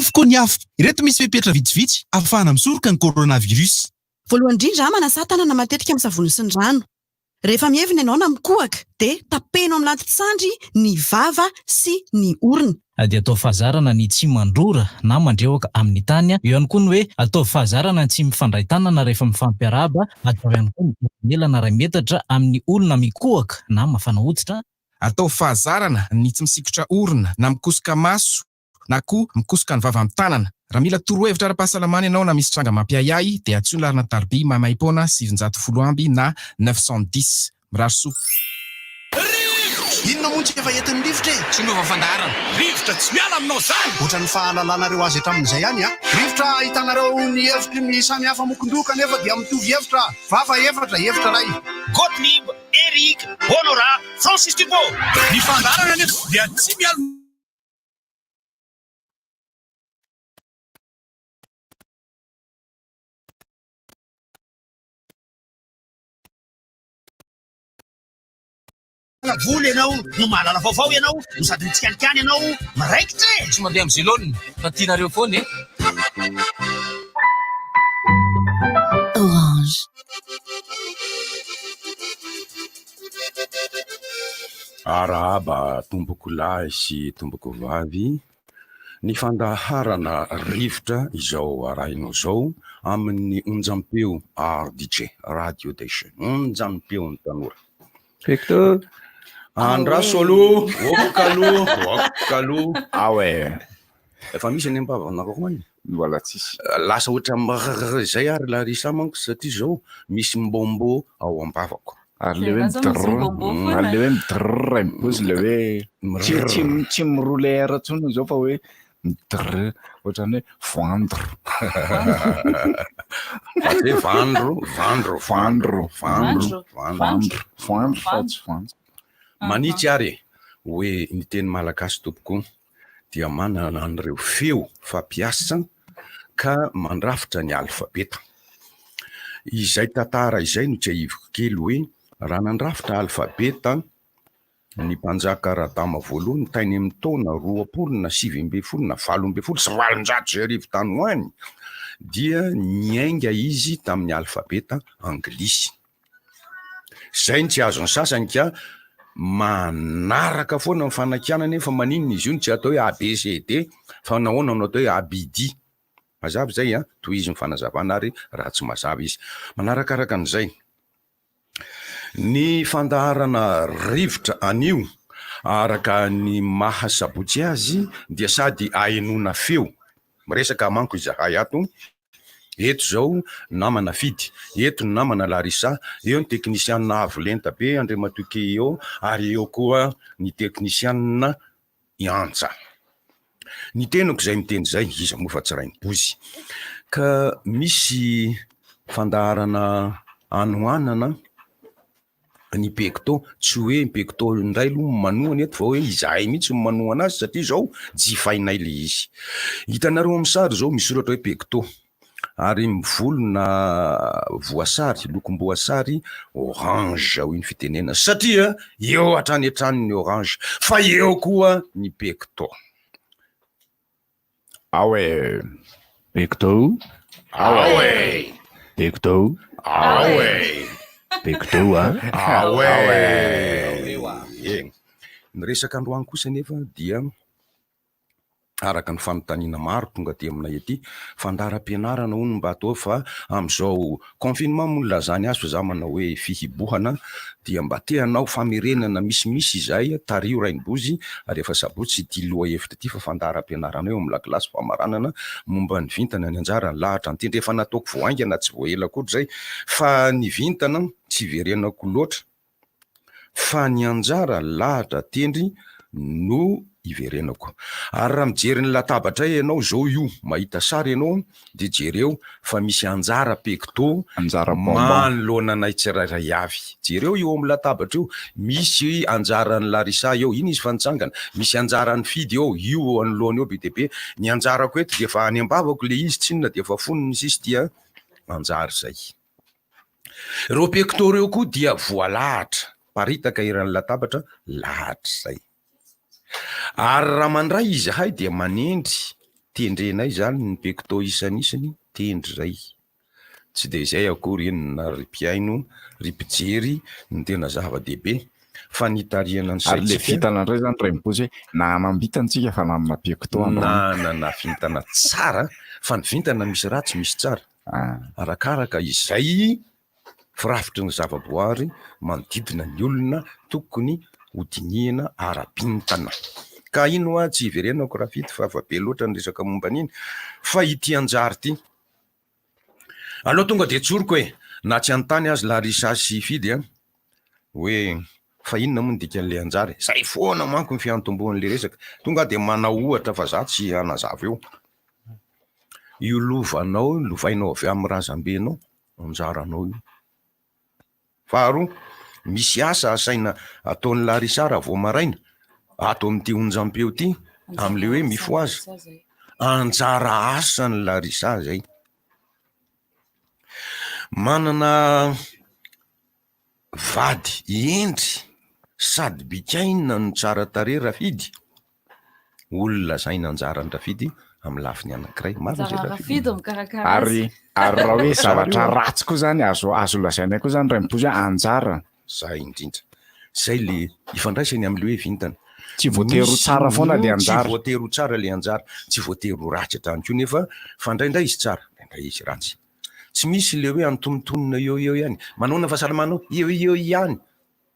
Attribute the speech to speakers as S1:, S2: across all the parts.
S1: avokoa ny afo. Ireto misy fepetra vitsivitsy ahafahana misoroka ny coronavirus.
S2: Voalohany indrindra manasa tanana matetika amin'ny savony sy ny rano. Rehefa mievina ianao na mikohaka dia tapenao amin'ny latitsandry ny vava sy ny orona.
S3: Dia atao fahazarana ny tsy mandrora na mandreoka amin'ny tany. Eo ihany koa ny hoe atao fahazarana ny tsy mifandray tanana rehefa mifampiarahaba. Atao ihany koa ny elana ray metatra amin'ny olona mikohaka na mafana hoditra.
S1: Atao fahazarana ny tsy misikotra orona na mikosoka maso na koa mikosoka ny vava amin'ny tanana. Raha mila torohevitra ara-pahasalamana ianao na misy tranga mampiayay dia atsoina larina tarby Maimaimpoana 710 amby na 910 mirary soa.
S4: Inona moa tsy efa entin'ny rivotra e?
S5: Tsy nova fandaharana. Rivotra tsy miala aminao zany.
S4: Ohatran'ny fahalalanareo azy hatramin'izay ihany a. Rivotra ahitanareo ny hevitry ny samy hafa mokondoka nefa dia mitovy hevitra. Vava efatra, hevitra ray.
S5: Gottlieb, Eric, Honora, Francis Thibault. Ny fandaharana nefa dia tsy miala. Voly ianao, no mahalala vaovao ianao, no sady mitsikanikany ianao, miraikitra e! Tsy mandeha amin'ny zélone, fa tianareo foana e.
S6: Orange.
S7: Arahaba tomboko lahy sy tomboko vavy, ny fandaharana rivotra izao arahinao zao amin'ny onjampeo RDJ, Radio Dish, onjampeo ny tanora.
S8: Pecto.
S7: Andraso aloha, okalo.
S8: Ouais.
S7: Efa misy any am-bavanako koa any.
S8: Voilà tsisy.
S7: Lasa ohatra zay ary Larisa manko satria zao misy mbombo ao am-bavako.
S8: Ary le hoe midrr mipozy le hoe tsy miroule air tsony zao fa hoe midrr ohatrany hoe vandro.
S7: Manitsy ary hoe ny teny malagasy tompoko dia manana an'ireo feo fampiasa ka mandrafitra ny alfabeta. Izay tantara izay no tsy ahivoko kely hoe raha nandrafitra alfabeta ny mpanjaka Radama voalohany tainy amin'ny taona 2020 na 2020 sy 700 tany hoany dia niainga izy tamin'ny alfabeta anglisy. Zay tsy azony sasany ka manaraka foana ny fanakiana nefa maninona izy io tsy atao hoe ABCD fa nahoana no atao hoe ABD. Mazava zay toy izy ny fanazavana ary raha tsy mazava izy. Manarakaraka an'izay ny fandaharana rivotra anio araka ny mahasabotsy azy dia sady ahenona feo. Miresaka manko izahay ato. Eto zao namana Fidy, eto namana Larisa, eo ny teknisianina Avolenta be Andriamatoke eo, ary eo koa ny teknisianina Iantsa. Ny teniko zay miteny zay, izy moa fa tsy rainy bozy. Ka misy fandaharana anohanana ny pecto, tsy hoe pecto indray aloha manohana eto fa hoe izahay mihitsy manohana azy satria zao jifainay le izy. Hitanareo amin'ny sary zao misy soratra hoe pecto. Ary mivolona voasary, lokom-boasary orange ho iny fitenena satria eo hatrany ny orange fa eo koa ny pecto.
S8: Awe. Pecto.
S7: Awe.
S8: Pecto.
S7: Awe.
S8: Pecto
S7: Awe. Miresaka androany kosa nefa dia araka ny fanontaniana maro tonga aty aminay ety, fandaharam-pianarana hono mba atao fa amin'izao confinement moa lazany azy fa za manao hoe fihibohana dia mba te hanao famerenana misimisy izay tario rainibozy ary efa sabotsy ty loha hevitra ty fa fandaharam-pianarana eo amin'ny lakilasy famaranana momba ny vintana ny anjara ny lahatra ny tendry efa nataoko voaingana tsy voaela koatra zay fa ny vintana tsy verenako loatra fa ny anjara lahatra tendry no iverenako. Ary raha mijery ny latabatra ianao zao io mahita sary ianao dia jereo fa misy anjara pecto manoloana anay tsirairay avy. Jereo io amin'ny latabatra io misy anjaran'ny Larisa eo, iny izy fanitsangana, misy anjaran'ny Fidy eo, io anoloana eo be dia be. Ny anjarako eto dia fa any ambavako le izy tsinona dia fa fonony sisy dia anjara zay. Reo pecto reo koa dia voalahatra, paritaka iran'ny latabatra lahatra zay. Ary raha mandray izy hay dia manendry tendrenay zany ny pecto isan'isany tendry zay, tsy de zay akory eny na ry mpiaino ry mpijery ny tena zava-dehibe fa nitariana ny
S8: ary le
S7: saitsika
S8: vintana indray zany ray mipozy hoe na anambitanatsika fa nanana pecto
S7: na vintana tsara fa ny vintana misy ratsy misy tsara arakaraka izay firafitry ny zavaboary manodidina ny olona tokony hodinihana ara-pintana. Ka ino tsy iverenako raha fity fa be loatra ny resaka momba an'iny fa ity anjary ty aloha tonga de tsoriko hoe na tsy antany azy Larisa sy Fidy hoe fa inona moa ndika an'le anjary zay foana manko ny fiantombohan'le resaka tonga de manao ohatra fa za tsy anazava eo io lovanao lovainao avy amin'ny razambenao anjaranao io. Faharoa misy asa asaina ataon'ny Larisa raha vao maraina ato amin'ity onjam-peo ty am'le hoe mifo azy anjara asa ny Larisa zay manana vady endry sady bikaina no tsara tarehy Rafidy olona zaina anjarany Rafidy amin'ny lafiny anankiray
S8: ary raha hoe zavatra ratsy koa zany azo lazaina koa zany ray mipozy anjara
S7: zay indrindra zay le ifandraisany am'le hoe vintana
S8: tsy voatery tsara foana le anjara,
S7: tsy voatery tsara le anjara, tsy voatery ratsy hatrany koa nefa fandraindray izy tsara indraindray izy ratsy, tsy misy le hoe antonontonona eo ihany manona fahasalamanao eo ihany,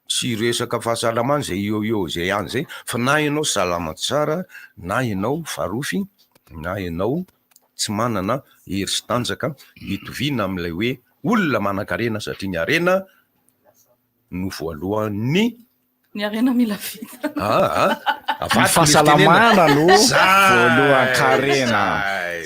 S7: tsy resaka fahasalamana zay eo zay ihany zay fa na ianao salama tsara na ianao farofy na ianao tsy manana hery sy tanjaka mitoviana amin'ilay hoe olona manan-karena satria ny arena no voalohan'ny
S6: arena mila vita
S8: fahasalamana no voalohan-karena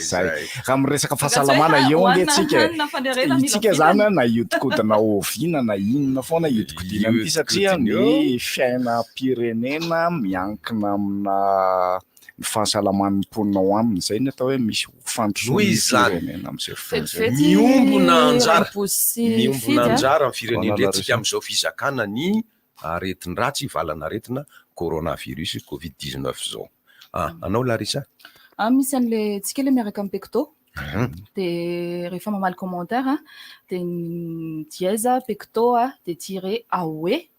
S8: zay raha miresaka fahasalamana eo antsika zany na iodikodina oviana na inona foana iodikodina amity satria ny fiainam-pirenena miankina amina ny fahasalaman'ny mponina aminy zay ny atao hoe misy fandrosoana amin'izay
S7: miombona anjara ny firenentsika amin'izao fizakana ny aretin ratsy valana aretina coronavirus covid-19 zao. Anao Larisa?
S6: Misy an'le tsika le miaraka amin'ny pecto de rehefa mamaly commentaire de dièse pecto de tiré aoe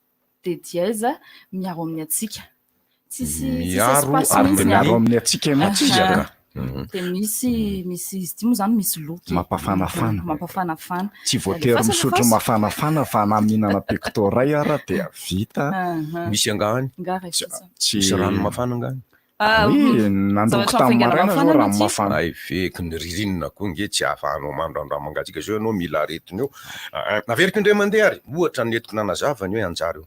S6: de dièse miaro amin'ny atsika
S8: miaro amin'ny atsika imatsika
S6: de misy izy ty moa zany misy loky mampafanafana
S8: tsy voatery misotro mafanafana fa naminana pecto ray ara de vita
S7: misy angahany
S8: tsy
S7: rano mafana angahany
S8: nandoko tamin'ny maraina zao rano mafana
S7: ay veky ny ririnina koa nge tsy ahafahanao mandrandra mangatsika zao ianao mila aretiny eo averiko indray mandeha ary ohatra netiko nanazavany hoe anjara io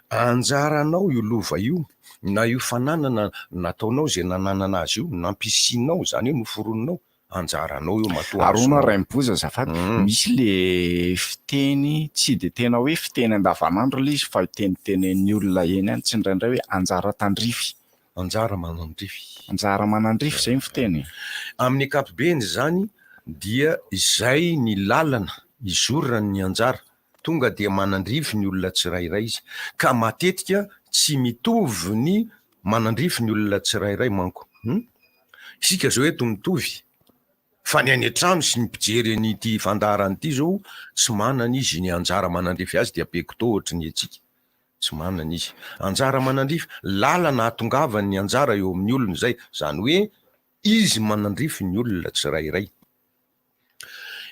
S7: anjaranao io lova io na io fananana nataonao zay nananana azy io nampisinao zany io noforononao anjaranao io matoa
S8: arona ray miboza zafady misy le fiteny tsy de tena hoe fiteny andavanandro le izy fa tenitenen'ny olona eny any tsy indraindray hoe anjara tandrify
S7: anjara manandrify
S8: zay ny fiteny
S7: amin'ny ankapobeny zany dia izay ny lalana izorana ny anjara tonga de manandrify ny olona tsirairay izy ka matetika tsy mitovy ny manandrify ny olona tsirairay manko isika zao eto mitovy fa ny any an-trano sy ny mpijery nyity fandarany ity zao tsy manana izy ny anjara manandrify azy dia pecto ohatry ny etsika tsy manana izy anjara manandrify lalana atongavany ny anjara eo amin'ny olona zay zany hoe izy manandrify ny olona tsirairay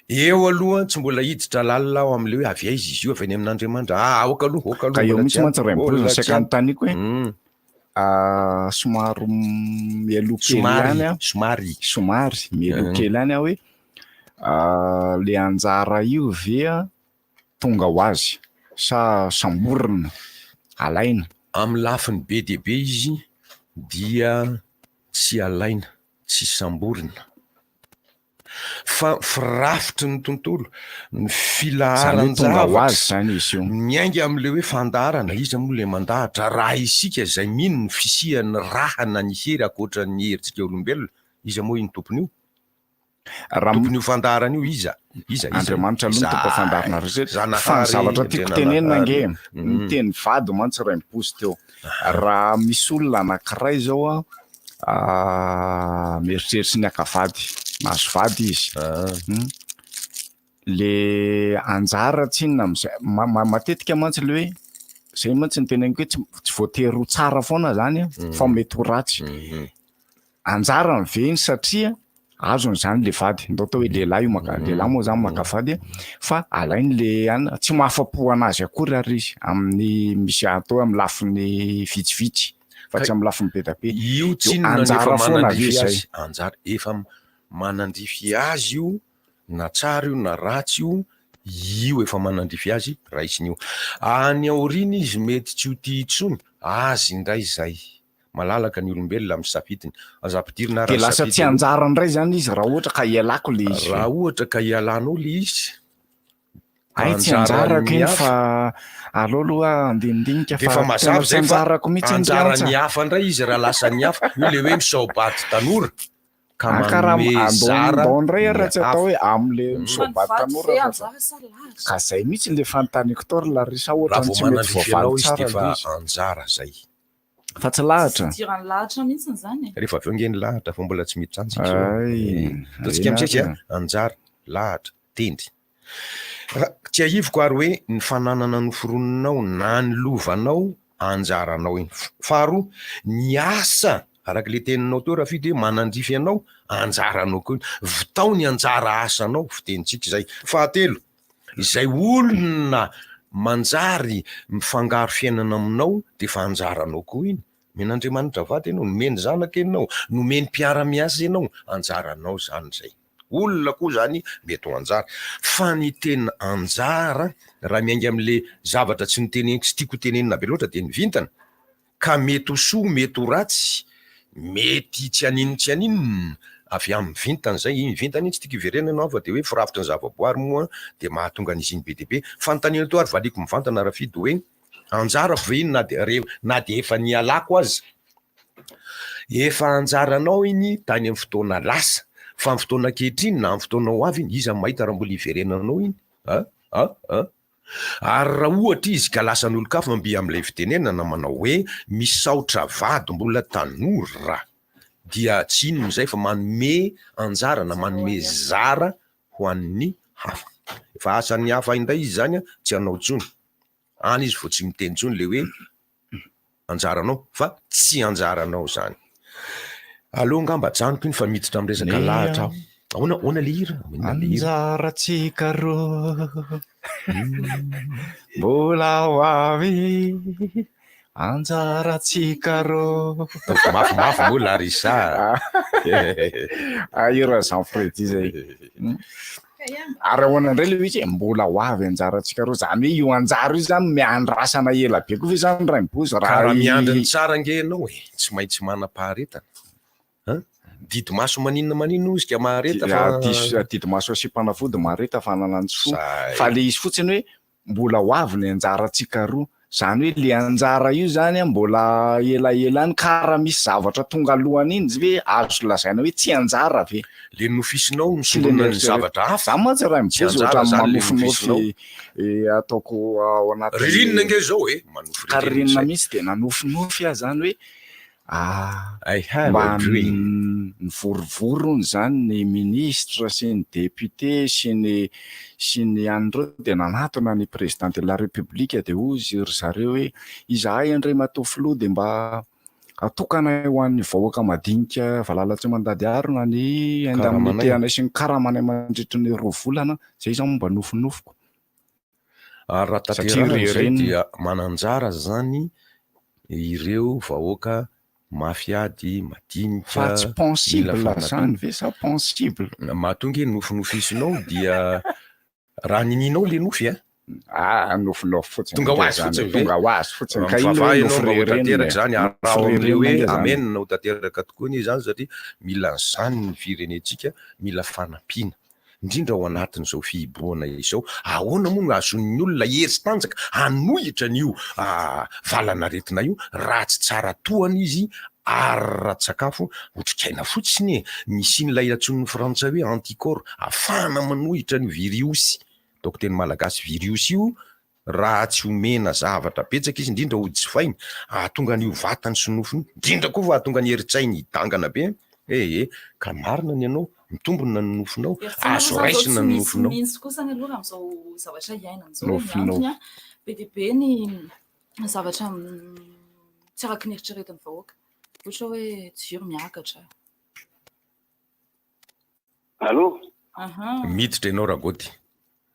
S7: eo aloha tsy mbola hiditra lalina ao am'le hoe avy aizy izy io avy any amin'Andriamanitra aoka aloha
S8: ka eo mitsy mantsy ray mipozy saika anontaniako hoe somary mielokely any somary mielokely any hoe le anjara io vea tonga ho azy sa samborina alaina
S7: amin'ny lafiny be dehibe izy dia tsy alaina tsy samborina fa firafitry ny tontolo ny
S8: filaharantonga ho azy zany izy io
S7: miainga am'le hoe fandarana izy moa le mandahatra raha isika zay mino ny fisiany rahana ny hery akoatra ny herintsika olombelona iza moa iny tompony io tompony io fandarana io iza
S8: Andriamanitra aloha tompo fandarana rehetra fa zavatra tiako tenenina nge ny teny vady mantsy ray mipozy teo raha misy olona anankiray zao Mieritreritsy ny akavady, mahazo vady izy. Le anjara tsinona am'zay matetika mantsy le hoe zay mantsy ny teneniko hoe tsy voatery ho tsara foana zany fa mety ho ratsy. Anjara miveny satria azon'zany le vady, ndao atao hoe lehilahy io lehilahy moa zany maka vady fa alainy le tsy mahafapo anazy akory ary izy amin'ny misy atao amin'ny lafiny vitsivitsy fa tsy amin'ny lafiny be da be.
S7: Io tsinona
S8: anjara foana
S7: azy anjara efa manandrify azy io na tsara io na ratsy io efa manandrify azy raisin'io. Any aorina izy mety tsy ho tia intsony azy indray zay malalaka ny olombelona amin'ny safidiny aza-pidirina
S8: de lasa tsy anjara indray zany izy raha ohatra ka ialako le izy.
S7: Raha ohatra ka ialanao le izy
S8: ay tsy anjarako iny fa aleo aloha andindinika
S7: fa mazava zay
S8: anjarako mihitsy
S7: anjara ny hafa indray izy raha lasa ny hafa io le hoe misaobaty tanora ka manome zara
S8: ndray raha tsy atao hoe am'le misaobaty tanora ka zay mihitsy le fanontaniako tao ry Larisa ohatra tsy mety voavaly tsara izy
S7: anjara zay
S8: fa tsy lahatra
S6: tirany lahatra mihitsy zany
S7: rehefa avy eo ngeny lahatra fa mbola tsy miditsantsika totsika amitsika anjara lahatra tendry tsy ahivoko ary hoe ny fananana noforoninao na ny lovanao anjaranao iny. Faharoa ny asa araka le teninao teo raha fito hoe manandrify anao anjaranao koa iny vitao ny anjara asanao fitenitsika zay. Fahatelo izay olona manjary mifangaro fiainana aminao de fa anjaranao koa iny. Men'Andriamanitra vady ianao, nomeny zanaka ianao, nomeny mpiara-miasa ianao, anjaranao zany zay. Olona koa zany mety ho anjara fa ny tena anjara raha miainga am'le zavatra tsy niteneniko sy tiako tenenina be loatra de ny vintana ka mety ho soa mety ho ratsy mety tsy aninona avy amin'ny vintana zay. Iny vintana iny tsy tiako iverenana fa de hoe firafitry ny zavaboary moa de mahatonga an'izy iny be de be. Fanontaniana to ary valiko mivantana raha fidy hoe anjara ve iny na de efa nialako azy efa anjaranao iny tany amin'ny fotoana lasa fa amin'ny fotoana ankehitriny na amin'ny fotoana ho avy iny iza mahita raha mbola iverenanao iny ary raha ohatra izy ka lasa n'olo-kafa mbi am'ilay fitenenana manao hoe misaotra vady mbola tanora dia tsy inona zay fa manome anjara na manome zara ho an'ny hafa. Efa asan'ny hafa indray izy zany tsy hanao tsony any izy vao tsy miteny tsony le hoe anjaranao fa tsy anjaranao zany. Aleo ngamba janoko iny fa miditra amin'ny resaka lahatra aho. Ahoana le hira?
S8: Anjaratsika ro mbola ho avy anjaratsika ro
S7: mafimafy moa Larisa.
S8: Hira Jean Freddy zay. Ary ahoana indray le hoe mbola ho avy anjaratsika ro zany hoe io anjara io zany miandrasana ela be koa ve zany raha mibozy
S7: raha miandriny tsara nge ianao tsy maintsy manam-paharetana. Didy maso maninona izy ka mahareta fa
S8: didy maso asipana-vody mahareta fa nanantsy fo fa le izy fotsiny hoe mbola ho avy ny anjaratsika roa zany hoe le anjara io zany mbola elaela any ka raha misy zavatra tonga alohany iny hoe azo lazaina hoe tsy anjara ve
S7: le nofisinao misonona ny zavatra hafa
S8: za mantsy raha mibozy ohatra manofinofy ataoko ao anaty
S7: ririnina nge zao hoe
S8: ka ririnina mihitsy de nanofinofy aho zany hoe ny vorovorony zany ny ministre sy ny député sy ny andreo de nanatona ny président de la république de ozy ry zareo hoe izahay andray matofiloha de mba atokana ho an'ny vahoaka madinika valala tsy mandady arona ny andamin'nyteanay sy ny karamanay mandritry ny roa volana zay zany mba nofinofiko
S7: raha tanterana dia mananjara zany ireo vahoaka mafiady madinika
S8: fa tsy pensible zany ve sa pensible
S7: mahatonga nofinofisinao dia raha nininao le nofy
S8: nofinofy fotsiny
S7: tonga ho azy fotsiny
S8: tonga ho azy fotsiny ka
S7: tanteraka zany arao amle hoe amenina ho tanteraka tokoa ny zany satria mila zany ny firenetsika mila fanampiana indrindra ao anatin'izao fihiboana izao. Ahoana moa no azon'ny olona hery tanjaka hanohitra n'io valanaretina io raha tsy tsara toany izy ary ratsakafo otrikaina fotsiny misy in'ilay atson'ny frantsay hoe anticorps ahafahana manohitra ny viriosy donc teny malagasy viriosy io raha tsy omena zavatra betsaka izy indrindra ho jifainy ahatonga an'io vatany sy nofony indrindra koa fa ahatonga ny heritsainy hidangana be ka marina ny ianao mitombona ny nofinao azo raisina ny nofinao
S6: mihintsy kosany aloha am'izao zavatra iainana zao
S8: Nofinao.
S6: miantony a be dia be ny zavatra tsy araky ny eritreretin'ny vahoaka ohatra hoe jiro miakatra.
S9: Allo?
S7: miditra ianao ragoty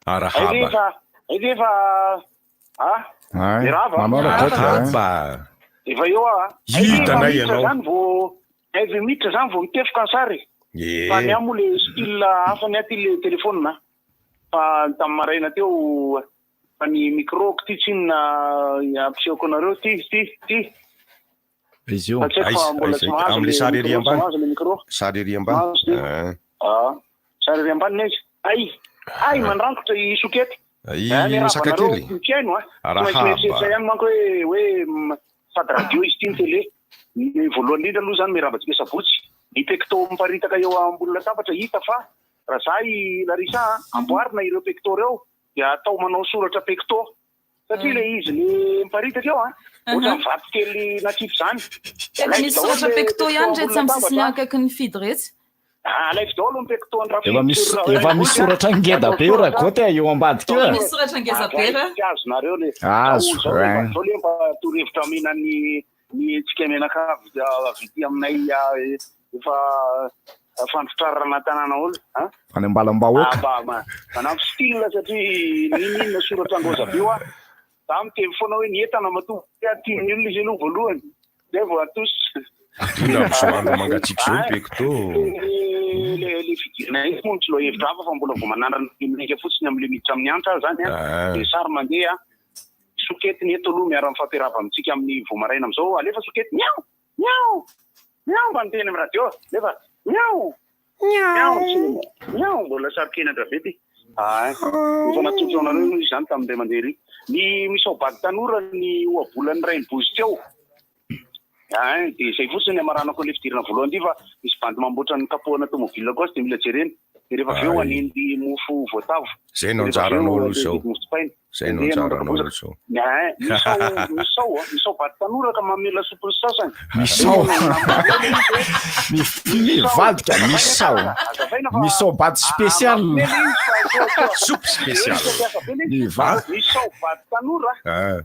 S7: arahaba
S9: efa
S8: manao ragoty
S7: haba
S9: efa eo
S7: hitanay ianao
S9: zany vo evy miditra zany vo mitefoka ny sary fa ny amo le style hafany aty le telefônina fa tamin'ny maraina teo fa ny micro ty tsinona ampisehoko anareo ty
S8: izy io
S7: am'le sary ery ambany
S9: le micro
S7: sary ery ambany
S9: sary ery ambany nezy ay mandrangotra isokety
S7: saka kely
S9: tiaino
S7: arahaba
S9: ihany manko hoe sady radio izy ty ny télé ny voalohany indrindra aloha zany mirabatsika sabotsy ny pecto miparitaka eo ambony latabatra hita fa raha zahay Larisa amboarina ireo pecto reo dia atao manao soratra pecto satria le izy le miparitaka eo ohatra mivato kely natify zany
S6: misy soratra pecto ihany rehetra amin'ny sisiny akaiky ny fidy rehetra
S9: alaiky daholo ny pecto
S8: efa misy soratra ngeda be io ragoty eo ambadika io
S6: misy soratra ngeza be
S9: azonareo le
S8: azo
S9: zao le mba torohevitra mina ny tsika menakavy vity aminay efa fandotrarana tanàna olo
S8: any ambalambahoaka
S9: manampy style satria ninina soratra angozabio za mitevy foana hoe nientana matoky tiany olona izy aloha voalohany zay vo atosy
S7: andro mangatsiaka zao pecto
S9: le fidirana io moa tsy loha hevitra hafa fa mbola vo manandrana minika fotsiny am'le miditra amin'ny antra zany de sary mandeha sokety ny eto aloha miara mifampiarava amitsika amin'ny vomaraina am'izao alefa sokety miao mba niteny amin'ny radio lefa miao mbola sarokenatra be ty efa natsotso anareo izy zany tamin'le mandeha ry ny misy ao bady tanora ny oabolany rainy bozy teo de zay fotsiny amaranako le fidirana voalohany ty fa misy bandy mamboatra ny kapohana tomobile koa sy de mila jereny de rehefa aveo anendy mofo voatavo
S7: zay no anjaran'olo zao zay no anjaran'olo zao
S9: misao bady tanora ka mamela sopony sasany
S8: mivadika misao bady spécial
S7: soupe spécial
S9: misao bady tanora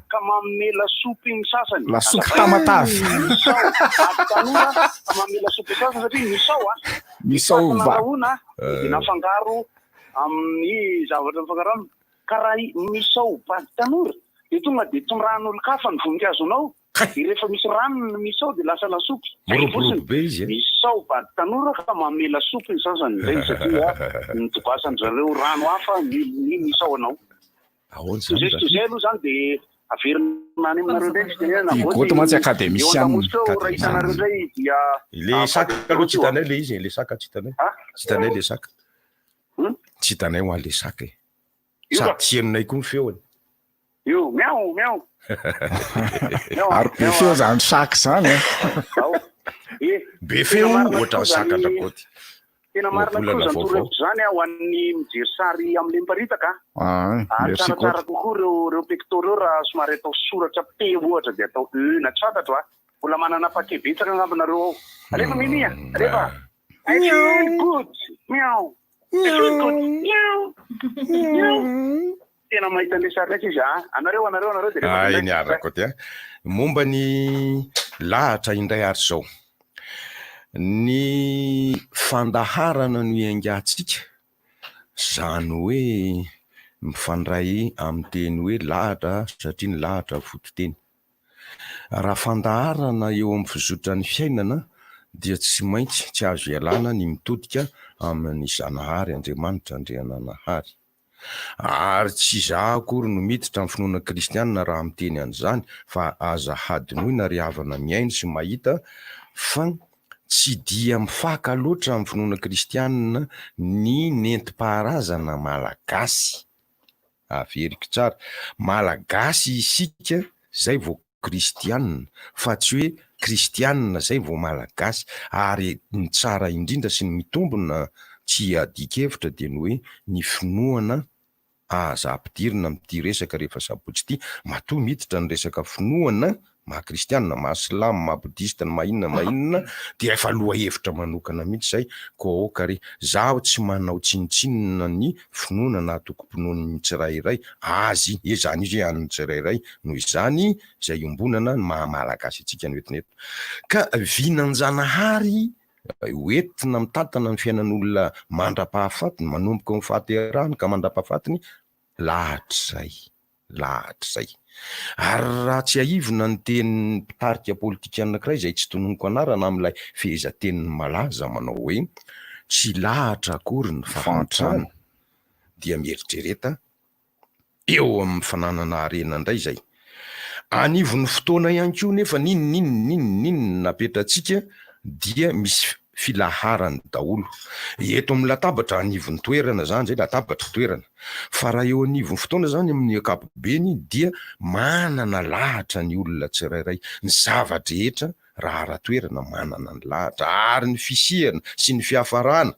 S9: ka mamela sopiny sasany
S8: la soupe tamatavy
S9: tanora ka mamela sopiny sasany satria misao naona nafangaro amin'ny zavatra mifangaro aminy karaha misao bady tanora de tonga de tonran'olo kafa ny voninkaazonao de rehefa misy ranony misao de lasa lasopy
S7: moroborobo be izy
S9: misao bady tanora ka mamela sopy ny sasany zay satria nitobasany zareo rano hafa ny misao anao zay aloha zany de averinany aminareo ndray
S8: goto mantsy akademisian
S9: raha hitanareo ndray dia
S7: le saka aloha tsy hitanay le izy le saka tsy hitanay le saka tsy hitanay ho le saka sady tsienonay koa ny feony
S9: io miao
S8: ary be feo zany saky zany
S7: be feo ohatra saka andrakoty
S9: tena marina koa zany zany ho an'ny mijery sary am'le miparitaka tsaratsara kokoa reo pecto reo raha somary atao soratra pe ohatra de atao na tratatro mbola manana paquet betsaka angambonareo ao alefa minia alefa I feel good miao tena mahita le sary raiky izy anareo de
S7: ny arako ty momba ny lahatra indray ary zao ny fandaharana no iangatsika zany hoe mifandray amin'ny teny hoe lahatra satria ny lahatra fototeny raha fandaharana eo amin'ny fizotra ny fiainana dia tsy maintsy tsy azo ialana ny mitodika amin'ny Zanahary Andriamanitra Andriananahary ary tsy za akory no miditra amin'ny finoana kristianina raha miteny an'izany fa azahady noina ry havana miaino sy mahita fa tsy dia mifaka loatra amin'ny finoana kristianina ny nentim-paharazana malagasy averiky tsara malagasy isika zay vao kristianina fa tsy hoe kristianina zay vao malagasy ary ny tsara indrindra sy ny mitombona tsy adikevitra dia ny hoe ny finoana aza ampidirina am'ty resaka rehefa sabotsy ity matoa miditra ny resaka finoana mahakristianina mahasilama mahbodista ny mahinona dia efa loha hevitra manokana mihitsy zay ko aoka re zaho tsy manao tsinitsinina ny finoana na toko-pinoan'ny tsirairay azy zany izy hoe an'ny tsirairay noho izany zay ombonana ny mahamalagasy atsika ny oetin'eto ka vinanjanahary hoentina mitantana ny fiainan'olona mandra-pahafatiny manomboka ny fahaterahany ka mandra-pahafatiny lahatrizay ary raha tsy ahivona ny tenin'ny mpitarika politika anankiray zay tsy tononoko anarana amin'ilay fehezanteniny malaza manao hoe tsy lahatra akory ny fafantrana dia mieritrereta eo amin'ny fananana harena indray zay anivon'ny fotoana ihany koa nefa ninona napetratsika dia misy filaharany daholo eto amin'ny latabatra anivon'ny toerana zany zay latabatra toerana fa raha eo anivon'ny fotoana zany amin'ny akapobeny dia manana lahatra ny olona tsirairay ny zava-drehetra raha ara-toerana manana ny lahatra ary ny fisihana sy ny fiafarana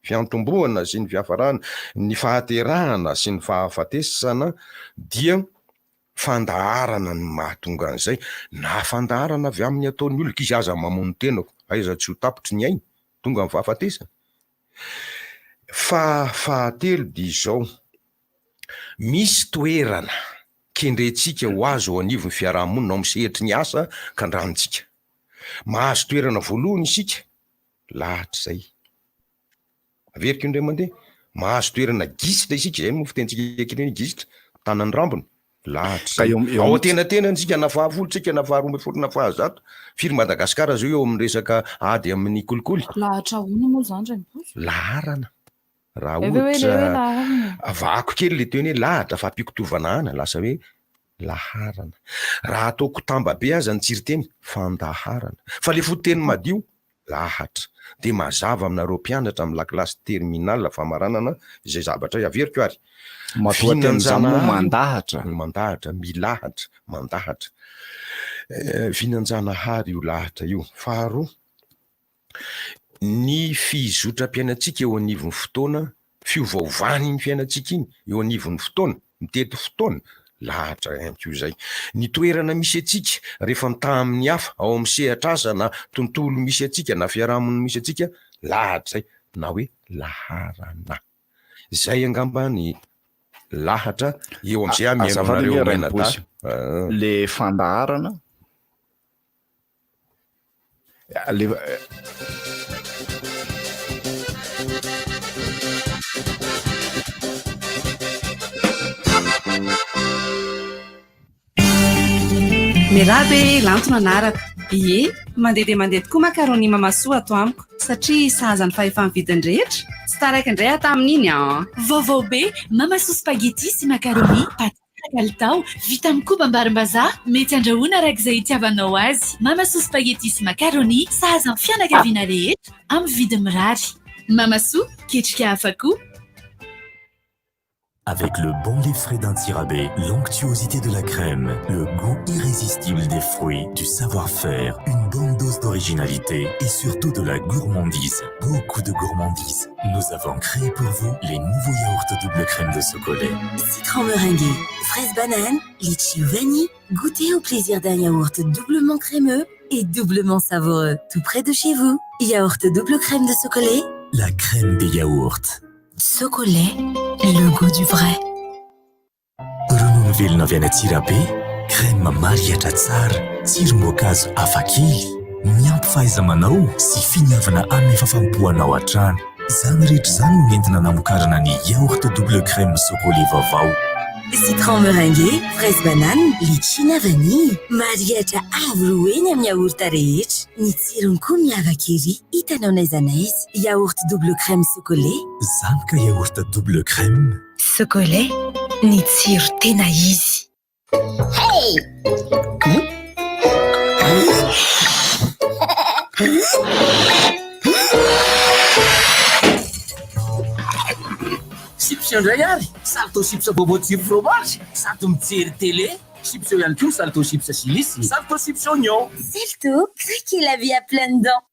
S7: fiantomboana sy ny fiafarana ny fahaterahana sy ny fahafatesana dia fandaharana ny mahatonga an'izay na fandaharana avy amin'ny ataon'ny olona izy aza mamono tenako aiza tsy ho tapitry ny ainy tonga amin'ny fahafatesana fahatelo dia izao misy toerana kendrentsika ho azo ao anivon'ny fiarahamonina ao misehitry ny asa ka andranitsika mahazo toerana voalohany isika lahatra zay averiko indray mandeha mahazo toerana gisitra isika zay moa fitentsika ekeneny gisitra tanany rambony lahatra ao tenatenantsika na fahafolontsika na faharoambifolo na fahazato firy Madagasikara zao eo amin'ny resaka ady amin'ny kolikoly
S6: lahatra hono moa zany reny
S7: laharana raha ohatra vako kely le teny hoe lahatra fa ampikotovana ana lasa hoe laharana raha ataoko tamba be aza ny tsiriteny fandaharana fa le foteny madio lahatra de mazava aminareo mpianatra amin'ny lakilasy terminal famaranana zay zavatra averiko ary mandahatra milahatra mandahatra finanjanahary io lahatra io faharoa ny fizotram-piainatsika eo anivon'ny fotoana fiovaovany ny fiainatsika iny eo anivon'ny fotoana mitety fotoana lahatra ihany zay ny toerana misy atsika rehefa mitaha amin'ny hafa ao amin'ny sehatra asa na tontolo misy atsika na fiarahamonina misy atsika lahatra zay na hoe laharana zay angamba ny lahatra eo am'izay amiainareo mainata
S8: le fandaharana
S10: Mirabe lantona anaraka. Ie, mandeha dia mandeha tokoa makaroni mamasoa ato amiko satria sahaza ny fahefa vidiny rehetra. Tsy taraiky indray ata amin'iny
S11: Vaovao be, mamasoa spaghetti sy macaroni, paty kalitao, vita amin'ny koba ambarim-bazaha, mety andrahoina arak'izay itiavanao azy. Mamasoa spaghetti sy macaroni, sahaza amin'ny fianakaviana rehetra, amin'ny vidiny mirary. Mamasoa, ketrika hafa koa.
S12: Avec le bon lait frais d'un Tirabé, l'onctuosité de la crème, le goût irrésistible des fruits, du savoir-faire, une bonne dose d'originalité et surtout de la gourmandise. Beaucoup de gourmandise. Nous avons créé pour vous les nouveaux yaourts double crème de chocolat.
S13: Citron meringué, fraise banane, litchi ou vanille. Goûtez au plaisir d'un yaourt doublement crémeux et doublement savoureux. Tout près de chez vous. Yaourt double crème de chocolat.
S12: La crème des yaourts.
S13: Chocolat, le goût du vrai.
S12: Ronono velona avy any Tirabé, crème mariatra tsara, tsiro-mokazo hafakely, miampy fahaiza-manao sy finiavana amin'ny fafampoanao hatrany. Izany rehetra izany no nentina namokarana ny yaourt double crème chocolat vaovao.
S13: Citron meringué, fraise banane, litchi na vanille. Mariatra avo eny amin'ny yaourt rehetra. Ny tsirony koa miavaka ery. Hitanao n'aiza n'aiza. Yaourt double crème chocolat.
S12: Zany ka yaourt double crème.
S13: Chocolat, ny tsiro tena izy.
S14: Hey!
S5: Chips indray ary, salto chips bobo tsiro fromage, salto mijery télé, chips ihany koa salto chips silisy, salto chips oignon.
S13: Salto, craquez la vie à pleines dents.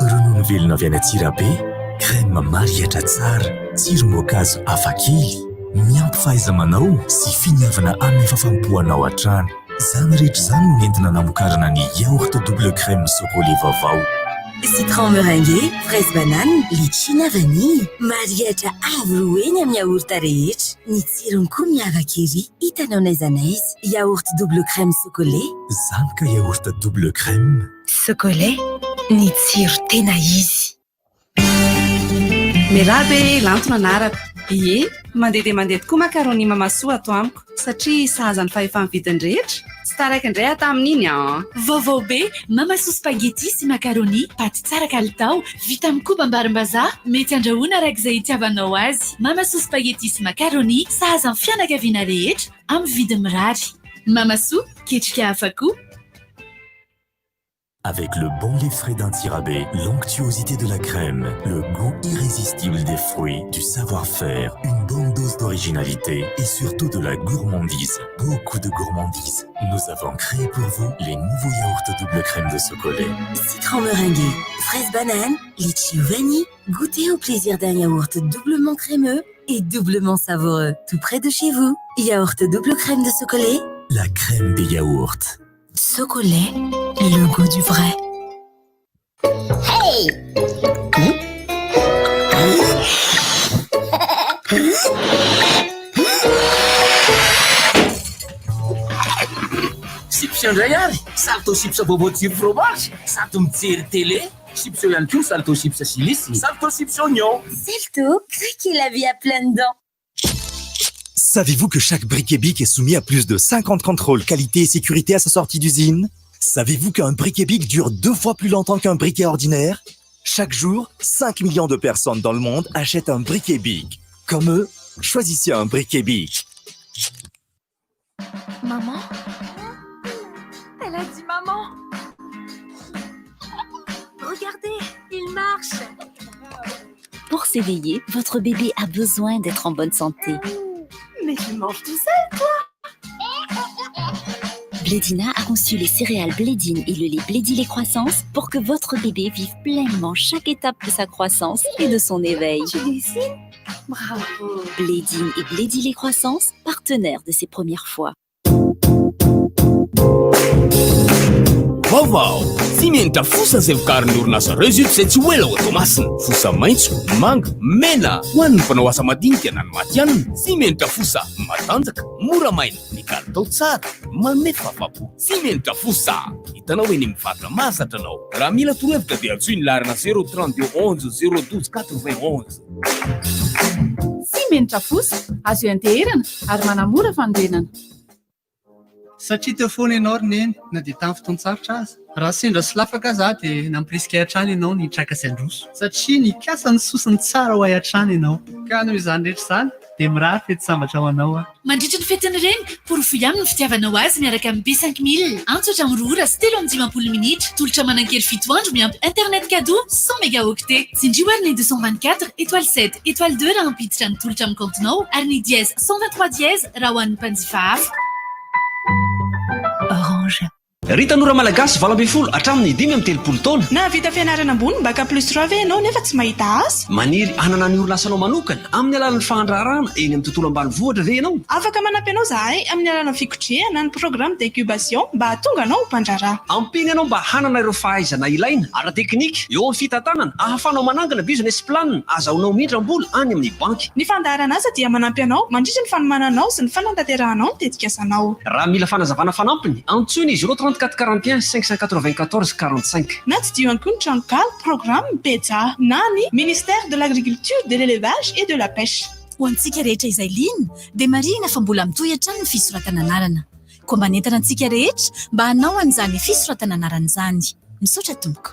S12: Ronono velona avy any Tirabé, crème mariatra tsara, tsiro-mokazo hafakely, miampy fahaiza-manao sy finiavana amin'ny fafampoanao an-trano. Izany rehetra izany no nentina namokarana ny yaourt double crème chocolat vaovao.
S13: Citron meringué, fraise banane, litchi na vanille. Mariatra avo roeny amin'ny yaourt rehetra. Ny tsirony koa miavaka ery. Hitanao n'aiza n'aiza. Yaourt double crème chocolat.
S12: Izany ka yaourt double crème.
S13: Chocolat, ny tsiro tena izy.
S10: Mirabe lantona anarako. Ie, mandeha dia mandeha tokoa makaroni mamasoa ato amiko satria sahaza ny fahefa vidiny rehetra. Tsy taraiky indray ato amin'iny
S11: Vaovao be, mamasoa spaghetti sy macaroni, paty tsara kalitao, vita amin'ny koba ambarim-bazaha, mety andrahoina arak'izay itiavanao azy. Mamasoa spaghetti sy macaroni, sahaza ny fianakaviana rehetra, amin'ny vidiny mirary. Mamasoa, ketrika hafa koa.
S12: Avec le bon lait frais d'un Tirabé, l'onctuosité de la crème, le goût irrésistible des fruits, du savoir-faire, une bonne dose d'originalité et surtout de la gourmandise. Beaucoup de gourmandise. Nous avons créé pour vous les nouveaux yaourts double crème de chocolat.
S13: Citron meringué, fraise banane, litchi ou vanille. Goûtez au plaisir d'un yaourt doublement crémeux et doublement savoureux. Tout près de chez vous. Yaourt double crème de chocolat.
S12: La crème des yaourts.
S13: Chocolat, le goût du vrai.
S14: Hey!
S5: Chips indray ary, salto chips bobotsiro fromage, salto mijery télé, chips ihany koa salto chips chilisy, salto chips oignon.
S13: Salto, craquez la vie à pleines dents.
S15: Savez-vous que chaque briquet Bic est soumis à plus de 50 contrôles qualité et sécurité à sa sortie d'usine? Savez-vous qu'un briquet Bic dure 2 fois plus longtemps qu'un briquet ordinaire? Chaque jour, 5 millions de personnes dans le monde achètent un briquet Bic. Comme eux, choisissez un briquet Bic.
S16: Maman? Elle a dit maman. Regardez, il marche.
S17: Pour s'éveiller, votre bébé a besoin d'être en bonne santé.
S16: Mais tu manges tout seul, toi?
S17: Blédina a conçu les céréales Blédine et le lait Blédi les croissances pour que votre bébé vive pleinement chaque étape de sa croissance et de son éveil.
S16: Tu dessines? Bravo.
S17: Blédine et Blédi les croissances, partenaires de ses premières fois.
S5: Vaovao, simenitra fosa izay vokarin'ny orinasa Résulte izay tsy hoela ho atao masina. Fosa maitso, manga, mena ho an'ny mpanao asa madinika na ny maty hanina. Simenitra fosa matanjaka, mora maina, ny kalitao tsara, manome fahafapo. Simenitra fosa, hitanao eny mivadika mahazatra anao. Raha mila torohevitra dia antsoina larina 032 11 012 91.
S6: Simenitra fosa, azo ianteherana ary manamora fandehanana.
S18: Satria teo foana ianao roneny na dia tamin'ny fotoan-tsarotra aza. Raha sendra sy lafaka za dia nampirisika hatrany ianao ny traka sy androso. Satria ny kasa ny sosiny tsara ho ay hatrany ianao. Ka noho izany rehetra izany dia mirary fety sambatra ho anao.
S11: Mandritra ny fetiny ireny, porofo ihany ny fitiavanao azy miaraka amin'ny B5000. Antsotra amin'ny rora sy 3 minitra. Tolotra manan-kery 7 andro miampy internet cadeau 100 mégaoctets. Tsindrio ary ny 224 étoile 7 étoile 2 raha ampiditra ny tolotra amin'ny comptenao ary ny dièse 123 dièse raha ho an'ny mpanjifa hafa.
S17: Orange.
S19: Rita Nora Malagasy 20 hatramin'ny 5 taona.
S20: Na vita fianarana ambony baka plus 3 ve ianao nefa tsy mahita azy?
S19: Maniry hanana ny orinasana manokana amin'ny alalan'ny fahandrarana eny amin'ny tontolo ambanivohitra ve ianao?
S20: Afaka manampy anao zahay amin'ny alalan'ny fikotrehana ny programme d'incubation mba hahatonga anao ho mpandrarà.
S19: Ampiny anao mba hanana ireo fahaizana ilaina ara-teknika eo amin'ny fitantanana ahafanao manangana business plan azahoanao mindram-bola any amin'ny banky.
S20: Ny fandaharana asa dia manampy anao mandritra ny fanomananao sy ny fanantaterahanao ny tetika asanao.
S19: Raha mila fanazavana fanampiny antsoina izy 034 41 594 45.
S20: Na tsy dio ihany koa ny tranokala programme PEJA na ny ministère de l'agriculture, de l'élevage et de la pêche.
S2: Ho antsika rehetra izay lina dia marihina fa mbola mitohy hatrany ny fisoratana anarana. Koa mba nentana antsika rehetra mba hanao an'izany fisoratana anarana izany. Misaotra tompoko.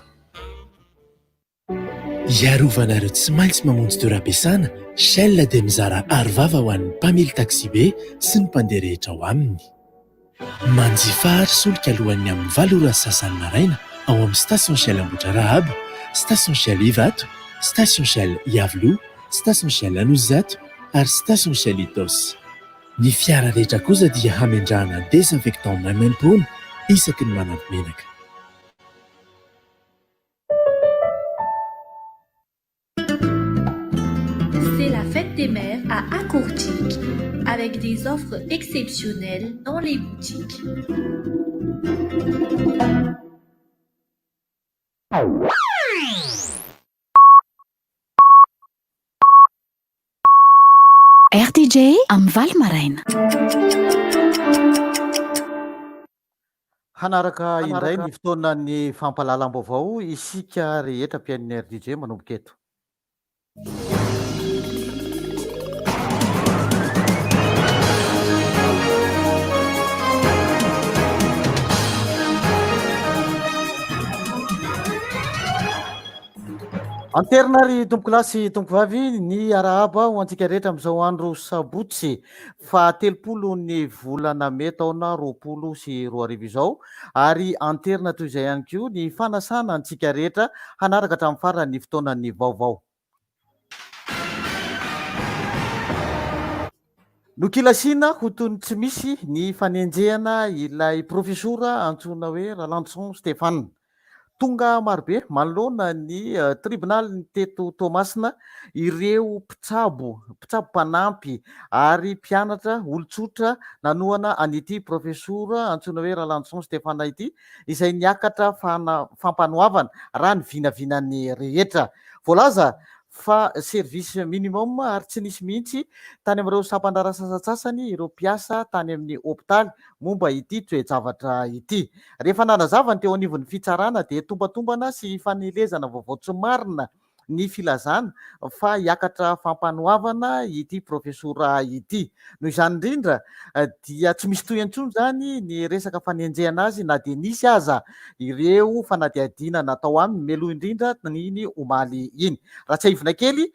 S21: Iarovanareo tsy maintsy mamonjy toeram-piasana, Shell dia mizara arovava ho an'ny mpamily taxi be sy ny mpandeha rehetra ao aminy. Manjifa ary solika alohan'ny amin'ny 8 ora sasany maraina ao amin'ny station Shell Ambotra Rahaba, station Shell Ivato, station Shell Iavolo, station Shell Anoziato ary station Shell Itos. Ny fiara rehetra kosa dia hamendrahana désinfectant maimaimpoana isaky ny manampy menaka.
S22: C'est la fête
S11: fête des mères à Accourtique avec des offres exceptionnelles dans les boutiques.
S2: RDJ am Valmaraina.
S14: Hanaraka indray ny fotoanan'ny fampahalalam-baovao isika rehetra mpiain'ny RDJ manomboka eto. Anterina ry tompo lasy tompo vavy ny arahaba ho antsika rehetra amin'izao andro sabotsy fa 30 ny volana May taona 2024 izao ary anterina toy izay ihany koa ny fanasana antsika rehetra hanaraka hatramin'ny farany fotoanan'ny vaovao. Nokilasiana ho tony tsy misy ny fanenjehana ilay profesora antsoina hoe Ralandson Stéphane. Tonga marobe manoloana ny tribunal ny teto Toamasina ireo mpitsabo mpanampy ary mpianatra olon-tsotra nanoana an'ity profesora antsoina hoe Ralandson Stéphane ity izay niakatra fampanoavana raha ny vinavinany rehetra. Voalaza fa service minimum ary tsy nisy mihitsy tany amin'ireo sampandrara sasatsasany ireo mpiasa tany amin'ny hôpitaly momba ity toe-javatra ity. Rehefa nanazava ny teo anivon'ny fitsarana dia tombatombana sy fanelezana vaovao tsy marina ny filazana fa hiakatra fampanoavana ity profesora ity. Noho izany indrindra dia tsy misy toy-antsony zany ny resaka fanenjehana azy na dia nisy aza ireo fanadihadiana natao aminy meloha indrindra niny omaly iny. Raha tsy haivina kely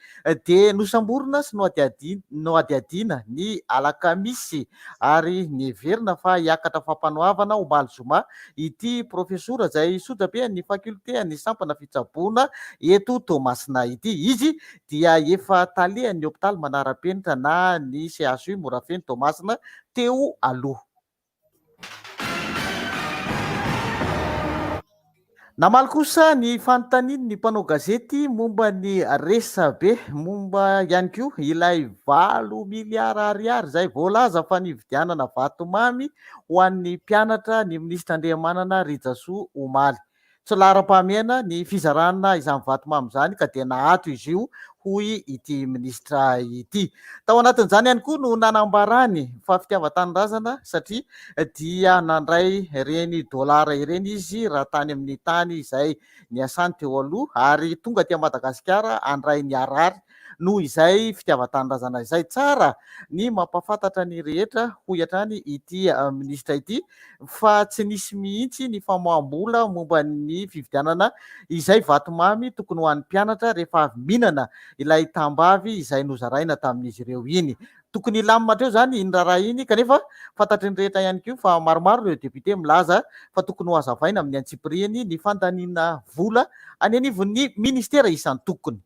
S14: dia nosamborina sy noadiadiana ny alakamisy ary nieverina fa hiakatra fampanoavana omaly zoma ity profesora izay sotrabe ny fakulte ny sampana fitsaboana eto Toamasina ity. Izy dia efa talehan'ny hôpitaly manara-penitra na ny CHU Morafeny Toamasina teo aloha. Namaly kosa ny fanontaniany ny mpanao gazety momba ny resabe momba ihany koa ilay 8 miliara ariary izay voalaza fa nividianana vatomamy ho an'ny mpianatra ny minisitra Andriamanana Rijasoa Omaly. Tsy lara-pahamehana ny fizarana izany vatomamy izany ka dia nahato izy io hoy ity minisitra ity. Tao anatin'izany ihany koa no nanambarany fa fitiavan-tanindrazana satria dia nandray ireny dolara ireny izy raha tany amin'ny tany izay niasany teo aloha ary tonga dia Madagasikara andray ny arary noho izay fitiavan-tanindrazana izay. Tsara ny mampafantatra ny rehetra hoy hatrany ity minisitra ity fa tsy nisy mihitsy ny famoaham-bola momba ny fividianana izay vatomamy tokony ho an'ny mpianatra rehefa avy mihinana ilay tambavy izay nozaraina tamin'izy ireo iny. Tokony lamina treo zany iny raharaha iny kanefa fantatry ny rehetra ihany koa fa maromaro ireo député milaza fa tokony ho hazavaina amin'ny antsipriany ny fandaniana vola any anivon'ny ministera isan'ny tokony.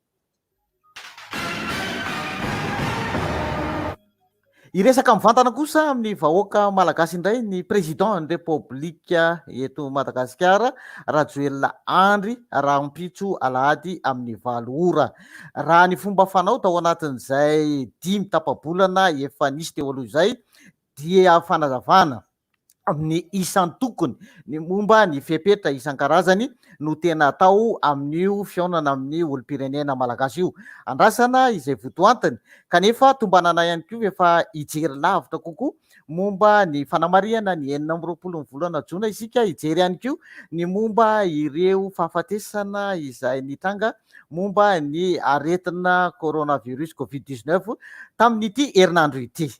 S14: Iresaka mivantana kosa amin'ny vahoaka malagasy indray ny président ny République eto Madagasikara Rajoelina Andry Rampitso Alahady amin'ny 9 ora. Raha ny fomba fanao tao anatin'izay 5 tapa-bolana efa nisy teo aloha izay dia fanazavana amin'ny isan'ny tokony ny momba ny fepetra isan-karazany no tena atao amin'io fiaonana amin'ny olom-pirenena malagasy io. Andrasana izay votoantiny kanefa tombanana ihany koa efa hijery lavitra kokoa momba ny fanamariana ny 20 volana Jona isika hijery ihany koa ny momba ireo fahafatesana izay nitranga momba ny aretina coronavirus Covid-19 tamin'ity herinandro ity.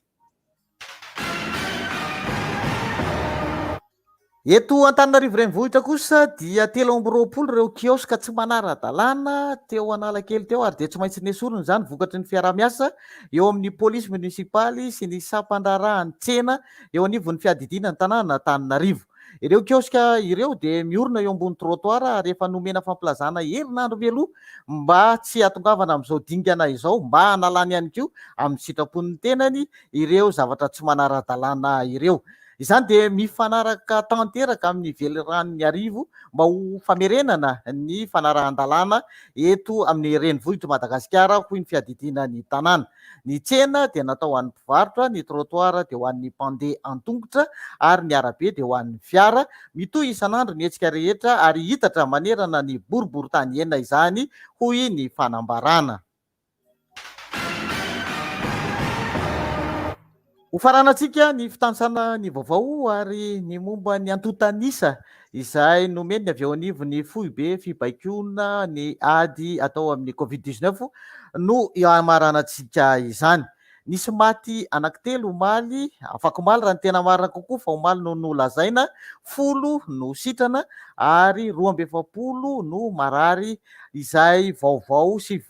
S14: Eto Antananarivo renivohitra kosa dia 320 ireo kioska tsy manara-dalàna teo Analakely teo ary dia tsy maintsy nesorony izany vokatry ny fiarah-miasa eo amin'ny polisy munisipaly sy ny sampandrarahany tsena eo anivon'ny fiadidiana ny tanàna Antananarivo. Ireo kioska ireo dia miorina eo ambony trottoir rehefa nomena fampilazana herinandro mialoha mba tsy hatongavana amin'izao dingana izao mba hanalany ihany koa amin'ny sitrapon'ny tenany ireo zavatra tsy manara-dalàna ireo. izany dia mifanaraka tanteraka amin'ny veloran'ny arivo mba ho famerenana ny fanarahan-dalàna eto amin'ny renivohitra Madagasikara hoy ny fiadidiana ny tanàna. Ny tsena dia natao ho an'ny mpivarotra, ny trottoir dia ho an'ny mpandeha an-tongotra ary ny arabe dia ho an'ny fiara. Mitohy isan'andro ny hetsika rehetra ary hitatra manerana ny boriboritany enina izany hoy ny fanambarana. Ho faranantsika ny fitansana ny vaovao ary ny momba ny antotanisa izay nomeny avy eo anivony foibe fibaikona ny ady atao amin'ny Covid-19 no amaranantsika izany. Nisy maty anankitelo omaly, afaka omaly raha ny tena marina kokoa fa omaly no nolazaina, 10 no sitrana ary 12 no marary izay vaovao sy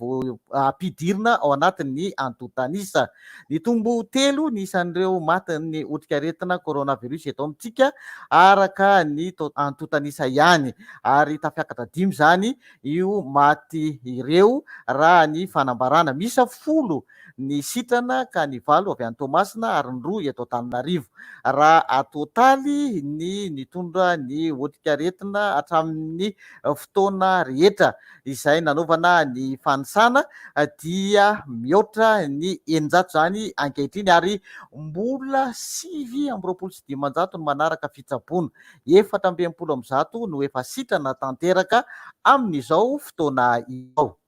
S14: ampidirina ao anatin'ny antotanisa. Ny tombo 3 ny isan'ireo matin'ny otrikaretina coronavirus eto amintsika araka ny antotanisa ihany ary tafiakatra 5 zany io maty ireo raha ny fanambarana. Misy 10 ny sitrana ka ny 9 avy any Toamasina ary ny 2 eto Antananarivo. Raha atotaly ny nitondra ny otrikaretina hatramin'ny fotoana rehetra izay nanaovana ny fanisana dia mihoatra ny 900 zany ankehitriny ary mbola 720 no manaraka fitsaboana. 720 no efa sitrana tanteraka amin'izao fotoana izao.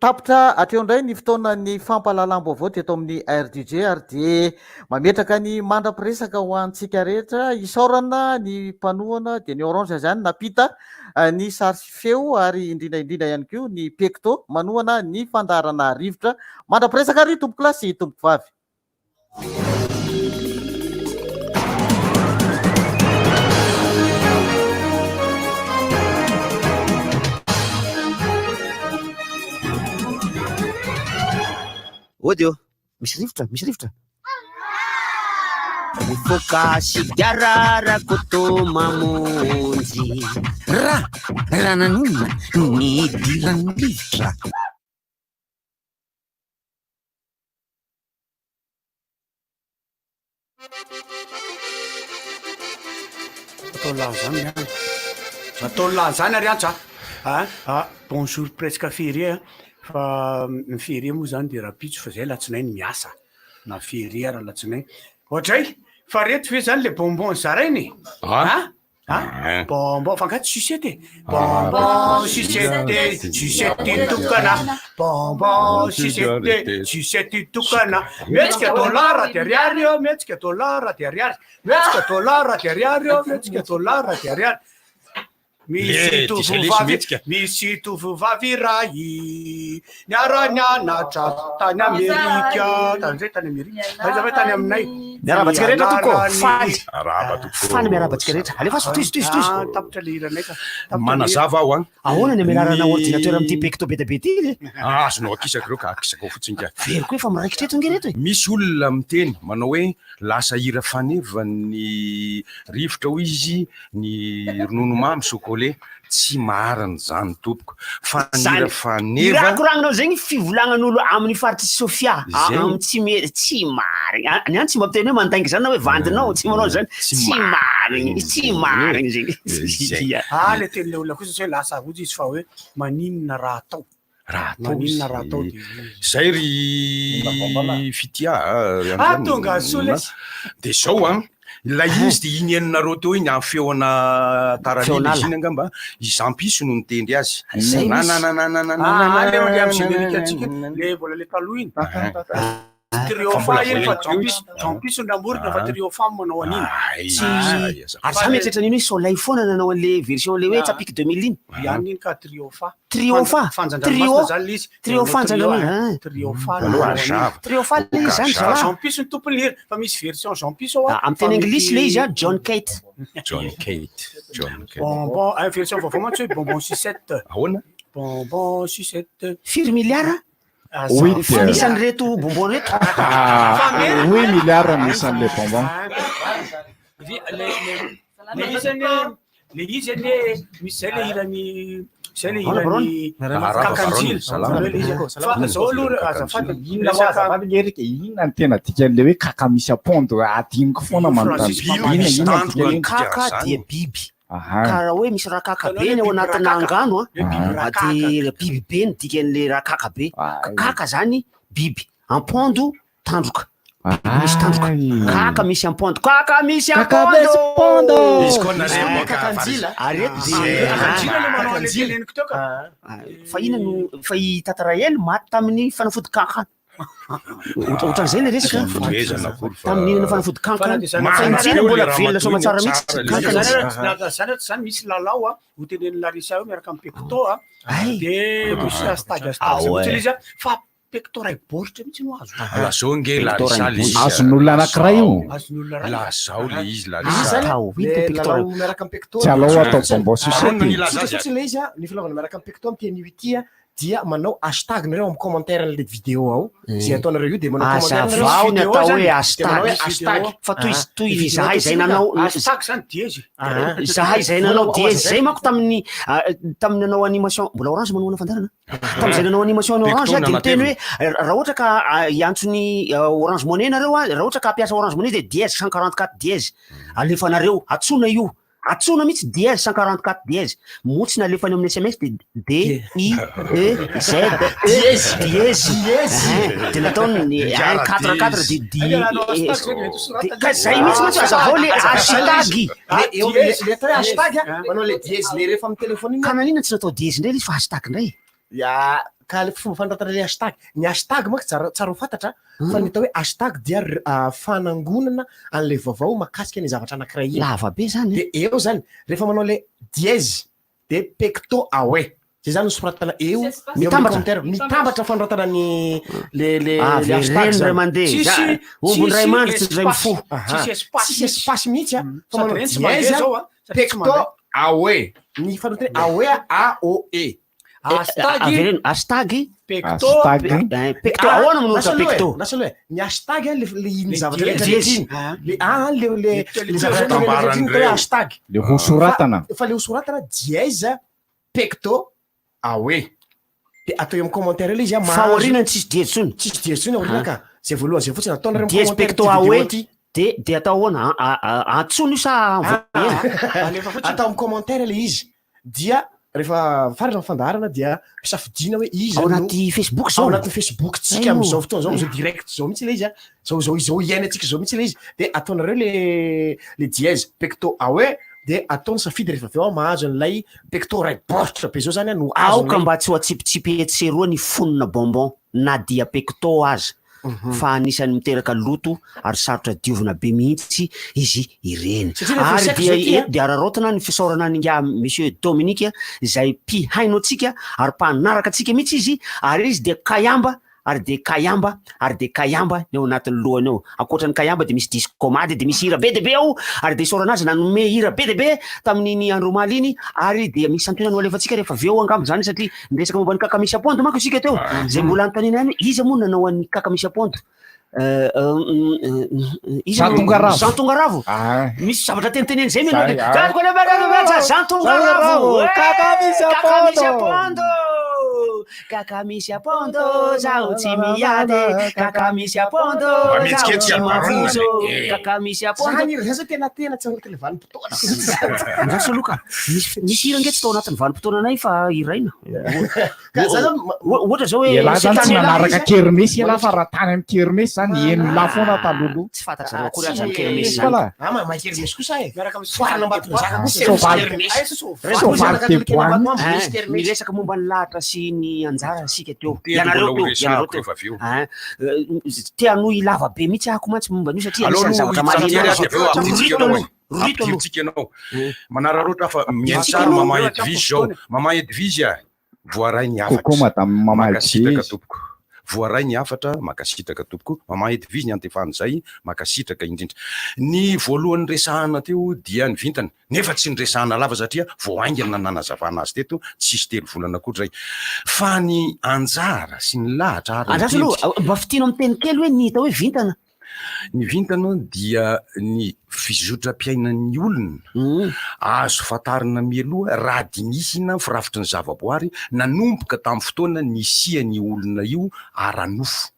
S14: Tapitra atreo indray ny fotoanan'ny fampahalalam-baovao teto amin'ny RDG ary dia mametraka ny mandra-piresaka ho antsika rehetra. Isaorana ny mpanohana dia ny Orange izany napita ny sary sy feo ary indrindra ihany koa ny Pecto manohana ny fandaharana rivotra. Mandra-piresaka ary tompo klasy tompo vavy.
S3: Odio, misy rivotra. Mifoka sigara rakoto mamonjy. Raha nanonona ny idiran'ny rivotra.
S4: Atao laha zany ary antsa. Bonjour presque férié. Fa ny férié moa zany dia rapitso fa zay latsinainy miasa na férié raha latsinainy. Ohatray fa reto ve zany le bonbon zarainy? Bonbon fangaty sucette. Bonbon sucette tokana. Bonbon sucette tokana. Metsika $, ariary io, metsika $, ariary. Metsika $, ariary, metsika $, ariary. Misy tovovavy ray niara-nianatra tany Amerika. Tany Amerika. Aiza ve tany aminay?
S3: Miarabatsika rehetra toko. Faly miarabatsika rehetra. Alefa sotoizy.
S4: Tapitra le iranay ka.
S7: Manazava aho an.
S3: Ahoana ny amelarana ordinateur amin'ity Pecto be ity?
S7: Azonao akisaka reo ka akisaka fotsiny ka.
S3: Very koa efa miraikitra eto nge reto.
S7: Misy olona miteny manao hoe lasa hira faneva ny rivotra hoy izy ny ronono mamy chocolat. Tsy marina zany tompoko. Fanira faneva.
S3: Irakoragnanao zegny fivolagnan'olo amin'ny faritry Sofia. Tsy marina. Ny any tsy mampiteny hoe mantaingy zany na hoe vandinao tsy manao zany. Tsy marina zegny.
S4: Le teny olona kosa hoe lasa hozy izy fa hoe maninona raha atao. Maninona raha atao.
S7: Zay ry fitia.
S4: Tonga sole.
S7: De zao la izy dia iny eninareo teo iny amin'ny feona taralina izy iny angamba Jean-Piso no nitendry azy.
S4: Le amin'ny générique-tsika le vola le taloha iny. Triofa iny fa Jean-Piso namorona fa Triofa manao an'iny.
S3: Ary za mieritreritra an'iny hoe Soleil foana nanao an'le version le hoe Tsapiky 2000 iny.
S4: Ihany iny ka Triofa.
S3: Fanjandranomasina
S4: zany izy.
S3: Triofa le izy zany.
S4: Jean-Piso ny tompony hira fa misy version Jean-Piso ao.
S3: Amin'ny teny anglisy le izy John Kate.
S4: Bonbon, version vaovao mantsy hoe bonbon sucette.
S7: Ahoana?
S4: Bonbon sucette.
S3: 4 milliards. Nisan'ny reto bonbon reto.
S8: 8 milliards nisan'le bonbon.
S4: Le izy misy zay le hirany zay le ilany kakanjila fa zao aloha azafady
S8: inona ny tena dikan'le hoe kaka misy apondo adiniko foana
S3: kaka dia biby karaha hoe misy raha kaka be ny ao anatina angano de biby be ny dikan'le raha kaka be kaka zany biby ampondo tandroka misy tandroka kaka misy ampondo kaka misy ampondo fa ina no fa i tataraely maty tamin'ny fanafody kankana ohatran'izay le resaka tamin'ny fanafody kankana faintsina mbola velona somatsara mihitsy
S4: zany misy lalao ho tenen'ny Larissa io miaraka amin'ny pecto de misy hashtag izy fa pecto ray boritra mihitsy no azo
S7: lazao nge Larissa
S8: azon'olona anankiray io
S7: lazao le izy
S1: lalao miaraka amin'ny pecto
S8: tsy alao atao bombo
S1: susety le izy ny filaovana miaraka amin'ny pecto ampiany ity dia manao hashtag nareo amin'ny commentaire le vidéo ao zay ataonareo io de manao
S3: commentaire natao hoe hashtag fa toy zahay zay nanao
S4: hashtag zany dièse
S3: zahay zay nanao dièse zay manko tamin'ny nanao animation mbola orange manao fandarana tamin'izay nanao animation ny orange de miteny hoe raha ohatra ka iantsony orange monnaie nareo raha ohatra ka ampiasa orange monnaie de dièse 144 dièse alefanareo atsona io atsona mihitsy dièse 144 dièse motsy nalefany amin'ny SMS de de nataony 44 de zay mihitsy azavao le
S1: hashtag manao le dièse le rehefa amin'ny téléphone iny
S3: kananina tsy natao dièse ndray izy fa hashtag ndray
S1: ka le fomba fandrantana le hashtag ny hashtag manko tsara ho fantatra fa ny atao hoe hashtag dia fanangonana an'le vaovao mahakasika ny zavatra anankiray iny
S3: lava be zany
S1: de eo zany rehefa manao le dièse de pecto awe zay zany soratana eo mitambatra fandrantana ny le hashtag
S3: ray mandeha ombony ray mandry tsy ray mifo
S1: tsisy espace mihitsy fa manao dièse pecto awe ny fandrantana awe aoe
S3: hashtag
S1: pecto
S3: ahoana manoatra pecto
S1: nasalo hoe ny hashtag le iny zavatra le zavatra hashtag
S8: le hosoratana
S1: fa le hosoratana dièse pecto awe de atao eo amin'ny commentaire le izy
S3: fa orinany tsisy dièse tsony
S1: tsisy dièse tsony aorina ka zay voalohany zay fotsiny ataonareo
S3: dièse pecto awe de atao ahoana antsony io sa
S1: atao amin'ny commentaire le izy dia rehefa faritra ny fandaharana dia safidiana hoe izy
S3: ao anaty Facebook zao
S1: ao anatin'ny Facebook tsika am'izao fotoana zao direct zao mihitsy le izy zao iainantsika zao mihitsy le izy de ataonareo le dièse pecto awe de ataony safidy rehefa aveo mahazo an'ilay pecto ray boritra be zao zany no
S3: aoka mba tsy ho atsipitsipy etseroa ny fonona bonbon na dia pecto aza fa anisany miteraka loto ary sarotra diovina be mihitsy izy ireny ary dia ararotana ny fisaorana ninga monsieur Dominique zay mpihaino atsika ary mpanaraka atsika mihitsy izy ary izy de kayamba ary de kayamba ny ao anatin'ny lohany ao akoatran'ny kayamba de misy discomade de misy hira be de be ao ary de isaorana azy nanome hira be de be tamin'ny andro omaly iny ary de misy santonana alefatsika rehefa aveo angambo zany satria niresaka momba ny kaka misy apondo manko isika teo zay mbola antanina any izy moa nanao an'ny kaka misy apondo Santongaravo misy zavatra teniteneny zay Santongaravo kaka misy apondo zaho tsy miady kaka misy apondo kaka misy apondo
S1: zany tena tsy anatin'ny vanim-potoana
S3: ndraso aloka misy hira nge tsy tao anatin'ny vanim-potoana anay fa iraina ohatra zao hoe
S8: zany tsy manaraka kermesy ela fa raha tany amin'ny kermesy zany eno lafona talolo
S3: tsy fantatra zareo akory azy amin'ny kermesy zany
S1: kermesy kosa miaraka soarana
S3: miresaka momba ny lahatra sy ny anjara sika teo ianareo tia noy lava be mihitsy ahako mantsy momba an'io satria anisan'ny zavatra
S7: malintsika ianao manararoatra fa miantsara mama edvise zao mama edvise voaray ny
S8: afatra madame mama
S7: makasitraka tompoko voaray ny afatra makasitraka tompoko mama edvise ny antefany zay makasitraka indrindra ny voalohany resahana teo dia ny vintana nefa tsy nyresahana lava satria voaingana nanazavana azy teto tsisy telo volana koatra zay fa ny anjara sy ny lahatra
S3: mba fitino amin'ny teny kely hoe ny hita hoe vintana
S7: ny vintana dia ny fizotram-piainan'ny olona azo fatarina mialoha raha dinisina firafitry ny zavaboary nanomboka tamin'ny fotoana nisian'ny olona io ara-nofo.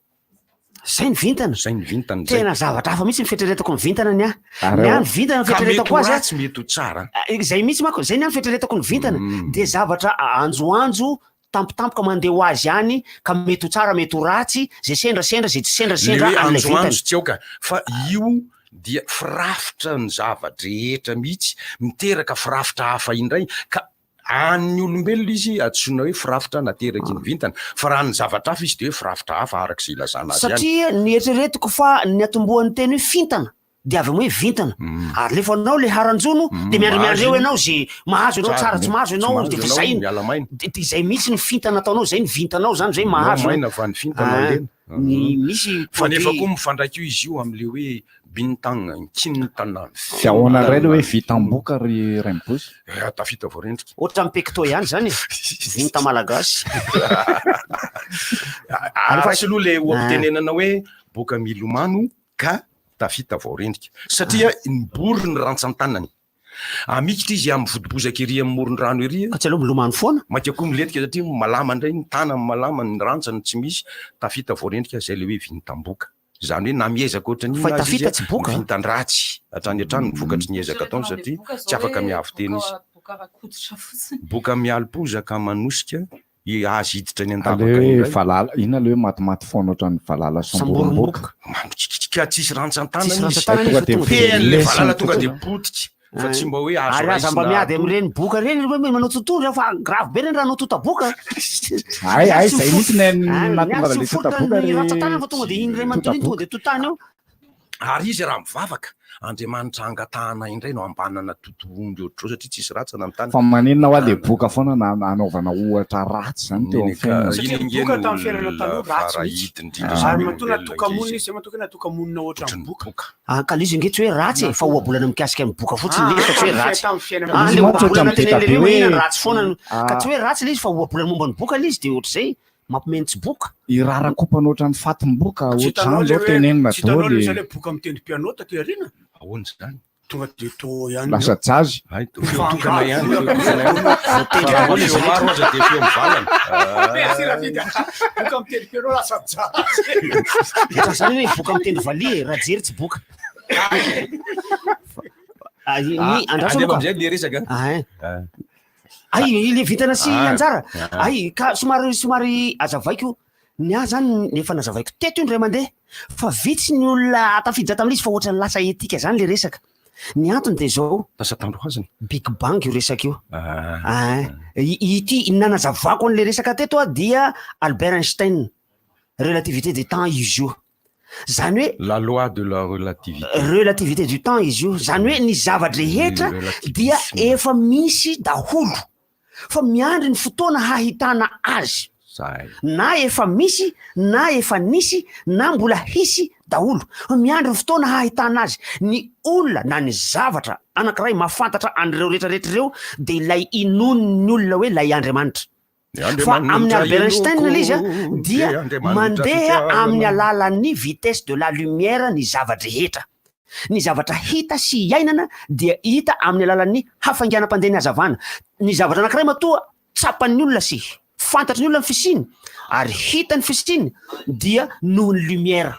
S3: Zay ny vintana.
S7: Zay ny vintana.
S3: Tena zavatra hafa mihitsy fieritreretako ny vintana ny ny vintana fieritreretako azy.
S7: Tsy mety ho tsara.
S3: Zay mihitsy manko, zay ny fieritreretako ny vintana. De zavatra anjoanjo tampotampoka mandeha ho azy ihany ka mety ho tsara mety ho ratsy, zay sendrasendra zay tsy sendrasendra amin'ilay vintana.
S7: Anjoanjo tsy aoka fa io dia firafitra ny zavatra rehetra mihitsy miteraka firafitra hafa indray ka an'ny olombelona izy atsoina hoe firafitra nateraky ny vintana fa raha ny zavatra hafa izy de hoe firafitra hafa araka izay ilazana azy ihany.
S3: Satria ny eritreretiko fa ny atombohan'ny teny hoe fintana de avy hoe vintana ary lefa anao le haranjono de miandrimiandry eo ianao zay mahazo ianao tsara tsy mahazo ianao de zay de zay mihitsy ny fintana ataonao zay ny vintanao zany zay mahazo
S7: maina fa ny fintana lena
S3: misy
S7: fa nefa koa mifandraiky io izy io am'le hoe bintana kinitana
S8: fiahoana ray le hoe vitam-boka ry Raimbozy
S7: tafita voarendrika
S3: ohatra mipekto ihany zany vinta malagasy
S7: arafasy aloha le oampitenenana hoe boka milomano ka tafita vaorendrika satria ny bory ny rantsan-tanany amikitra izy amin'ny vodibozaka ery amin'ny moron-drano ery
S3: ka tsy aloha milomano foana
S7: maika koa miletika satria malama indray ny tanany malama ny rantsany tsy misy tafita vaorendrika zay le hoe vintam-boka zany hoe namiezaka ohatrany
S3: fa tafita tsy boka
S7: vintan-dratsy hatrany hatrany ny vokatry ny ezaka ataony satria tsy afaka miavy teny izy boka mialopozaka manosika azy hiditra ny
S8: andavaka valala ina le hoe matimaty foana ohatrany valala samboromboka
S7: ka tsisy rantsan-tanany le valala tonga de potika fa tsy mba hoe azo
S3: ary aza mba miady am'ireny boka reny manao tontolo fa grave be reny raha anao tota-boka
S8: ay zay mihitsy natonga le tota-boka
S3: rantsan-tany fa tonga de iny ray manontolo iny tonga de totany eo
S7: ary izy raha mivavaka Andriamanitra angatahana indray no ambanana totohondry ohatr'izao satria tsisy ratsana amin'ny tany.
S8: Fa maninona ho le boka foana anaovana ohatra ratsy zany teo amin'ny fiainana.
S4: Satria boka tamin'ny fiainana taloha ratsy mihitsy. Ary matona tokamonina izy matokana tokamonina ohatra amin'ny boka.
S3: Ka izy nge tsy hoe ratsy fa ohabolana mikasika amin'ny boka fotsiny le fa tsy hoe ratsy.
S4: Tamin'ny
S3: le ohabolana tenen'ireo hoe ratsy foana ka tsy hoe ratsy le izy fa ohabolana momba ny boka le izy de ohatr'izay mampimeny tsy boka.
S8: Irarakopana ohatrany faty boka ohatr'izany zao tenenina
S4: daholo. Tsy le boka mitendry piano taty aoriana.
S7: Ahoana zany?
S4: Tonga de to ihany.
S8: Lasa jazy.
S7: Hay tokana ihany. Tokana izy maro aza de feo mivalana.
S4: Merci Rafika. Boka mitendry piano lasa jazy.
S3: Efa zany hoe boka mitendry valiha raha jery tsy boka. Ny andraso
S7: ko. Amizay le resaka.
S3: Ay le vitana sy anjara. Ay ka somary azavaiko. Ny zany nefa nazavaiko teto indray mandeha fa vitsy ny olona tafiditra tamin'izy fa ohatrany lasa etika zany le resaka. Ny antony de zao
S7: tasa tandroazany
S3: Big Bang io resaka io. Ity nanazavako an'le resaka teto dia Albert Einstein, relativité du temps izy io. Zany hoe
S7: la loi de la
S3: relativité du temps izy io. Zany hoe ny zavatra rehetra dia efa misy daholo fa miandry ny fotoana hahitana azy. Na efa misy, na efa nisy, na mbola hisy daholo. Miandry ny fotoana hahitana azy. Ny olona na ny zavatra anankiray mahafantatra an'ireo rehetrarehetra ireo de ilay inonony olona hoe lay Andriamanitra. Fa amin'ny Albert Einstein le izy dia mandeha amin'ny alalan'ny vitesse de la lumière ny zavatra rehetra. Ny zavatra hita sy iainana dia hita amin'ny alalan'ny hafainganam-pandeha ny hazavana. Ny zavatra anankiray matoa tsapan'ny olona sy fantatry ny olona ny fisiny ary hita ny fisiny dia noho ny lumière,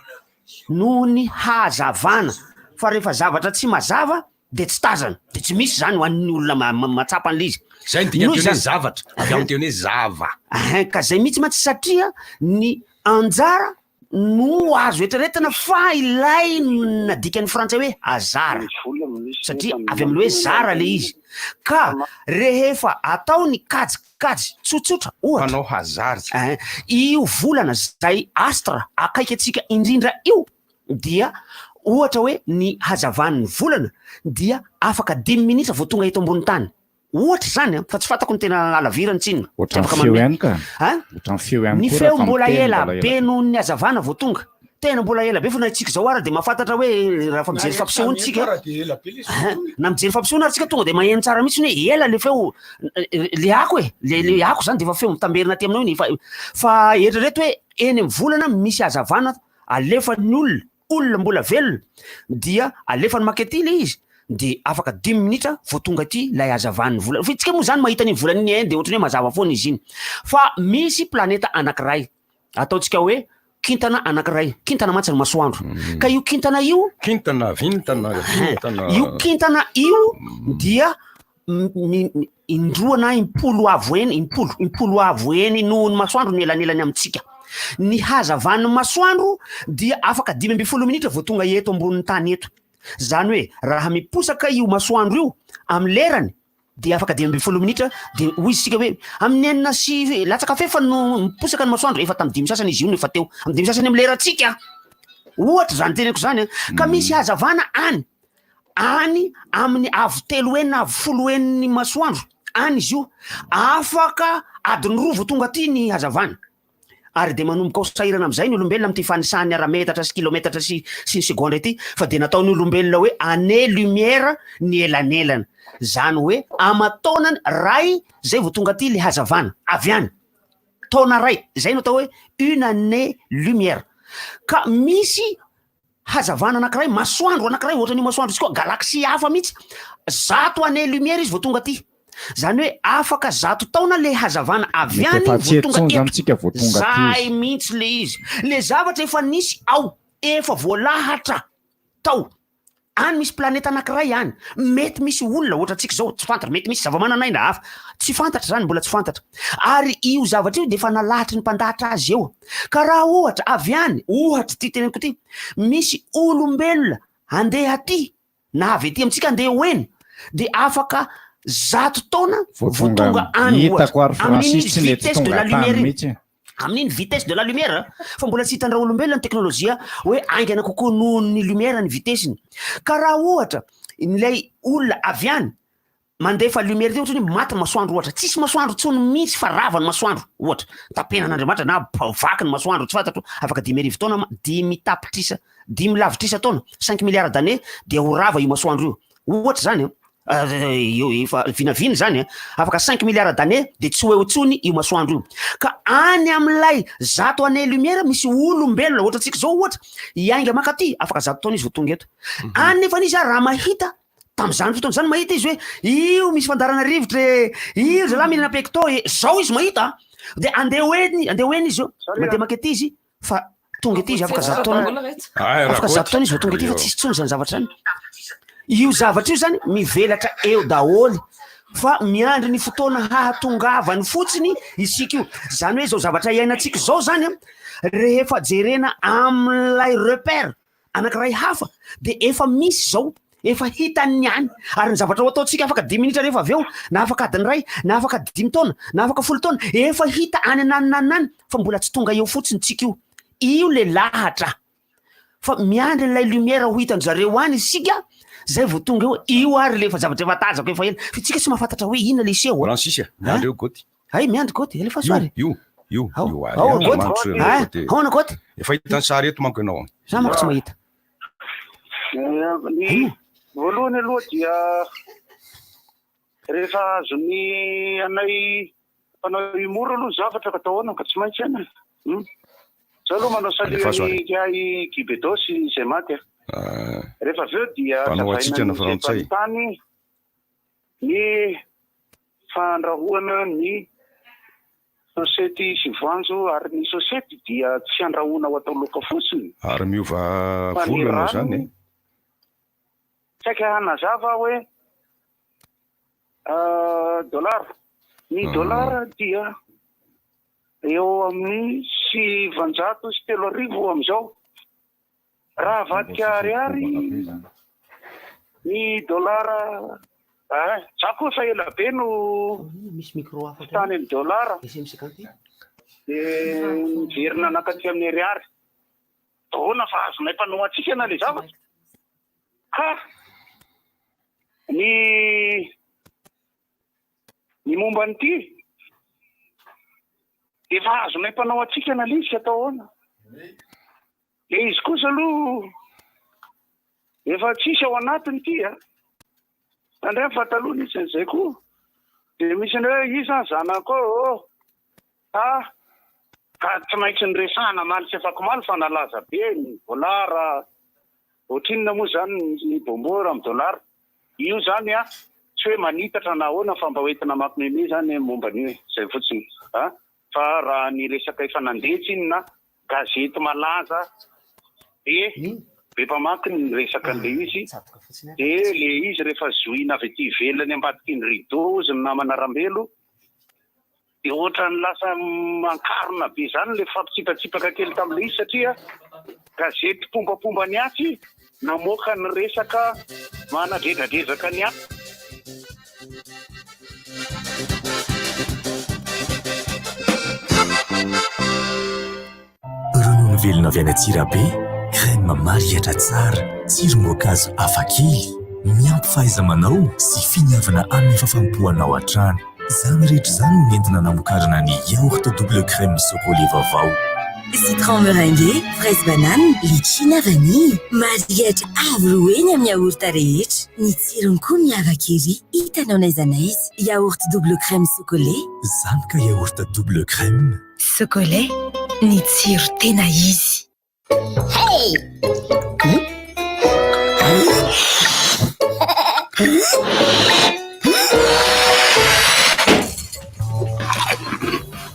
S3: noho ny hazavana. Fa rehefa zavatra tsy mazava de tsy tazana, de tsy misy zany ho an'ny olona matsapa an'le izy.
S7: Zay ny teny hoe zavatra, avy amin'ny teny hoe zava.
S3: Ka zay mihitsy matsy satria ny anjara no azo etreretana fa ilay nadikan'ny frantsay hoe azara satria avy amin'ny hoe zara le izy. Ka rehefa atao ny kajikajy tsotsotra
S7: ohatra hazary
S3: io volana zay astra akaiky atsika indrindra io dia ohatra hoe ny hazavan'ny volana dia afaka 10 minitra vao tonga eto ambony tany. Ohatra zany fa tsy fatako ny tena alavirany tsiny. Ny feo mbola ela be noho ny hazavana vao tonga. Tena mbola ela be fa na tsika zao ara de mahafantatra hoe raha fa mijery fampisehoana tsika. Na mijery fampisehoana tsika tonga de maheno tsara mihitsy hoe ela le feo le ako le ako zany de fa feo mitamberina aty aminao iny fa eritrereto hoe eny amin'ny volana misy hazavana alefan'ny olona olona mbola velona dia alefa ny makety le izy de afaka 10 minitra vao tonga ty lay hazavany vola fitsika moa zany mahita ny volany ny de ohatrany hoe mazava foana izy iny fa misy planeta anankiray ataontsika hoe kintana anankiray kintana mantsy ny masoandro ka io kintana io io kintana io dia indroa na impolo avo eny impolo avo eny noho ny masoandro ny elanelany amitsika ny hazavany masoandro dia afaka 12 minitra vao tonga eto ambonin'ny tany eto zany hoe raha miposaka io masoandro io amin'ny lerany de afaka 12 minitra de hoy isika hoe amin'ny enina sy latsaka fefa no miposaka ny masoandro efa tamin'ny 5 sasany izy io no efa teo amin'ny 5 sasany amin'ny leratsika ohatra zany teneko zany ka misy hazavana any amin'ny avo 3 eny na avo 10 eny ny masoandro any izy io afaka adiny 2 vao tonga ty ny hazavana ary de manomboka ao sairana am'izay ny olombelona am'ty fanisany arametatra sy kilometatra sy ny segonda ity fa de nataony olombelona hoe année lumière ny elanelana zany hoe amataonany ray zay vao tonga ty le hazavana avy any taona ray zay no atao hoe une année lumière ka misy hazavana anankiray masoandro anankiray ohatra ny masoandro izy koa galaxie hafa mihitsy 100 année lumière izy vao tonga ty zany hoe afaka 100 taona le hazavana avy any vao tonga eto zay mihitsy le izy le zavatra efa nisy ao efa voalahatra tao any misy planeta anankiray any mety misy olona ohatra atsika zao tsy fantatra mety misy zavamananaina hafa tsy fantatra zany mbola tsy fantatra ary io zavatra io de efa nalahatra ny mpandahatra azy eo ka raha ohatra avy any ohatra ty teneniko ty misy olombelona andeha aty na avy aty amitsika andeha hoeny de afaka 100 taona vao tonga any amin'ny vitesse de la lumière amin'iny vitesse de la lumière fa mbola tsy hitandra olombelona ny teknôlôzia hoe aingana kokoa noho ny lumière ny vitessiny ka raha ohatra nilay olona avy any mandefa lumière ty ohatra ny maty masoandro ohatra tsisy masoandro tsony mihitsy fa rava ny masoandro ohatra tapenan'Andriamanitra na vaky ny masoandro tsy fantatro afaka 10 taona 10 tapitrisa 10 lavitrisa taona 5 milliards d'années de ho rava io masoandro io ohatra zany efa vinavina zany afaka 5 milliards d'années de tsy hoe otsony io masoandro io ka any am'lay 100 année lumière misy olombelona ohatra tsika zao ohatra iainga makaty afaka 100 taona izy vao tonga eto any nefa nisy raha mahita tam'izany fotoana zany mahita izy hoe io misy fandarana rivotra io zalahy mihinana pecto zao izy mahita de andeha hoeny izy io mandeha makety izy fa tonga ety izy afaka 100 taona afaka 100 taona izy vao tonga ety fa tsisy tsony zany zavatra zany io zavatra io zany mivelatra eo daholy fa miandry ny fotoana hahatongavany fotsiny isika io zany hoe zao zavatra iainantsika zao zany rehefa jerena am'lay repère anankiray hafa de efa misy zao efa hitany any ary ny zavatra ho ataontsika afaka 10 minitra rehefa avy eo na afaka adiny ray na afaka 10 taona na afaka 10 taona efa hita any ananany fa mbola tsy tonga eo fotsiny tsika io le lahatra fa miandry n'lay lumière ho hitany zareo any isika zay vao tonga eo io ary le fa zavatra efa tazako efa ela fitsika tsy mahafantatra hoe ina le iseho
S7: Francis miandry eo goty
S3: ay miandry goty ele fa soary
S7: io
S3: aona goty
S7: efa hitany sary eto manko ianao
S3: za manko tsy mahita
S9: ny voalohany aloha dia rehefa azony anay mpanao humor aloha zavatra ka atahoana ka tsy maintsy any za aloha manao salueny kay Gibedosy izay maty rehefa avy eo dia tany ny fandrahoana ny sosety sy voanjo ary ny sosety dia tsy andrahoana ho atao loka fotsiny
S7: ary miova volana zany
S9: tsy aiky hanazava hoe dollara ny dollara dia eo amin'ny 700 sy 3,000 amizao raha vadika ariary ny dollara za koa fa ela be no tany ny dollara de miverina anakaty amin'ny ariary taona fa azonay mpanoa atsika na le zavatra ka ny momba n'ity de fa azonay mpanao atsika na lisy atao ona le izy kosa aloha efa tsisy ao anatiny ity andray fataloha nisy an'izay koa de misy ny hoe izy any zanako ka tsy maintsy nyresahana maly tsy afako maly fa nalaza be ny volara ohatrinona moa zany ny bonbon raha $, io zany a tsy hoe manitatra na ahoana fa mba hoentina mampimeme zany momba an'io e zay fotsiny a fa raha ny resaka efa nandehitsy iny na gazety malaza be mpamaky ny resaka an'le izy de le izy rehefa zoina avy ety ivelany ambadiky ny rideau zy ny namana rambelo de ohatra ny lasa mankarona be zany le fampitsipatsipaka kely tam'le izy satria gazety pombapomba ny aty namoaka ny resaka manadredradrezaka ny aty.
S12: Ronono velona avy any Atsirabe, crème marihatra tsara, tsiro mokazo hafakely, miampy fahaiza-manao sy finiavana amin'ny fafampoanao hatrany. Zany rehetra zany no nentina namokarana ny yaourt double crème chocolat vaovao.
S13: Citron meringué, fraise banane, litchi na vanille. Marihatra avy roeny amin'ny yaourt rehetra. Ny tsirony koa miavaka ery. Hitanao n'aiza n'aiza. Yaourt double crème chocolat.
S12: Zany ka yaourt double crème.
S13: Chocolat, ny tsiro tena izy. Hey!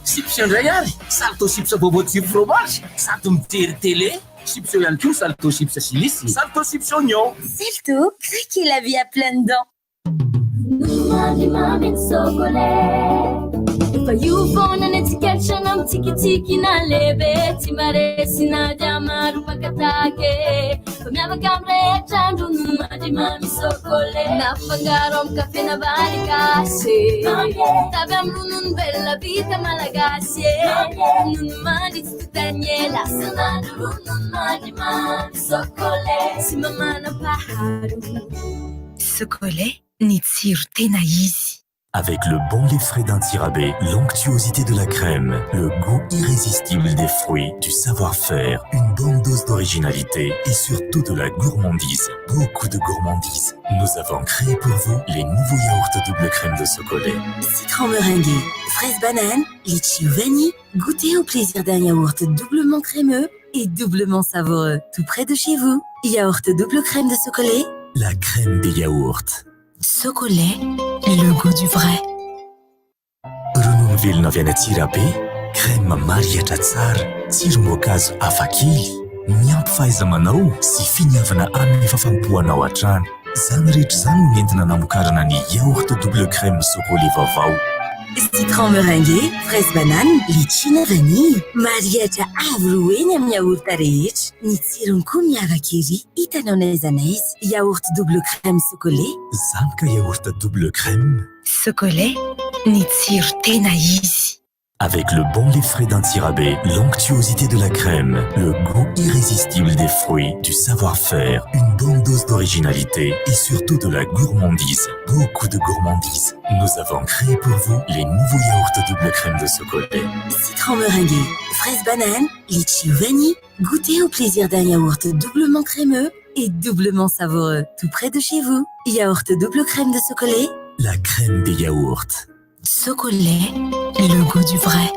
S5: Chips indray ary, salto chips bobo tsiro fromage, sady mijery télé, chips ihany koa salto chips silisy, salto chips oignon.
S13: Salto, craquez la vie à pleines dents.
S10: Efa io foana ny etsikeritrana mitsikitsiki na lehibe tsy maresy na dia maro mpakatake fa miavaka amrehetra androno madimamy sokole nafangaro amy kafe na vary gasy tavy amy ronono velona vita malagasy nono manditsy totaniela sanandro ronono madimamy sokole sy mamana paharo.
S13: Chocolat, ny tsiro tena izy.
S12: Avec le bon lait frais d'Antirabé, l'onctuosité de la crème, le goût irrésistible des fruits, du savoir-faire, une bonne dose d'originalité et surtout de la gourmandise. Beaucoup de gourmandise. Nous avons créé pour vous les nouveaux yaourts double crème de chocolat.
S13: Citron meringué, fraise banane, litchi ou vanille. Goûtez au plaisir d'un yaourt doublement crémeux et doublement savoureux. Tout près de chez vous. Yaourt double crème de chocolat.
S12: La crème des yaourts.
S13: Chocolat, le goût du vrai.
S12: Ronono velona avy any Atsirabe, crème marihatra tsara, tsiro mokazo hafakely, miampy fahaiza-manao sy finiavana amin'ny fafampoanao hatrany. Zany rehetra zany no nentina namokarana ny yaourt double crème chocolat vaovao.
S13: Citron meringué, fraise banane, litchi na vanille. Marihatra avy roeny amin'ny yaourt rehetra. Ny tsirony koa miavaka ery. Hitanao n'aiza n'aiza. Yaourt double crème chocolat.
S12: Zany ka yaourt double crème.
S13: Chocolat, ny tsiro tena izy.
S12: Avec le bon lait frais d'Antirabé, l'onctuosité de la crème, le goût irrésistible des fruits, du savoir-faire, une bonne dose d'originalité et surtout de la gourmandise. Beaucoup de gourmandise. Nous avons créé pour vous les nouveaux yaourts double crème de chocolat.
S13: Citron meringué, fraise banane, litchi ou vanille. Goûtez au plaisir d'un yaourt doublement crémeux et doublement savoureux. Tout près de chez vous. Yaourt double crème de chocolat.
S12: La crème des yaourts.
S13: Chocolat, le goût du vrai.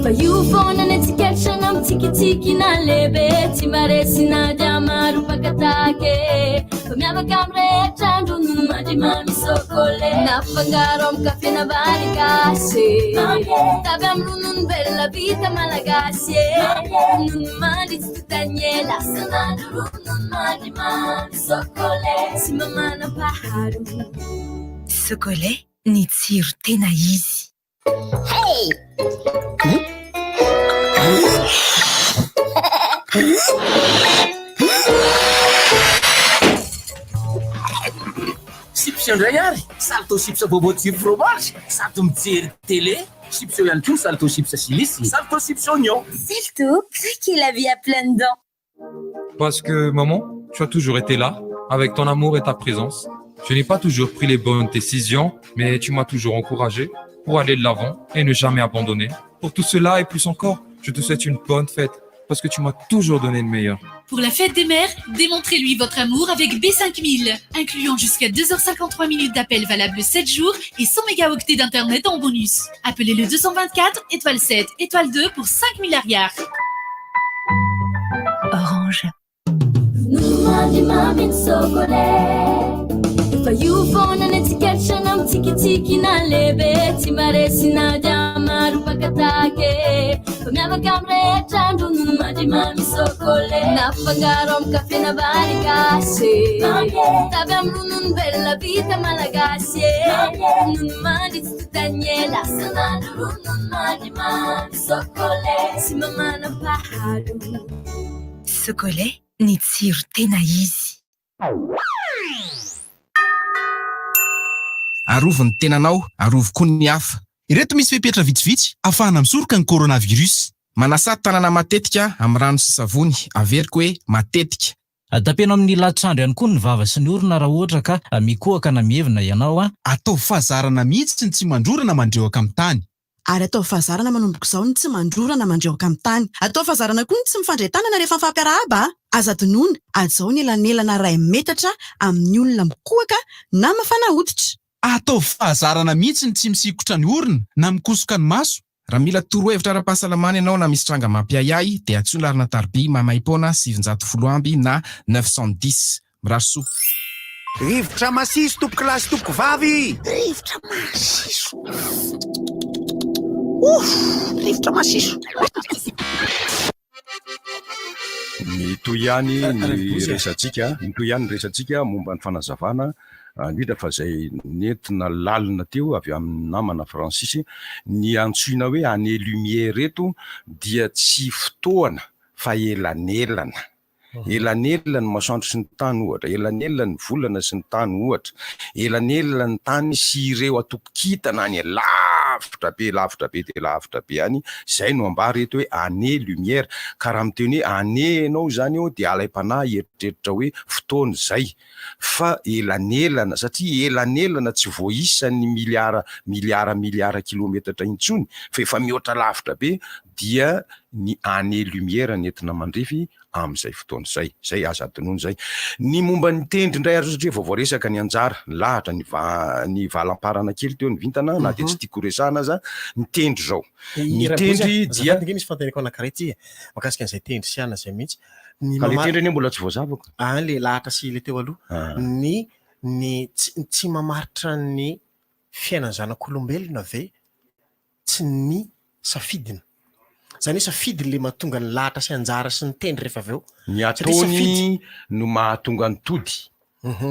S10: Efa io foana ny etsikeritrana mitsikitsiki na lehibe tsy maresy na dia maro mpakatake fa miavaka amrehetra androno madimamy sokole nafangaro amy kafe na vary gasy tavy amy ronono velona vita malagasy nono manditsy totaniela sanandro ronono madimamy sokole sy mamana paharo.
S13: Chocolat, ny tsiro tena izy.
S10: Hey!
S5: Chips indray ary, salto chips bobo tsiro fromage, sady mijery télé, chips ihany koa salto chips silisy, salto chips oignon.
S13: Salto, craquez la vie à pleines dents.
S22: Parce que, maman, tu as toujours été là, avec ton amour et ta présence. Je n'ai pas toujours pris les bonnes décisions, mais tu m'as toujours encouragé pour aller de l'avant et ne jamais abandonner. Pour tout cela et plus encore, je te souhaite une bonne fête parce que tu m'as toujours donné le meilleur.
S11: Pour la fête des mères, démontrez-lui votre amour avec B5000, incluant jusqu'à 2h53 minutes d'appel valable 7 jours et 100 mégaoctets d'internet en bonus. Appelez le 224 étoile 7 étoile 2 pour 5 milliards.
S17: Orange.
S10: Fa io foana netsiketshana mitsikitsiki na lebe tsy maresina dia maro pakatake fa miavaka amrehetra andronono mandrimamy sokole nafangaro amy kafe na vary gasy tavy amy ronono belona vita malagasy ronono mandry tsy totaniela sanandro ronono mandrimamy sokole sy mamana pahalo
S13: sokole ny tsiro tena izy.
S15: Arovo ny tenanao, arovo koa ny hafa. Ireto misy fepetra vitsivitsy ahafahana misoroka ny coronavirus. Manasa tanana matetika amin'ny rano sy savony, averiko hoe matetika.
S16: Tapeno amin'ny latrandro ihany koa ny vava sy ny orona raha ohatra ka mikohaka na mievina ianao
S15: Atao fahazarana mihitsy ny tsy mandrorana mandreoka amin'ny tany.
S23: Ary atao fahazarana manomboka izao ny tsy mandrorana mandreoka amin'ny tany. Atao fahazarana koa ny tsy mifandray tanana rehefa mifampiarahaba. Aza donona azao ny elanelana ray metatra amin'ny olona mikohaka na mafana hoditra.
S15: Atao fahazarana mihitsy ny tsy misikotra ny orona na mikosoka ny maso. Raha mila torohevitra ara-pahasalamana ianao na misy tranga mampiayay dia antsoina arina tarby mamaipona 710 amby na 910 miraso.
S24: Rivotra masiso tompoko lasy tompoko vavy.
S3: Rivotra masiso. Rivotra masiso.
S7: Mitoy ihany ny resantsika momba ny fanazavana indrindra fa zay nentina lalina teo avy amin'ny namana Francis ny antsoina hoe année lumière eto dia tsy fotoana fa elanelana. Elanelana ny masoandro sy ny tany ohatra, elanelana ny volana sy ny tany ohatra, elanelana ny tany sy ireo atokitana any lavitra be dia lavitra be any. Zay no ambara eto hoe année lumière. Ka raha miteny hoe année ianao zany eo dia alaim-panahy eritreritra hoe fotoana zay. Fa elanelana satria elanelana tsy voaisany miliara kilometatra intsony fa efa mihoatra lavitra be dia ny année lumière nentina mandrefy amin'izay fotoana zay. Zay aza adinono zay. Ny momba ny tendry indray ary satria voavoaresaka ny anjara lahatra ny valam-parana kely teo ny vintana na dia tsy tiako resahana aza ny tendry zao. Ny tendry dia
S1: misy fanteniko anankiray ty makasika an'izay tendry sy ana zay mihitsy.
S7: Ka le tendry anie mbola tsy voazavako.
S1: Le lahatra sy le teo aloha. Ny tsy mamaritra ny fiainana zanak'olombelona ve tsy ny safidina. Zany hoe safidy le mahatonga ny lahatra sy anjara sy ny tendry rehefa avy eo.
S7: Ny ataony no mahatonga ny tody.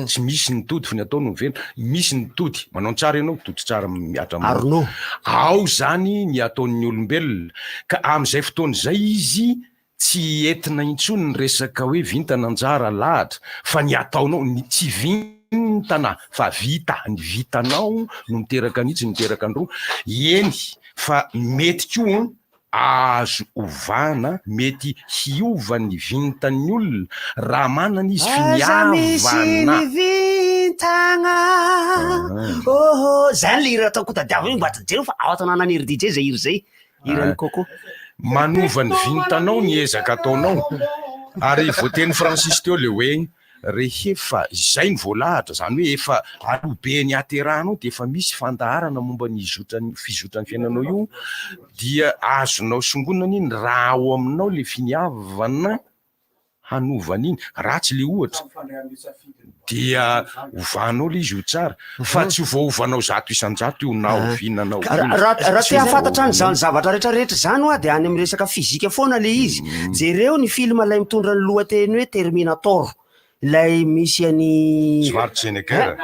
S7: Tsy misy ny tody fa ny ataony no velona. Misy ny tody. Manao tsara ianao tody tsara miatra
S3: Arnaud.
S7: Ao zany ny ataon'ny olombelona. Ka amin'izay fotoana zay izy tsy entina intsony ny resaka hoe vintana anjara lahatra fa ny ataonao ny tsy vintana fa vita. Ny vitanao no miteraka nitsy miteraka ny roa. Eny fa mety koa azo ovana mety hiova ny vintan'ny olona raha manana izy finiavana.
S3: Vintana. Zany le hira ataoko tadiavina io mba tadreo fa ao atanana ny DJ zay hira zay. Hiran'ny Coco.
S7: Manova ny vintanao ny ezaka ataonao. Ary voateny Francis teo le hoe rehefa izay ny voalahatra zany hoe efa alobe ny aterahanao dia efa misy fandaharana momba ny fizotrany fiainanao io dia azonao songonana iny raha ao aminao le finiavana hanovan'iny ratsy le ohatra dia ovanao le izy ho tsara fa tsy voaovanao zato isan-jato io na ovinanao.
S3: Raha te hafantatra an'izany zavatra rehetrarehetra zany hoa dia any amin'ny resaka fizika foana le izy. Jereo ny film ilay mitondra ny lohateny hoe Terminator. Ilay misy any
S7: Schwarzenegger.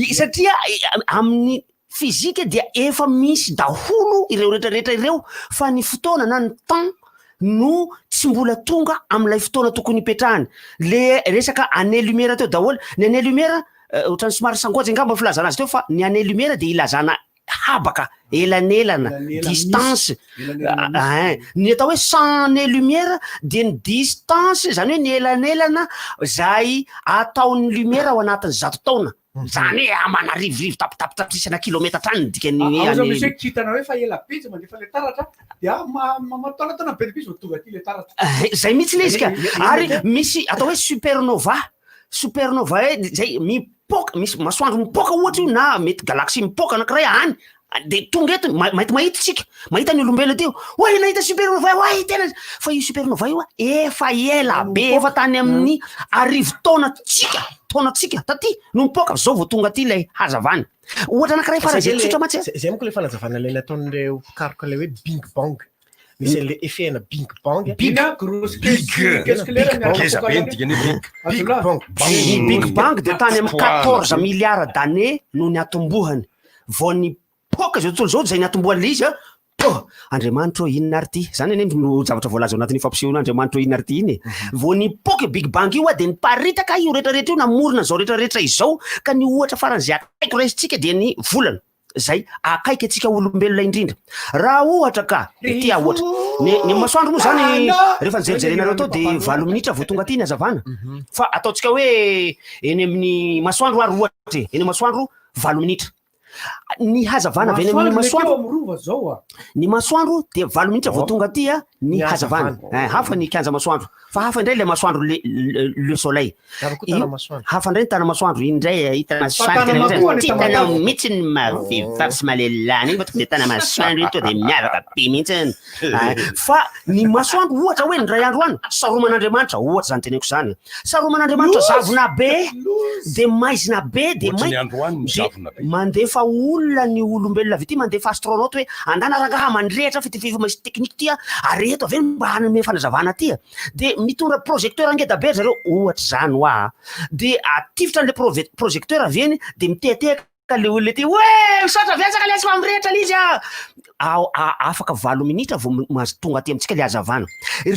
S3: Satria amin'ny fizika dia efa misy daholo ireo rehetrarehetra ireo fa ny fotoana na ny temps no tsy mbola tonga amin'ilay fotoana tokony hipetrahany. Le resaka année lumière teo daholo. Ny année lumière ohatrany somary sangoatsy angamba filazana azy teo fa ny année lumière dia ilazana habaka elanelana distance. Ny atao hoe 100 année lumière dia ny distance zany hoe ny elanelana zay ataon'ny lumière ao anatin'ny 100 taona. zany hoe manarivorivo tapitapitapitrisana kilomètre trany dikany
S4: misy hoe kitana hoe fa ela be izy mandefa le taratra dia matalatana be izy tonga aty le taratra
S3: zay mihitsy le izy ka ary misy atao hoe supernova zay mipoka misy masoandro mipoka ohatra io na mety galaxie mipoka anankiray any de tonga eto mahita tsika mahita ny olombelona teo oe nahita supernova oe tena fa io supernova io efa ela be efa tany amin'ny arivo taona tsika taty no mipoka zao vao tonga aty lay hazavana ohatra anankiray farazay tsotra matsy
S1: zay monko le fanazavana le nataon'ireo karoka le hoe big bang misy le effet na big bang
S3: big bang de tany amin'ny 14 milliards d'années no niatombohany vao nipoka zao tontolo zao zay niatombohan'le izy Andriamanitra inona ary ty zany ane no zavatra voalaza ao anatin'ny fampisehoana Andriamanitra inona ary ty iny vao nipoka big bang io de niparitaka io rehetrarehetra io namorona zao rehetrarehetra izao ka ny ohatra faran'izay akaiky raisitsika de ny volana zay akaiky atsika olombelona indrindra raha ohatra ka ty ohatra ny masoandro moa zany rehefa nijerijerenareo tao de 20 minitra vao tonga aty ny hazavana fa ataotsika hoe eny amin'ny masoandro ary ohatra eny masoandro 20 minitra ny hazavana avy eny amin'ny masoandro ny masoandro de 20 minitra vao tonga aty ny hazavana hafa ny kianja masoandro fa hafa indray le masoandro le soleil hafa indray ny tana masoandro indray hitana tana mihitsy ny mavivavy sy malelana iny de tana masoandro ito de miavaka be mihitsy fa ny masoandro ohatra hoe ny ray andro any saroman'Andriamanitra ohatra zany teneko zany saroman'Andriamanitra zavona be de maizina be de mandefa olona ny olombelona avy ty mandefa astronaute hoe andana rangaha mandrehatra fitifiva misy teknika ty ary eto avy mba hanome fanazavana ty de mitondra projecteur angeda be zareo ohatra zany hoa de atifitra an'le projecteur avy eny de miteteka le olona ty hoe misaotra viatsaka le tsy mamirehitra le izy afaka 20 minitra vao mahazo tonga aty amitsika le hazavana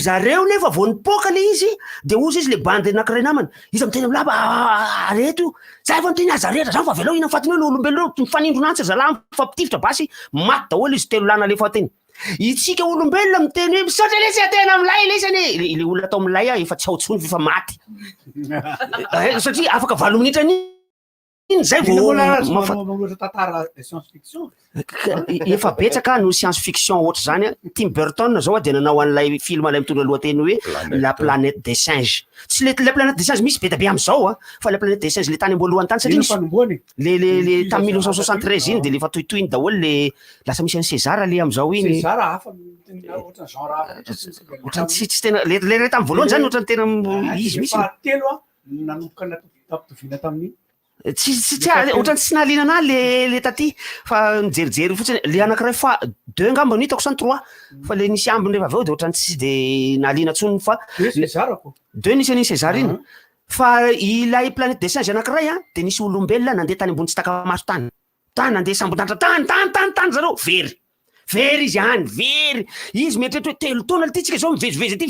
S3: zareo nefa vao nipoka le izy de ozy izy le bande anankiray namany izy miteny amlaba areto zay vao miteny aza rehetra zany fa velao ina fatiny hoe olombelona mifanindro nantsy zala mifampitifitra basy maty daholo izy telo lana le fatiny itsika olombelona miteny hoe misaotra le tsy atena amilay le isany le olona atao amilay efa tsy haotsony efa maty satria afaka 20 minitra iny zay
S4: vao tantara science fiction
S3: efa betsaka no science fiction ohatra zany Tim Burton zao de nanao an'ilay film lay mitondra lohateny hoe la planète des singes tsy le planète des singes misy be da be am'izao fa la planète des singes le tany amboalohany tany satria le tam 1973 iny de lefa tohitoy iny daholo le lasa misy an'ny César le am'izao iny ohatrany tsy tena le rehetra amin'ny voalohany zany ohatrany tena izy misy
S4: telo nanomboka nampitoviana tamin'iny
S3: ohatrany tsy nahalinana le taty fa nijerijery fotsiny le anankiray fa 2 ngamba no hitako sa 3 fa le nisy ambiny rehefa avy eo de ohatrany tsy de nahaliana tsony fa 2 nisy an'iny César iny fa ilay planète des singes anankiray de nisy olombelona nandeha tany ambony tsy takamaso tany nandeha sambon-danitra tany zareo very izy any very izy mieritreritra hoe 3 taona ty tsika zao mivezivezy aty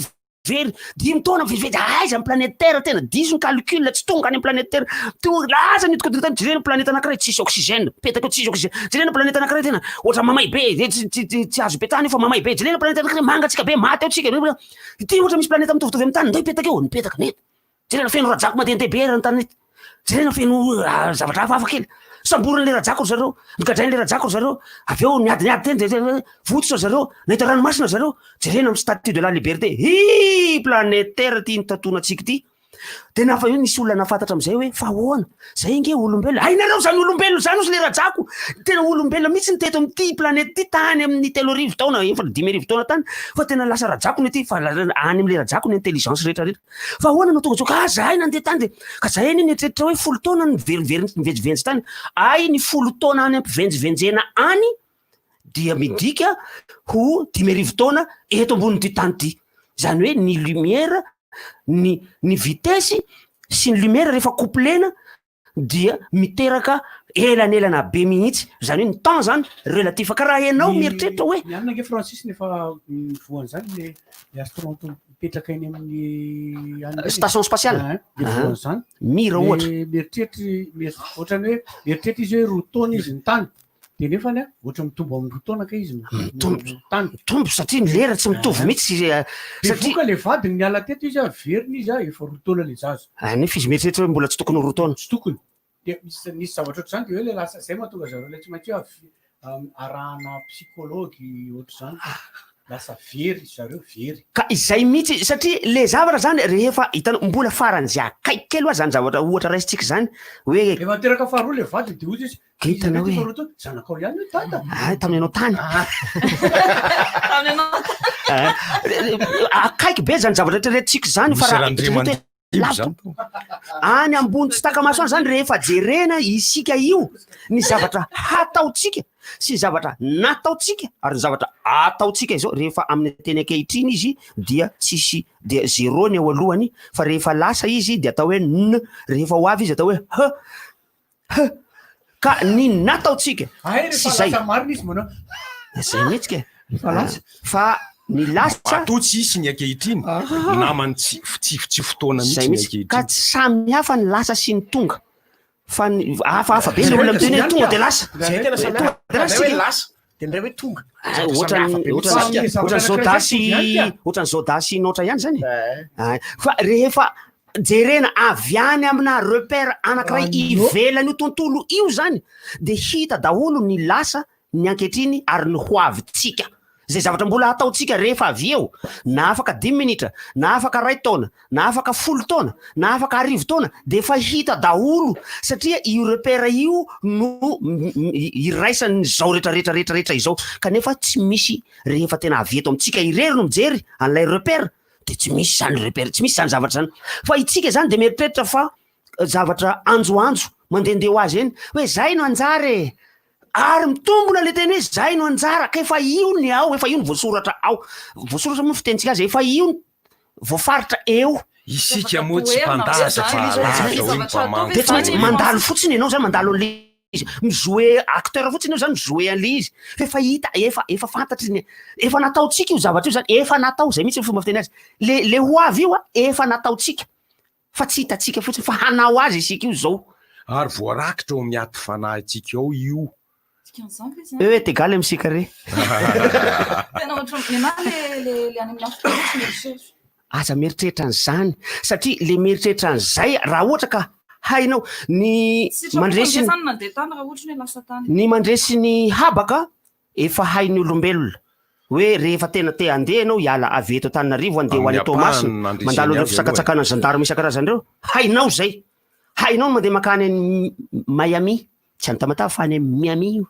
S3: very 5 taona mivezivezy aiza amin'ny planète terre tena diso ny calcul tsy tonga any amin'ny planète terre tonga laza nitikotikotany jerena planète anankiray tsisy oxygène petaka tsisy oxygène jerena planète anankiray tena ohatra mamay be tsy azo be tany fa mamay be jerena planète anankiray mangatsika be maty ao tsika ty ohatra misy planète mitovitovy amin'ny tany ndao ipetaka eo nipetaka nety jerena feno rajako mandehandeha be ny tany jerena feno zavatra hafa kely samborany le rajako zareo nikadrainy le rajako zareo avy eo niadinyady teny vototra zareo nahita ranomasina zareo jerena amin'ny statue de la liberté planète terre ty nitatonatsika ty de nafa io nisy olona nafantatra am'izay hoe fa ahoana zay nge olombelona ainareo zany olombelona zany ozy le rajako tena olombelona mihitsy niteto am'ty planète ty tany amin'ny 3 taona efa 5 taona tany fa tena lasa rajako ny ty fa any am'le rajako ny intelligence rehetrarehetra fa ahoana no tonga tsoka zahay nandeha tany de ka zahay ny eritreretra hoe 10 taona ny verivery tany ny 10 taona any ampivenjivenjena any dia midika ho 5 taona eto ambony ty tany ty zany hoe ny lumière ny vitesse sy ny lumière rehefa couplena dia miteraka elanelana be mihitsy zany hoe ny temps zany relatif ka raha ianao mieritreritra hoe
S4: mianange Francis nefa voany zany le astronaute mipetraka eny amin'ny
S3: station spatiale
S4: zany
S3: mira ohatra
S4: mieritreritra ohatrany hoe mieritreritra izy hoe 2 taona izy ny tany de nefa ohatra mitombo amin'ny 2 taona ka izy
S3: tombo satria ny lera tsy mitovy mihitsy
S4: satria le vadiny niala teto izy veriny izy efa 2 taona le zaza
S3: nefa izy mieritreritra hoe mbola tsy tokony 2 taona
S4: tsy tokony de nisy zavatra ohatr'izany de hoe le lasa zay mahatonga zareo le tsy maintsy hoe arahana psykôlôgy ohatr'izany lasa very zareo very
S3: ka izay mihitsy satria le zavatra zany rehefa hitanao mbola faran'izay akaiky kely oa zany zavatra ohatra raisitsika zany hoe
S4: efa teraka faharoa le vady de ozy izy
S3: hitanao hoe
S4: zanakao ihany hoe tata
S3: tamin'ny anao tany akaiky be zany zavatra rehetrarehetritsika zany fa raha any ambony tsy takamaso any zany rehefa jerena isika io ny zavatra hataotsika sy zavatra nataotsika ary ny zavatra ataotsika izao rehefa amin'ny teny ankehitriny izy dia tsisy dia zéro ny eo alohany fa rehefa lasa izy de atao hoe n rehefa ho avy izy atao hoe h ka ny nataotsika sy zay
S4: marina izy manao
S3: zay mihitsika fa ny lasa
S7: to tsy isy ny ankehitriny namany tsy fotoana mihitsy
S3: ka tsy samy hafa ny lasa sy ny tonga fa ny hafahafa be ny olona miteny hoe tonga de lasa
S1: zay tena samy hafa de lasa de ndray hoe tonga ohatran'ny
S3: zodasy notra ihany zany fa rehefa jerena avy any amina repère anankiray ivelany io tontolo io zany de hita daholo ny lasa ny ankehitriny ary ny hoavitsika zay zavatra mbola ataotsika rehefa avy eo na afaka 10 minitra na afaka 2 taona na afaka 10 taona na afaka 10 taona de efa hita daholo satria io repère io no iraisany zao rehetrarehetra izao kanefa tsy misy rehefa tena avy eto amitsika irery no mijery an'ilay repère de tsy misy zany repère tsy misy zany zavatra zany fa itsika zany de mieritreritra fa zavatra anjoanjo mandehandeha ho azy eny hoe zay no anjary ary mitombona le teny hoe zay no anjara ka efa io ny ao efa io ny voasoratra ao voasoratra moa fitentsika azy efa io voafaritra eo
S7: isika moa tsy mpandaza fa
S3: de tsy maintsy mandalo fotsiny ianao zany mandalo an'le izy mijoue acteur fotsiny io zany mijoue an'le izy efa hita efa fantatry ny efa nataotsika io zavatra io zany efa natao zay mihitsy fomba fiteny azy le ho avy io efa nataotsika fa tsy hitatsika fotsiny fa hanao azy isika io zao
S7: ary voarakitra eo miaty fanahintsika eo io
S3: hoe tegaly amsika re aza mieritreritra an'izany satria le mieritreritra an'izay raha ohatra ka hainao ny mandresy ny habaka efa hain'ny olombelona hoe rehefa tena te andeha anao hiala avy eto Antananarivo andeha ho any Tomasina mandalo ireo fisakatsakana gendarme isan-karazany reo hainao zay hainao no mandeha makany any Miami tsy any Tamatave fa any Miami io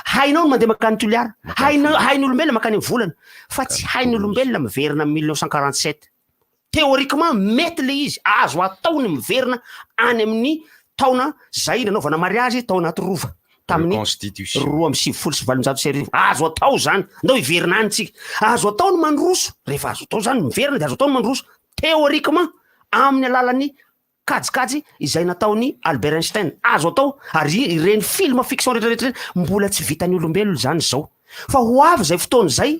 S3: hainao no mandeha makany Toliara hain'olombelona makany amin'ny volana fa tsy hain'olombelona miverina 1947 théoriquement mety le izy azo atao ny miverina any amin'ny taona zay nanaovana mariage tao anaty rova tamin'ny 2:7 azo atao zany ndao hiverina any tsika azo atao ny mandroso rehefa azo atao zany miverina de azo atao ny mandroso théoriquement amin'ny alalan'ny kajikajy izay nataony Albert Einstein azo atao ary ireny film fiction rehetrarehetra mbola tsy vitan'ny olombelona zany zao fa ho avy zay fotoana zay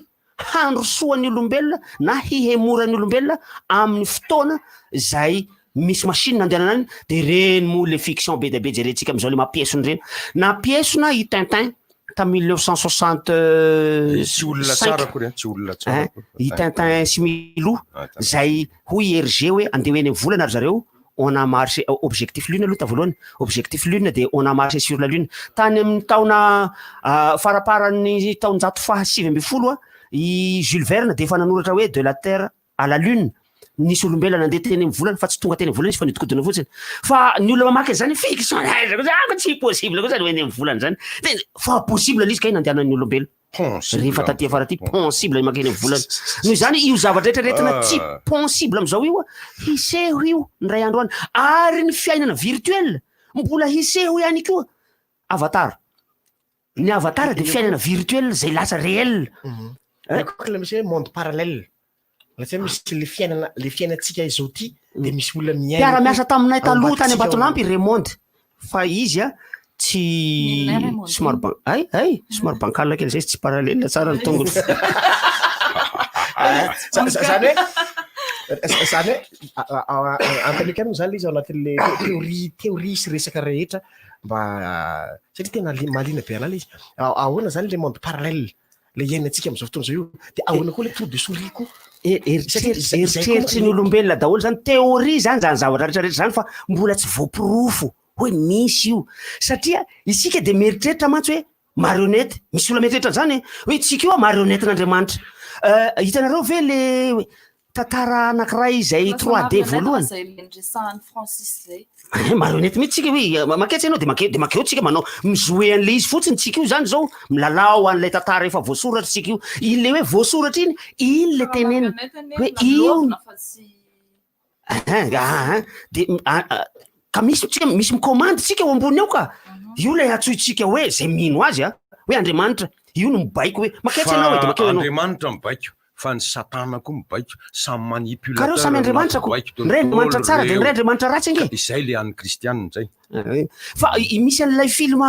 S3: handrosoan'ny olombelona na hihemoran'ny olombelona amin'ny fotoana zay misy machine nandehanana any de reny mo le fiction be de be jerentsika am'izao le mapiesony reny na piesona i Tintin ta 1965
S7: tsy olona tsara koa tsy olona tsara
S3: i Tintin sy Milou zay hoy Hergé hoe andeha eny amin'ny volana ary zareo on a marché objectif lune aloha ta voalohany objectif lune de on a marché sur la lune tany amin'ny taona faraparan'ny taonjato faha 7 i Jules Verne de efa nanoratra hoe de la terre à la lune nisy olombelona nandeha teny amin'ny volana fa tsy tonga teny amin'ny volana izy fa nidikodigna fotsiny fa ny olona mamaky zany fiction tsy possible koa zany hoe eny amin'ny volana zany fa possible izy kay nandehanan'ny olombelona rehefa taty afara ty possible maka eny amin'ny volana noho zany io zavatra rehetrarehetra tsy possible am'izao io hiseho io ndray andro any ary ny fiainana virtuel mbola hiseho ihany koa avatar ny avatar de fiainana virtuel zay lasa réel
S1: le misy hoe monde parallèle satria misy le fiainantsika izao ty de misy olona miaina
S3: mpiara-miasa taminay taloha tany Ambatolampy Raymonde fa izy tsy somary somary bankala kely zay tsy parallèle tsara ny tongony
S1: zany hoe antalikany zany le izy ao anatin'le théorie sy resaka rehetra mba satria tena malina be anala izy ahoana zany le monde parallèle le iainantsika am'izao fotoana zao io de ahoana koa le tour de souris koa
S3: eritreritry ny olombelona daholo zany théorie zany zavatra rehetrarehetra zany fa mbola tsy voapirofo hoe misy io satria isika de meritreritra mantsy hoe marionnette misy olona meritreritra zany hoe tsika io marionnetten'Andriamanitra hitanareo ve le tantara anankiray izay 3D voalohany marionnette mihitsy tsika hoe maketsy ianao de makeo tsika manao mizoe an'le izy fotsiny tsika io zany zao milalao an'lay tantara efa voasoratra tsika io ile hoe voasoratra iny le teneny hoe io de ka misy mikommandy tsika eo ambony eo ka io le atsoitsika hoe zay mino azy hoe Andriamanitra io no mibaiko hoe maketsy ianao de makeo ianao
S7: Andriamanitra mibaiko fa ny satana koa mibaiko samy manipulateur
S3: ka reo samy Andriamanitra ko ndray Andriamanitra tsara de ndray Andriamanitra ratsy ange
S7: izay le an'ny kristianina zay
S3: fa misy an'ilay film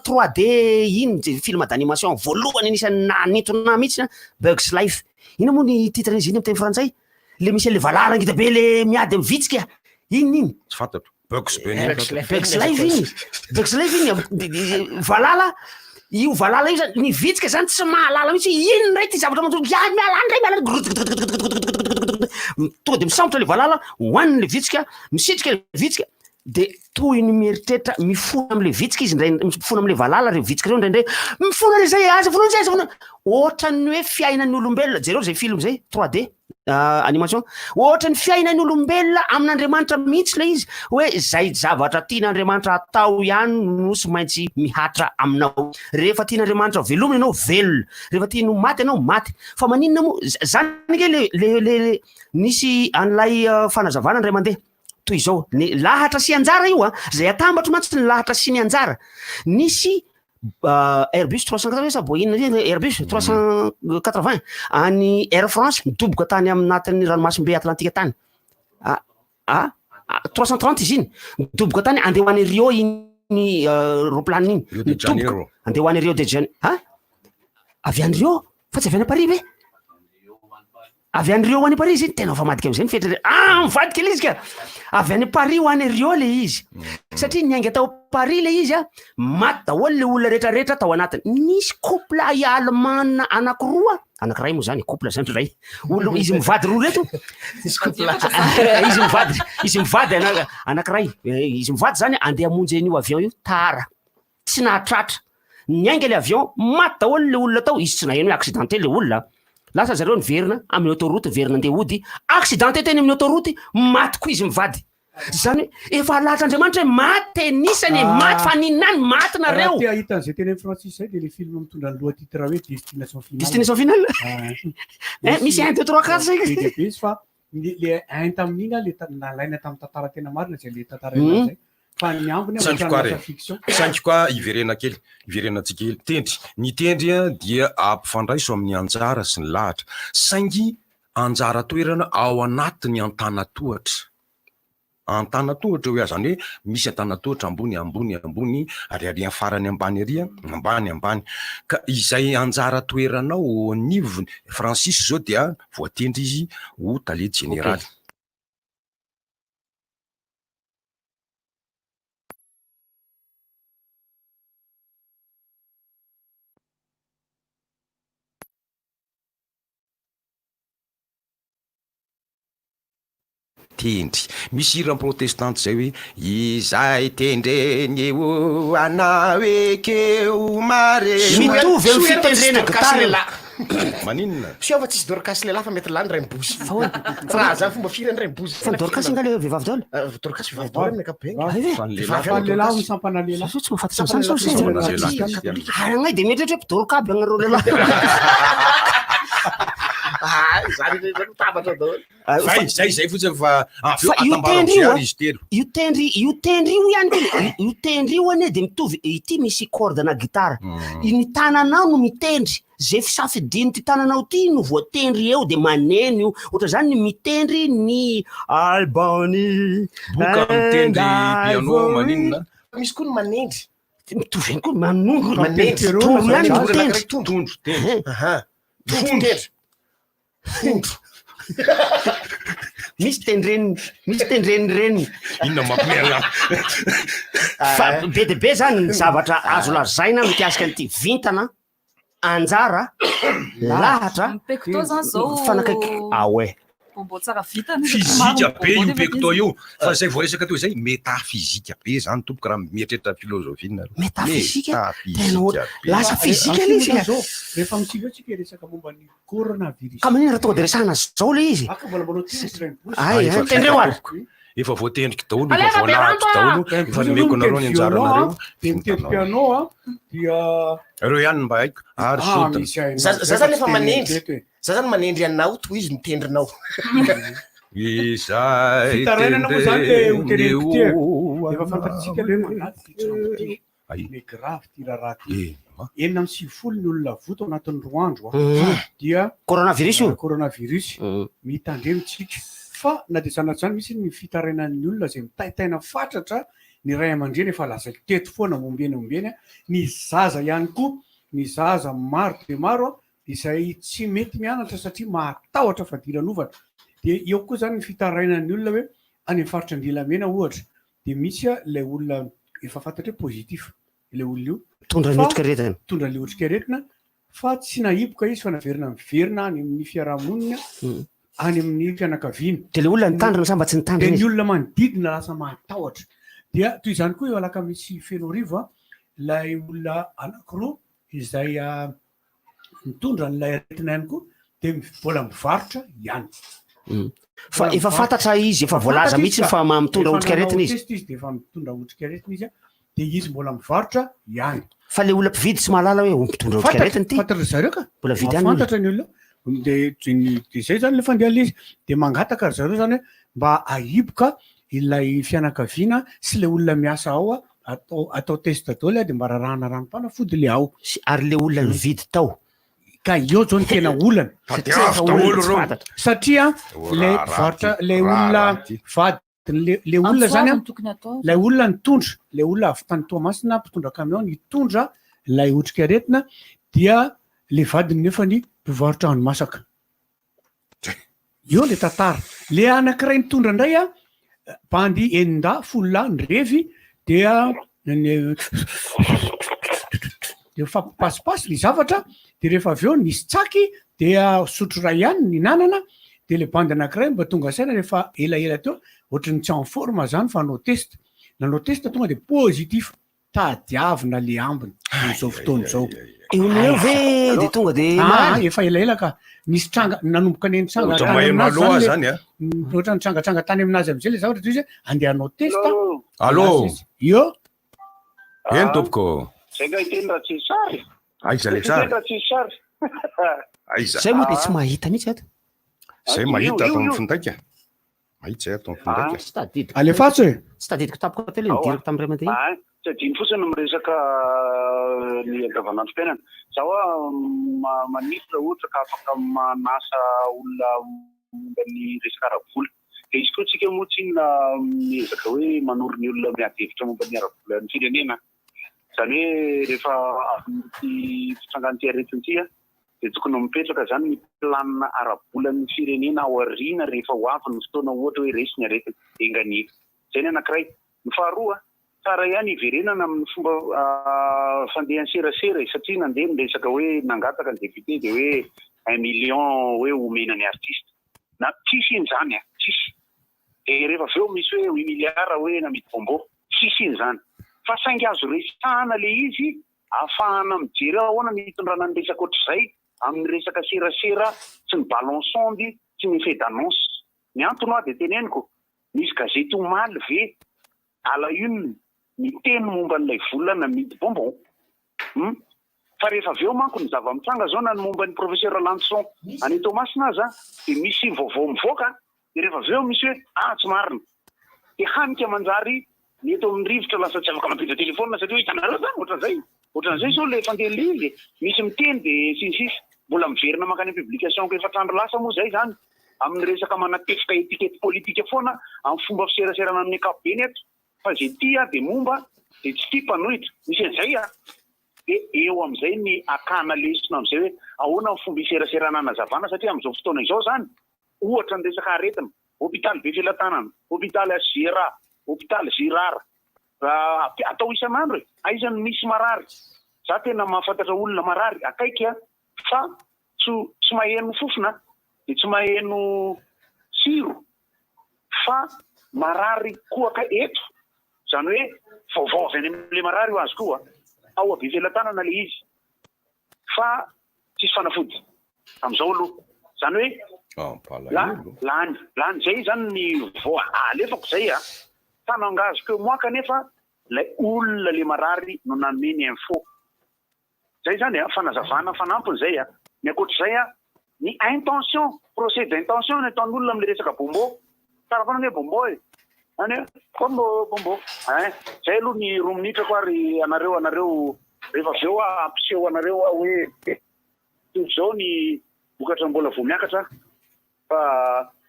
S3: 3D iny film d'animation voalohany anisan'ny nanitona mihitsy Bugs Life ino moa ny titre izy iny amin'ny teny frantsay le misy le valala ngita be le miady amin'ny vitsika iny
S7: tsy fantatro Bugs
S3: Life iny valala io valala io zany ny vitsika zany tsy mahalala mihitsy ino ndray ty zavatra manjo tonga de misambotra le valala hoaniny le vitsika misitrika le vitsika de toy ny mieritreritra mifona am'le vitsika izy ndray mifona am'le valala reo vitsika reo ndraindray mifona le zay aza fona ohatrany hoe fiainan'ny olombelona jereo zay film zay 3D animation ohatrany fiainan'ny olombelona amin'Andriamanitra mihitsy le izy hoe zay zavatra tian'Andriamanitra atao ihany no sy maintsy mihatra aminao rehefa tian'Andriamanitra velomina ianao velona rehefa tianao maty ianao maty fa maninona moa zany nge le nisy an'lay fanazavana ndray mandeha toy izao ny lahatra sy anjara io zay atambatra mantsy ny lahatra sy ny anjara nisy Airbus 380 sa Boeing Airbus 380 any Air France midoboka tany amin'anatin'ny ranomasimbe Atlantika tany 330 izy iny midoboka tany andeha ho any Rio iny roplanina iny midoboka andeha ho any Rio de Janeiro avy any Rio fa tsy avy any Paris ve avy any Rio ho any Paris izy tena fa madika am'izay mifetra mivadika le izy ka avy any Paris ho any Rio le izy satria niainga tao Paris le izy maty daholo le olona rehetrarehetra tao anatiny nisy couple Alemana anankiroa anankiray moa zany couple zany ray olo izy mivady roa reto izy mivady anankiray izy mivady zany andeha hamonjy an'io avion io tara tsy nahatratra niainga le avion maty daholo le olona tao izy tsy naheno hoe accidenté le olona lasa zareo niverina amin'ny autoroute verina andeha hody accidenté teny amin'ny autoroute maty koa izy mivady zany efa lahatra Andriamanitra hoe maty tenisany maty fa ninany maty nareo
S4: raha hitan'izay teny amin'ny frantsy zay de le film mitondra ny lohatitra hoe
S3: destination finale misy 1 2 3 4 5
S4: izy fa le un tamin'iny le nalaina tamin'ny tantara tena marina zay le tantara zay fa ny ambony fiction
S7: sanky koa iverena kely iverenantsika kely tendry ny tendry dia ampifandraiso amin'ny anjara sy ny lahatra saingy anjara toerana ao anatiny antanatohatra antanatohatra hoe zany hoe misy antanatohatra ambony ary farany ambany ary ambany ka izay anjara toeranao nivony Francis zao dia voatendry izy ho talety généraly tendry misy hira protestante zay hoe izay tendreny eo ana ekeo mare
S3: mitovy amin'ny fitendrena gitara la
S7: maninona
S1: sy fa tsisy Dorcas le la fa mety lany ray mibozy fa raha zany fomba firany ray mibozy
S3: fa Dorcas nga le vehivavy daholo
S1: Dorcas vehivavy daholo amin'ny ankapobeny
S4: fa ny lehilahy misampana lehilahy
S3: tsy mahafantatry an'izany agnay de mety hoe Dorcas be agnareo lehilahy
S7: zay fotsiny fa
S3: io tendry io ihany io tendry io ane de mitovy ity misy corde na gitara ny tananao no mitendry zay fisafidiny ty tananao ty no voatendry eo de maneno io ohatra zany ny mitendry ny Albany
S7: boka mitendry piano maninona
S1: misy koa ny manendry
S3: mitovy ihany koa manongo
S1: manendry
S7: tondro
S3: misy tendreny reny
S7: inona mampiala
S3: fa be de be zany ny zavatra azo lazaina mikasika an'ity vintana anjara lahatra
S6: Pecto zany zao
S3: fanakaiky awe
S6: bonbon tsara vita
S7: fizika be io pecto io fa zay voaresaka teo zay métaphysique be zany tompoko raha mietreritra filozofia
S3: métaphysique lasa fizika le izy
S4: rehefa mitsika tsika resaka momba ny coronavirus
S3: ka manina raha tonga de resahana zao le izy
S4: mbola mbola tendry
S3: ay tendreo ary
S7: efa voatendriky daholo efa voalahatra daholo efa nomeko nareo ny anjaranareo
S4: de mitendry piano dia
S7: reo ihany mba haiko ary
S1: za zany efa manendry za zany manendry anao toy izy mitendrinao
S7: izay
S4: fitarainana moa zany le hoteneniko ty efa fantatsika le manaty le grave ty raharaha ty 9 ny olona voto anatin'ny 4 andro dia coronavirus mitandremitsika fa na de zany misy ny fitarainan'ny olona zay mitaitaina fatratra ny ray aman-dreny efa lasa teto foana mombeny ny zaza ihany koa ny zaza maro de maro izay tsy mety mianatra satria mahatahotra fadiranovana de eo koa zany ny fitarainan'ny olona hoe any faritra Andilamena ohatra de misy lay olona efa fantatra hoe positif le olona io
S3: tondra ny otrikaretina
S4: tondra le otrikaretina fa tsy nahiboka izy fa naverina miverina any amin'ny fiarahamonina any amin'ny fianakaviana
S3: de le olona nitandrina sa mba tsy nitandrina
S4: ny olona manodidina lasa mahatahotra dia toy izany koa eo alaka misy fenorivo lay olona anankiroa izay mitondra n'ilay aretina ihany koa de mbola mivarotra ihany
S3: fa efa fantatra izy efa voalaza mihitsy fa mitondra otrikaretina izy
S4: de efa mitondra otrikaretina izy de izy mbola mivarotra ihany
S3: fa le olona mpividy tsy mahalala hoe mitondra otrikaretina ty
S4: fantatra zareo ka
S3: mbola vidy ihany
S4: fantatra ny olona de zay zany le fandeha izy de mangataka ry zareo zany hoe mba ahiboka ilay fianakaviana sy le olona miasa ao atao test daholo de mba rarahana ranom-panafody le ao
S3: ary le olona mividy tao
S4: ka eo zao ny tena olana satria le varotra le olona vadiny le olona zany lay olona nitondra le olona avy tany Toamasina mpitondra camion nitondra lay otrikaretina dia le vadiny nefa ny mpivarotra hanomasaka eo le tantara le anankiray nitondra indray bandy eninda folola ndrevy dia fampipasipasy ny zavatra de rehefa avy eo nisy tsaky dia sotro ray ihany ny nanana de le bandy anankiray mba tonga saina rehefa elaela teo ohatrany tsy en forme zany fa nanao test tonga de positif tadiavina le ambiny am'izao fotoana zao
S3: eo ve de tonga de
S4: efa elaela ka nisy tranga nanomboka neny tranga ohatrany trangatranga tany aminazy am'izay le zavatra toy izy andeha hanao test
S7: allo
S4: io
S7: eny tompoko
S9: zay nga iteny raha tsy sary
S7: aiza le sary
S9: raha tsy sary
S7: aiza
S3: zay moa de tsy mahita mihitsy ato
S7: zay mahita ato amin'ny findaika mahita zay ato amin'ny findaika
S3: tsy tadidiko
S4: alefatsy hoe
S3: tsy tadidiko tapoko tele nidiriko tamin'ray aman-dreny
S9: tsy adiny fotsiny miresaka ny andavanandrom-piainana zaho manify raha ohatra ka afaka manasa olona momba ny resaka ara-bola de izy koa tsika moa tsy miezaka hoe manoro ny olona miady hevitra momba ny ara-bola ny firenena zany hoe rehefa avy fitrangan'ity aretin'ity de tokony mipetraka zany ny planina ara-bola ny firenena ao aoriana rehefa ho avy ny fotoana ohatra hoe resy ny aretina engania zay ny anankiray ny faharoa tsara ihany iverenana amin'ny fomba fandehan'ny serasera satria nandeha miresaka hoe nangataka ny député de hoe 1 million hoe omena ny artiste na tsisy in'izany tsisy de rehefa avy eo misy hoe 8 milliards hoe namidy bombo tsisy in'izany fa saingy azo resahana le izy ahafahana mijery ahoana mitondrana ny resaka ohatr'izay amin'ny resaka serasera sy ny balançondy sy ny fait d'annonce ny antony de teneniko misy gazety omaly ve ala une miteny momba n'ilay volana midy bonbon fa rehefa avy eo manko ny zava-mitranga zao na ny momba ny professeur Lanson any Toamasina aza de misy vaovao mivoaka de rehefa avy eo misy hoe tsy marina de hanika manjary ny eto amin'ny rivotra lasa tsy afaka mampiditra telefona satria hoe hitanareo zany ohatran'izay zao le fandeha lily misy miteny de sinsisy mbola miverina makany publication ko efa trandro lasa moa zay zany amin'ny resaka manatefika etikety politika foana amin'ny fomba fiseraserana amin'ny ankapobeny eto fa zay ty de momba de tsy ty mpanohitra misy an'izay de eo am'izay ny akana lesona am'izay hoe ahoana ny fomba iseraserana anazavana satria am'izao fotoana izao zany ohatra ny resaka aretina hôpitaly be felatanana hôpitaly Azera hôpitaly Girard atao isan'andro aizany misy marary za tena mahafantatra olona marary akaiky fa tsy maheno fofona de tsy maheno tsiro fa marary koaka eto zany hoe vaovao avy any am'le marary ho azy koa ao aby ivelan-tanana le izy fa tsisy fanafody am'izao aloha zany hoe lany zay zany ny voa alefako zay tanangazoko moi kanefa lay olona le marary no nameny info zay zany fanazavana fanampony zay ny akoatr'izay ny intention procès d'intention ny ataon'olona am'le resaka bombo tsara fana hoe bombo any bombo zay aloha ny roa minitra ko ary anareo rehefa avy eo ampiseho anareo hoe zao ny vokatra mbola vo miakatra fa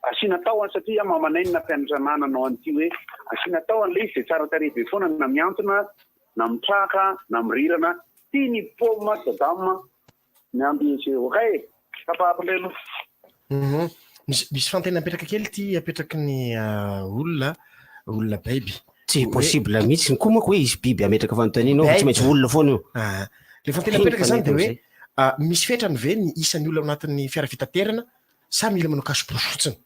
S9: asina tao satria mamanainy na mpianatranana anao an'ity hoe asina tao an'le izy de tsara tarehy be foana na miantona na mitraka na mirirana tia ny paoma dadama ny amby okay kapahampindray aloha
S1: misy fantena apetraka kely ty apetraky ny olona baby
S3: tsy possible mihitsy koa moa ko hoe izy biby ametraka fanontanianao tsy maintsy olona foana io
S1: le fantena apetraka zany de hoe misy fetrany ve ny isan'ny olona ao anatin'ny fiara fitaterana sa mila manao cache-brousse fotsiny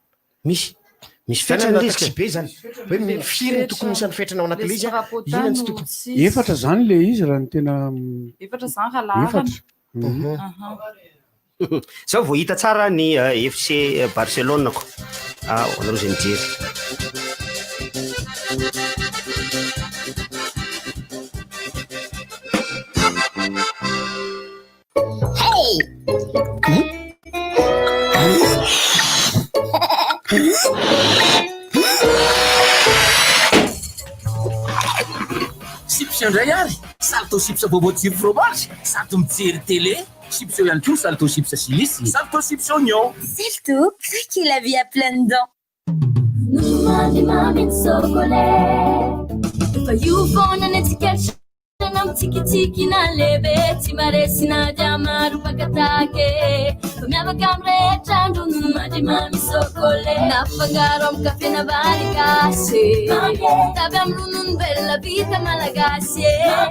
S1: misy fetrany risque be zany hoe firy ny tokony misy any fetrana ao anatin'le izy inona tsy tokony
S4: efatra zany le izy raha ny tena
S6: efatra zany raha lahany
S3: zao vao hita tsara ny FC Barcelone ko anareo zay mijery
S5: Chips indray ary salto chips bobo tsiro fromage salto mijery télé chips ihany koa salto chips silisy salto chips oignon
S10: Salto, craquez la vie à pleines dents. Tiki na lebe timaresi na jamaru pakatake miavaka amrehetra andro no mandrimamy sokole nafangaro amy kafe na varikasy tavy amy ronono velona vita malagasy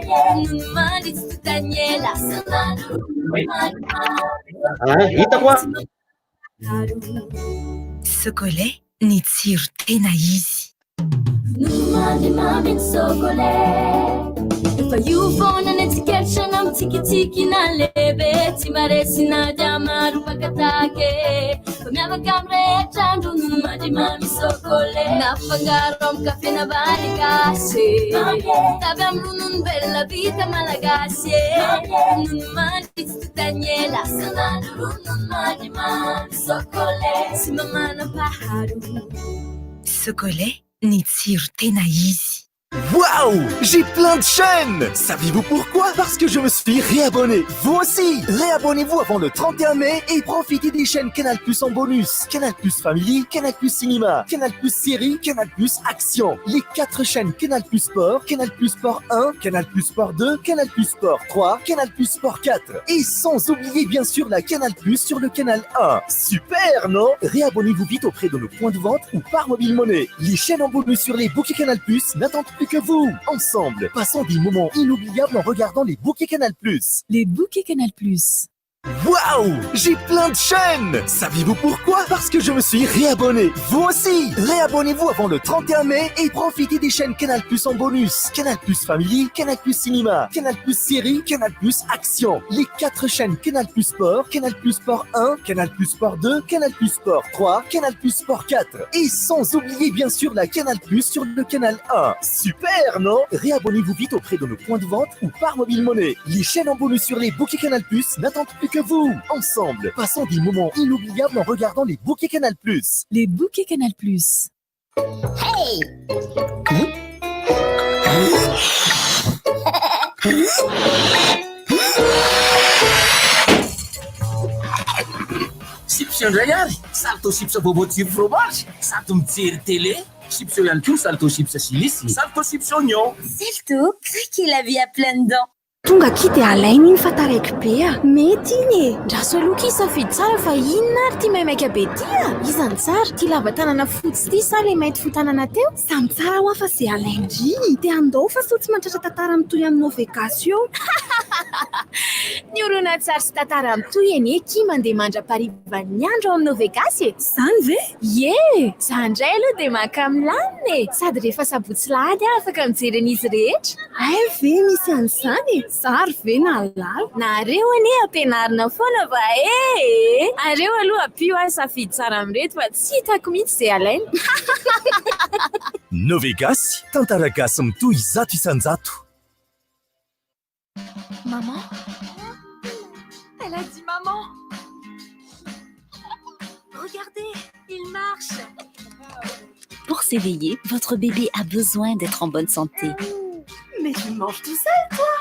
S10: nono mandry tsy totaniela
S3: hitako
S13: Sokole ny tsiro tena izy
S10: nono mandrimamy sokole Fa io foana ny tsiketrana amy tsikitsiki na lebe tsy maresy na jamaru pakatake fa miavaka amy rehetra andro no mandrimamy sokole nafangaro amy kafe na varikasy tavy amy ronono velona vita malagasy nono mandry tsy totaniela sanandro ronono mandrimamy sokole sy mamana paharo
S13: Sokole ny tsiro tena izy
S18: Waouh! J'ai plein de chaînes! Savez-vous pourquoi? Parce que je me suis réabonné. Vous aussi! Réabonnez-vous avant le 31 mai et profitez des chaînes Canal Plus en bonus. Canal Plus Family, Canal Plus Cinéma, Canal Plus Série, Canal Plus Action. Les 4 chaînes Canal Plus Sport, Canal Plus Sport 1, Canal Plus Sport 2, Canal Plus Sport 3, Canal Plus Sport 4. Et sans oublier bien sûr la Canal Plus sur le Canal 1. Super, non? Réabonnez-vous vite auprès de nos points de vente ou par mobile monnaie. Les chaînes en bonus sur les bouquets Canal Plus n'attendent plus que vous. Ensemble, passons des moments inoubliables en regardant les bouquets Canal+.
S23: Les bouquets Canal+.
S18: Waouh! J'ai plein de chaînes! Savez-vous pourquoi? Parce que je me suis réabonné. Vous aussi! Réabonnez-vous avant le 31 mai et profitez des chaînes Canal Plus en bonus. Canal Plus Family, Canal Plus Cinéma, Canal Plus Série, Canal Plus Action. Les 4 chaînes Canal Plus Sport, Canal Plus Sport 1, Canal Plus Sport 2, Canal Plus Sport 3, Canal Plus Sport 4. Et sans oublier bien sûr la Canal Plus sur le Canal 1. Super, non? Réabonnez-vous vite auprès de nos points de vente ou par mobile monnaie. Les chaînes en bonus sur les bouquets Canal Plus n'attendent plus que vous. Ensemble, passons des moments inoubliables en regardant les bouquets Canal+.
S23: Les bouquets Canal+.
S10: Hey!
S5: Chips indray ary salto chips bobo tsiro fromage salto mijery télé chips ihany koa salto chips silisy salto chips oignon
S10: Salto, craquez la vie à pleines dents.
S19: Tonga kity alainy iny fa taraiky be mety iny e draso aloha ki safidy tsara fa inona ary ty maimaika be ty izany tsara ty lava tanana fotsy ty sa le mainty fotanana teo samy tsara hoa fa zay alaindry te andao fa so tsy mantratra tantara mitoy aminao vacation Ny oronan-tsary sy tantara mitoy eny eky mandeha mandra-parivan'ny andro ao aminao Vegasy. Zany ve? Ie, za indray aloha dia maka milamina e. Sady rehefa sabotsy lahady afaka mijery an'izy rehetra. Ay ve misy an'izany? Zary ve nalala? Nareo anie ampianarina foana va e. Areo aloha apio ahy safidy tsara amin'ireto fa tsy hitako mihitsy izay alaina.
S18: No Vegasy, tantara gasy mitoy zato isan-jato.
S19: Maman? Elle a dit maman. Regardez, il marche.
S17: Pour s'éveiller, votre bébé a besoin d'être en bonne santé.
S19: Mais tu manges tout seul, toi?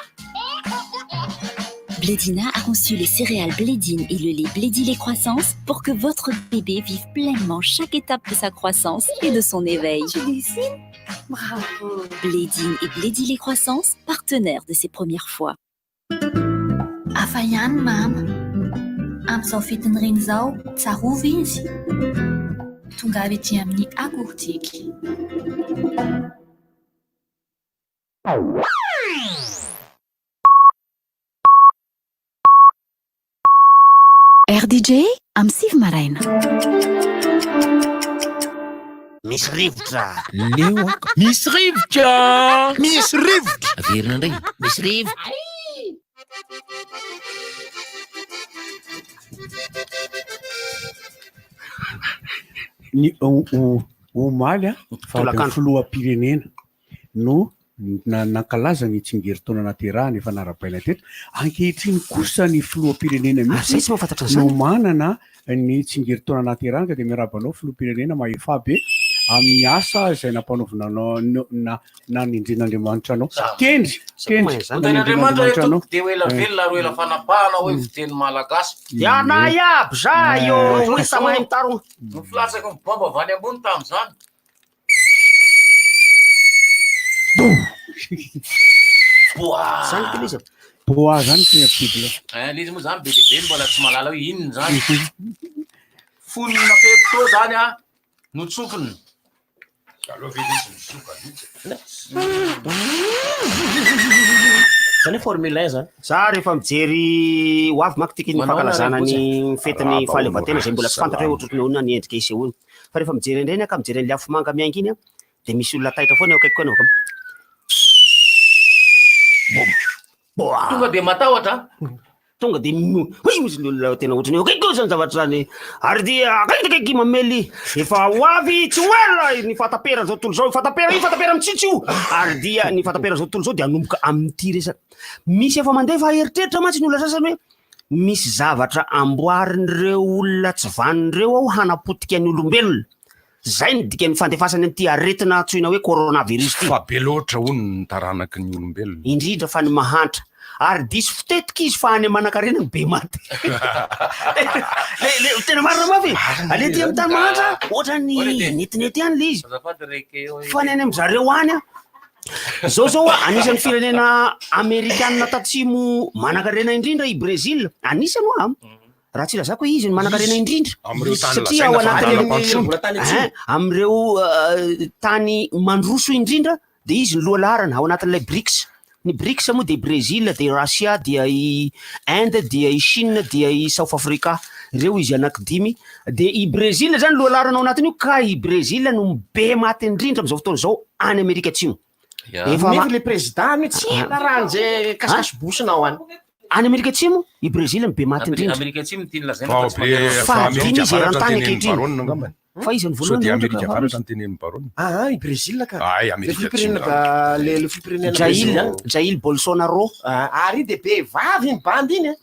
S17: Blédina a conçu les céréales Blédine et le lait Blédilait Croissance pour que votre bébé vive pleinement chaque étape de sa croissance et de son éveil.
S19: Tu dessines? Bravo.
S17: Blédine et Blédilait Croissance, partenaires de ses premières fois.
S11: Hafa ihany mama, amin'izao fitin'ireny izao tsarovy izy, tonga avy ety amin'ny akortiky.
S23: RDJ amin'ny Sivy Maraina.
S3: Misy rivotra.
S5: Leo misy rivotra. Misy rivotra. Averina indray. Misy rivotra.
S4: Ny omaly fa ny filoham-pirenena no nankalaza ny tsingerin-taona naterahana efa narabaina teto. Ankehitriny kosa ny filoham-pirenena mihitsy no manana ny tsingerin-taona naterahana ka dia miarabanao filoham-pirenena mahefa be amin'ny asa izay nampanaovina nanindrin'Andriamanitra anao. Kendry
S2: Andriamanitra eto dia ho ela velona ro ela fanapahana hoe fiteny malagasy.
S3: Anay aby za io hoe samahay mitaro.
S2: Nifilatsaka ny baba avy any ambony tamin'izany.
S3: Zany kely izy.
S4: Boa zany tena Bibla.
S2: Izy moa zany be dia be mbola tsy mahalala hoe inona zany. Fonina pepto zany a no tsofiny.
S3: Zany formule zany. Za rehefa mijery ho avy maky tiky ny fankalazana ny fetin'ny fahaleovan-tena zay mbola tsy fantatra hoe ohatrotry ny ahoana ny endrika isehoany. Fa rehefa mijery indreny ka mijery an'ilay afomanga miainga iny dia misy olona taitra foana eo akaiky koa anao.
S2: Tonga dia matahotra.
S3: Tonga dia hoe misy olona tena ohatrany eo akaiky koa zany zavatra zany. Ary dia akaiky mamely efa ho avy tsy hoela ny fatapera zao tontolo zao. Fatapera mitsitsy io. Ary dia ny fatapera zao tontolo zao dia anomboka amin'ity resaka. Misy efa mandefa eritreritra mantsy ny olona sasany hoe misy zavatra amboarin'ireo olona tsy vanin'ireo ao hanapotika ny olombelona. Zay ny dikan'ny fandefasany an'ity aretina antsoina hoe coronavirus ty.
S7: Fa be loatra hono ny taranaky ny olombelona.
S3: Indrindra fa ny mahantra. Ary diso fitetika izy fa any manan-karena ny be maty. Tena marina mafy. Ale ty amin'ny tany mahantra ohatra ny netinety ihany le izy. Fa ny any amin'izareo any zao anisan'ny firenena Amerikanina tatsimo manan-karena indrindra i Brésil. Anisany hoa raha tsy lazako izy ny manan-karena indrindra. Satria ao anatin'ny amin'ireo tany mandroso indrindra dia izy ny loha laharana ao anatin'ilay BRICS. Ny BRICS moa dia Brésil, dia Russia, dia i Inde, dia i Chine, dia i South Africa. Ireo izy anankidimy. Dia i Brésil zany loha laharana ao anatin'io ka i Brésil no be maty indrindra amin'izao fotoana izao any Amerika Atsimo.
S1: Efa le président mihitsy rahan'izay kasikasibosina ao any.
S3: Any Amerika Atsimo, i Brésil be maty indrindra.
S2: Amerika Atsimo tiany lazaina
S3: fa dimy izy eran-tany ankehitriny. Fa izy ny voalohany
S7: Amerika avara zany tenen'ny barony.
S1: I Brésil ka.
S7: Le
S1: fipirenena
S3: Jair Bolsonaro.
S1: Ary dia be vavy ny bandy iny.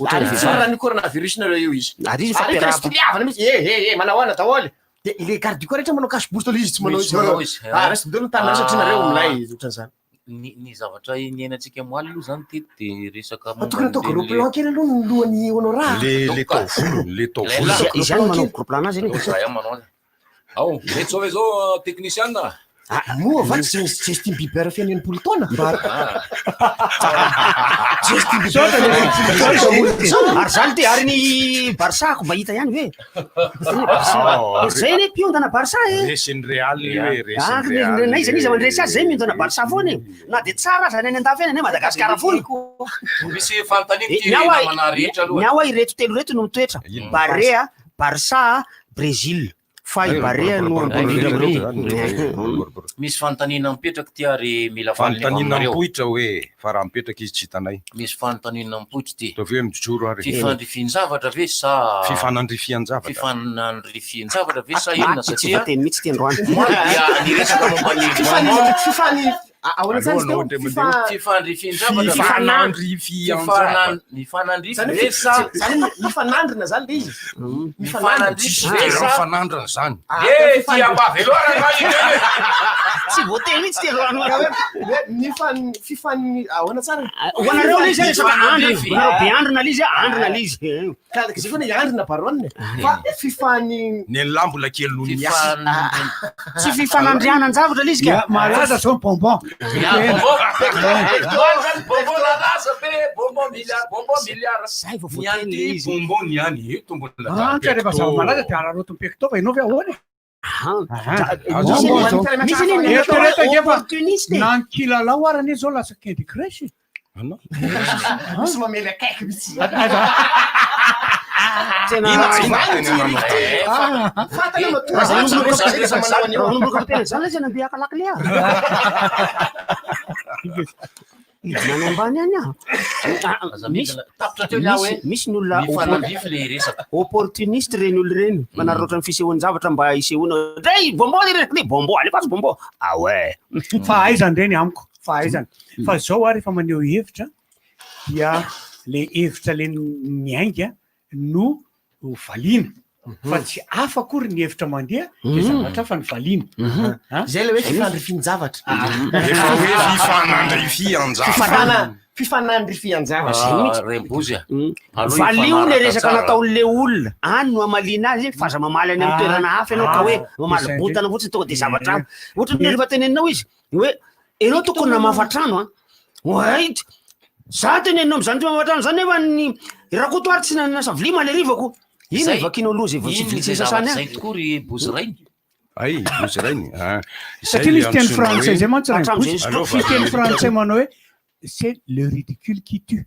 S1: Ary tsara ny coronavirus nareo io izy.
S3: Ary izy fa
S1: piliavana mihitsy manao ana daholo. Dia le garde du corps rehetra manao cache-bouche izy tsy manao izy. Resta midolo tany satria nareo milay ohatran'izany.
S2: Ny zavatra niainantsika moaly aloha zany teto dia resaka
S1: tokony atao groupe plan kely aloha ny lohany honorara.
S7: Le taovolo.
S3: Izy ihany manao groupe plan anazy.
S2: Ao, reto zao zao technicien.
S1: moa va tsy Justin Bieber fiainen'mpolo taona
S3: ary zany ty ary ny barsako mba hita ihany hoe zay ne mpiondana barsa na izaniza mandresy azy zay miondana barsa foany na de tsara zany any andafy eny Madagasikara foany
S2: misy fantanina
S3: nyawa ireto telo reto no mitoetra Barea barsa Brésil fa i Barea no
S2: misy fantanina mipetraka ty ary mila
S7: fantanina mipoitra hoe fa raha mipetraka izy tsy hitanay
S2: misy fantanina mipoitra ty
S7: tao hoe mijoro ary
S2: fifandrifian-javatra ve sa fifanandrifian-javatra ve sa inona satria
S3: teny mihitsy ty androany
S2: niresaka momba ny
S1: mifanandrina zany le izy
S7: mifanandrina zany
S3: tsy voateny mihitsy ty
S1: androany ahoana tsara
S3: hoanareo le izy resaka andrina be andrina le izy andrina le izy
S1: zay koa andrina baroanne fa fifany
S7: ny lambola kely noho ny miasa
S3: tsy fifanandriana ny zavatra le izy ka
S4: malaza zao bonbon rehefa zava-malaza de araroto mipekitova ianao ve ahoany nankilalao arany zao lasa Candy Crush
S1: misy mamely akaiky mitsy
S3: zany zay nandeha akalakile nanao ambany any misy ny olona opportuniste reny olo reny manarotra ny fisehoany zavatra mba hisehoana ray bonbon bonbon alefatsy bonbon ouais
S4: fa aizany reny amiko fa aizany fa zao a rehefa maneho hevitra dia le hevitra le miainga no valiana fa tsy afa akory ny hevitra mandeha de zavatra fa ny valiana
S1: zay le hoe fifandrifian-javatra
S2: fifanandrifian-javatra
S3: valio le resaka nataon'le olona any no amalina azy faza mamaly any amin'ny toerana hafa ianao ka hoe mamaly botana fotsiny tonga de zavatra any ohatra ny rehefa teneninao izy hoe enao tokony namafatrano oait za teneninao am'zany ty mamafatrano zany nefa ny rakotoary tsy nanasa vilima le rivako ino vakinao loza tsy vilitsy sasany
S2: zay tokoa ry bozirainy
S7: ay bozirainy
S4: satria misy teny français zay mantsy misy teny français manao hoe c'est le ridicule qui tue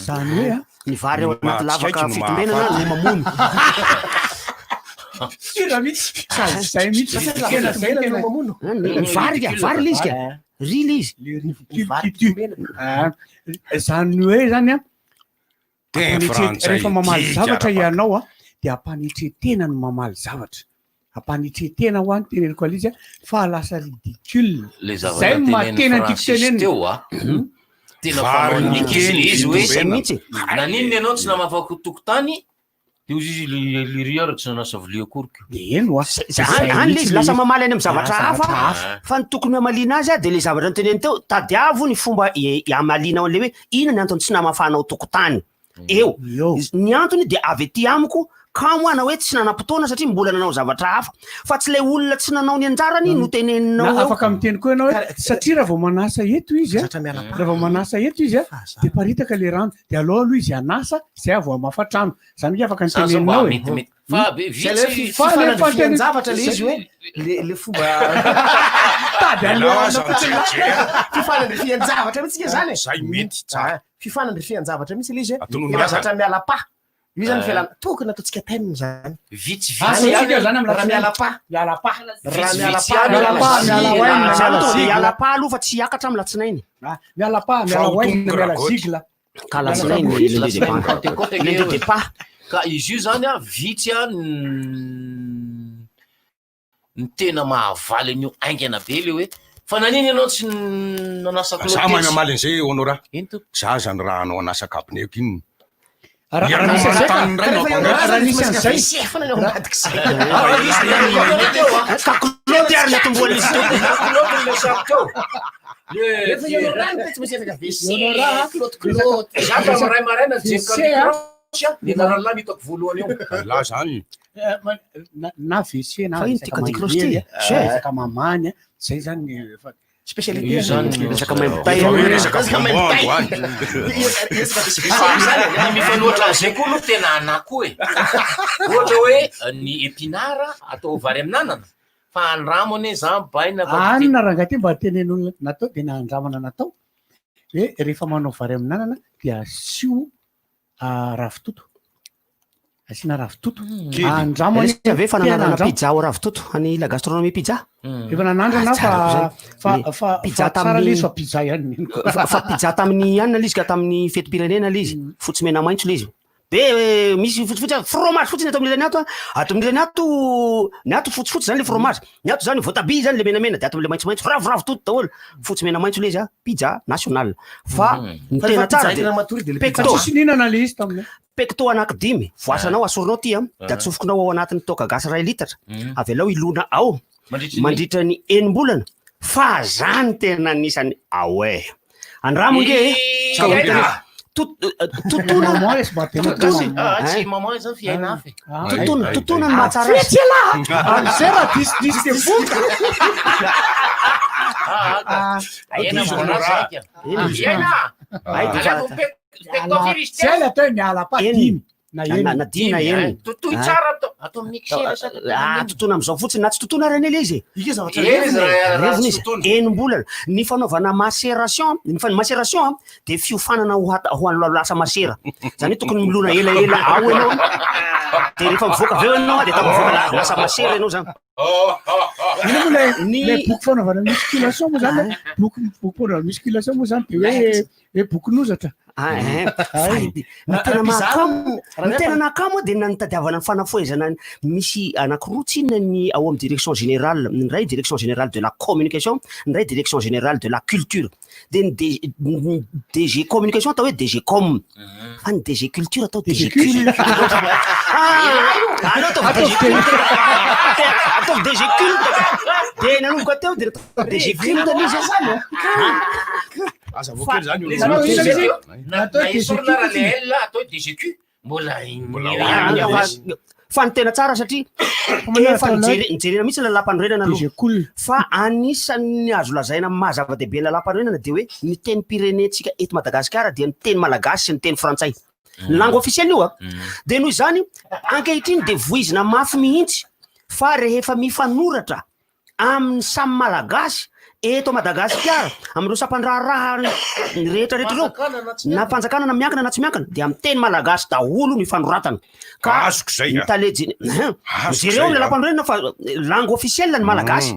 S4: zany hoe
S3: ny vary ao anaty lavaka fitombenana no mamono
S4: tena mihitsy zay mihitsy
S3: vary le izy ka ry le izy
S4: zany hoe zany rehefa mamaly zavatra ianao de ampanetretena no mamaly zavatra ampanetretena ho any teneniko al izy fa lasa ridicule zay matena tiako teneny
S2: tena fananikisy izy hoe naninona ianao tsy namafako tokotany de ozy izy liriara tsy nanasa vilia akoriko
S4: eno
S3: any le izy lasa mamaly any amin'ny zavatra hafa fa ny tokony amalina azy de le zavatra nyteneny teo tadiavo ny fomba amalinao an'le hoe ina ny antony tsy namafanao tokotany eo ny antony de avy ety amiko ka moana hoe tsy nanam-potoana satria mbola nanao zavatra hafa fa tsy le olona tsy nanao ny anjarany no teneninao
S4: afaka miteny koa ianao hoe satria raha vao manasa eto izy raha vao manasa eto izy de paritaka le rano de aloha aloha izy anasa zay avo amafatrano zany hoe afaka niteneninao
S1: fifanandrifian-javatra le izy hoe le fomba fifanandrifian-javatra mihitsy zany
S7: zay mety tsara
S1: fifanandrifian-javatra mihitsy le izy zatra miala-pa io zany fialana tokony ataotsika tainina zany
S4: vitsivitsy zany
S1: raha miala-pa
S3: miala-pa aloha fa tsy hiakatra amin'ny latsinainy
S4: miala-pa miala oaina miala zigla
S3: ka latsinainy le depa
S2: ka izy io zany vitsy ny tena mahavaly an'io aingana be le hoe fa naniny ianao tsy nanasako
S7: za manamaly an'izay honora za zany raha anao anasaka abineko iny
S1: Raha nitako voalohany eo.
S7: La zany.
S4: Na WC na
S3: resaka
S4: mamany zay zany
S1: spécialité
S3: resaka maimotay
S2: mifanoatra zay koa aloha tena anako e. Ohatra hoe ny épinara atao vary amin'anana fa andramony za baina
S4: anina raha ngaty mba tenen'olona natao de andramana natao hoe rehefa manao vary amin'anana dia asio ravitoto asina ravitoto andramany
S3: ave fananana pizza ao ravitoto any la gastronomie pizza
S4: efa nanandrana fa
S3: pizza
S4: tamin'ny fa pizza ihany
S3: fa pizza tamin'ny anina lizy ka tamin'ny feti-pirenena lizy fotsy mena maintso lizy de misy fotsifotsy fromage fotsiny atao amin'ilay ny ato fotsifotsy zany le fromage ny ato zany voatabia zany le menamena de ato am'le maintsomaintso ravoravototo daholo fotsy mena maintso lizy pizza national fa ny tena tsara pecto
S4: ninana le izy taminy
S3: pecto anaky 5 voasanao asorinao ty de atsofokinao ao anatin'ny toka gasy 2 litatra avy alao ilona ao mandritra ny enimbolana fa zany tena anisany aoe andramo nge totona ny mahatsara
S4: atao miala pa
S3: na dina eny totona am'izao fotsiny na tsy totona rany ele izy revony izy enimbolana ny fanaovana macération de fiofanana ho lasa masera zany tokony milona elaela ao enao de rehefa mivoaka aveo enao de tamivoaka lasa masera enao zany
S4: ny boky fanaovana musculation moa zany boky fanaovana musculation moa zany de hoe boky nozatra
S3: ny tena nakamo de nanitadiavana ny fanafoezana misy anakiroa tsinona ny ao amin'ny direction générale ny ray direction générale de la communication ny ray direction générale de la culture de ny DG communication atao hoe DG com fa ny DG culture atao DG cul atao DG cul de nanomboka teo de DG cul izy zany
S7: aza voakely zany
S2: isorona raha le ela atao DGQ mbola
S3: fa ny tena tsara satria efa nijerena mihitsy lalampanorenana aloha fa anisan'ny azo lazaina mahazava-dehibe lalampanorenana de hoe ny teny pirenetsika eto Madagasikara dia ny teny malagasy sy ny teny frantsay ny langue officielle io de noho izany ankehitriny de voizina mafy mihitsy fa rehefa mifanoratra amin'ny samy malagasy eto Madagasikara amin'ireo sampandraharaha rehetrarehetra reo na mpanjakana na miankina na tsy miankina de amin'ny teny malagasy daholo ny fanoratana ka
S7: azoko zay
S3: mitalejiny jereo ny lalampanorenana fa langue officielle ny malagasy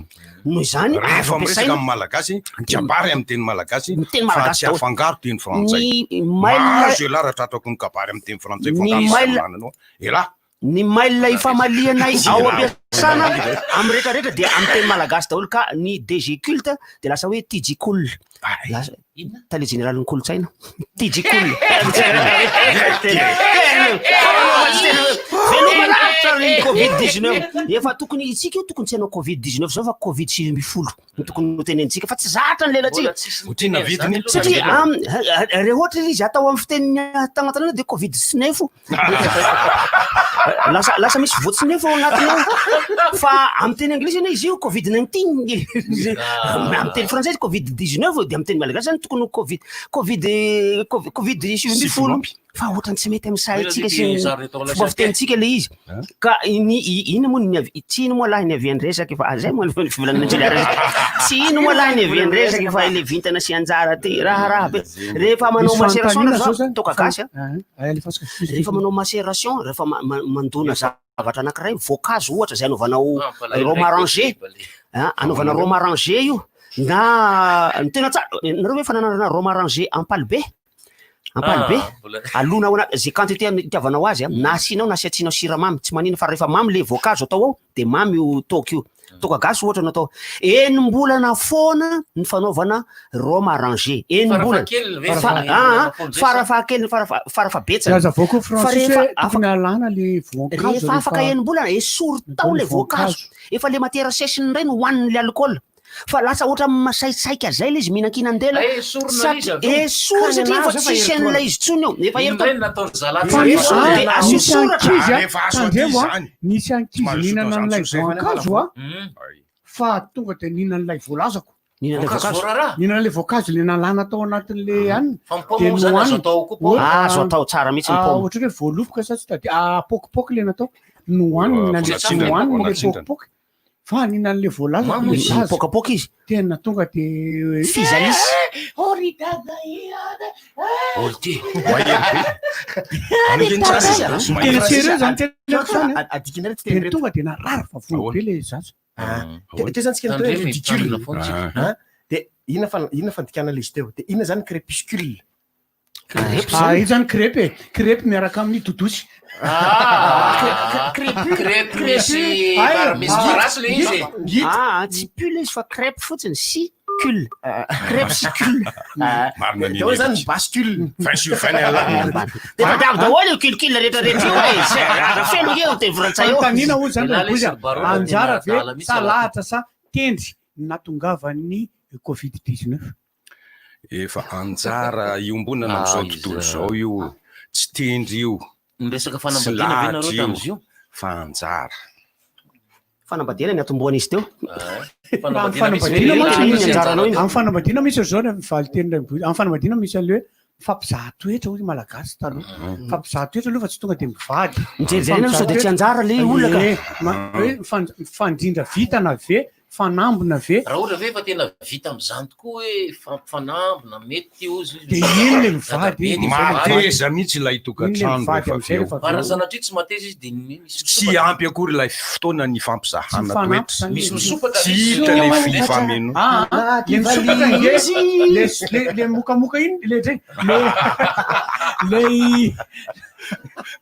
S3: noho izany
S7: rehefa miresaka amin'ny malagasy kabary amin'ny teny malagasy fa tsy afangaro teny frantsay mahazo elaratra atako ny kabary amin'ny teny frantsay fangaronanao ela
S3: ny mail ifamalianay ao ampiasana amin'ny rehetrarehetra dia amin'ny teny malagasy daholo ka ny DG culte de lasa hoe tijikol tale général ny kolotsaina tijikol covid-19 efa tokony itsika io tokony tsy hanao covid-19 zao fa covid 20 tokony notenentsika fa tsy zatra ny lelantsika
S7: otrina vidiny
S3: satria rehetra izy atao amin'ny fiteniny tagnatanana de covid 19 lasa misy voatsinefo ao anatiny fa amin'ny teny anglisy ena izy io covid-19 amin'ny teny français covid-19 de amin'ny teny malagasy zany tokony covid 20 fa ohatrany tsy mety amin'ny sahintsika sy fomba fitenitsika le izy ka iny moa tsy iny moa lahy ny aviany resaka fa zay moa fivolanana tsy iny moa lahy ny aviany resaka fa le vintana sy anjara ty raha be rehefa manao macération zao toka gasy rehefa manao macération rehefa mandona zavatra anankiray voankazo ohatra zay anaovanao romarange anaovana romarange io na ny tena tsara nareo hoe fananana romarange ampalibe alona ao zay quantité itiavanao azy na asianao na sy atsinao siramamy tsy manina fa rehefa mamy le voankazo atao ao de mamy io toka io toka gasy ohatra no atao enimbolana foana ny fanaovana romarange enimbolana farafabetsana rehefa afaka enimbolana esory tao le voankazo efa le matière sèche reny hoaniny le alcool fa lasa ohatra masaisaika zay le izy mihinan-kinandela sorona satria fa tsisy an'ilay izy tsony eo efa
S4: nisy ankizy nihinana an'ilay voankazo a fa tonga de nihinan'ilay voalazako nihinan'le voankazo le nalana tao anatin'le
S3: azo atao tsara mihitsy
S4: ohatra hoe voalofoka sa tsy tadi pokipoky le natao nohanina nohanina le pokipoky fa nihinan'le voalazapokapok
S3: izy
S4: tena tonga de
S3: fizanisy
S4: tonga de narary fa volo be le zaza
S1: te zany tsika natao hoe ridicule de inona fandikana le izy teo de inona zany crépuscule
S4: io zany crêpe miaraka amin'ny dodosy
S3: tsy pule izy fa crêpe fotsiny si cule crêpe si cule
S1: deo zany bascule
S3: de tadiavo daholo io kilikile rehetrarehetra io feno eo te vorantsay eo
S4: tanina olo zany anjara ve sa lahatra sa tendry natongavan'ny covid-19
S7: efa anjara iombonana am'izao tontolo zao io tsy tendry io
S2: miresaka fanambadiana venareo tam'izy io
S7: fa anjara
S3: fanambadiana ny atomboana izy teo
S4: amin'ny fanambadiana misy zao mivaly tenina amin'ny fanambadiana misy an'le hoe mifampizaha toetra hoy malagasy taloha mifampizaha toetra aloha fa tsy tonga de mivady
S3: mijerijerinao sao de tsy anjara le olona
S4: hoe mifandrindra vitana ve fanambona ve
S2: raha ohatra ve fa tena vita am'izany tokoa hoe fanambona mety ozy
S4: de iny le mivady
S7: mateza mihitsy ilay tokantrano
S2: sanatria tsy mateza izy de
S7: tsy ampy akory ilay fotoana ny fampizahana toetra
S2: misy misopaka
S7: tsy hita le fifameno
S4: le mokamoka iny le zay le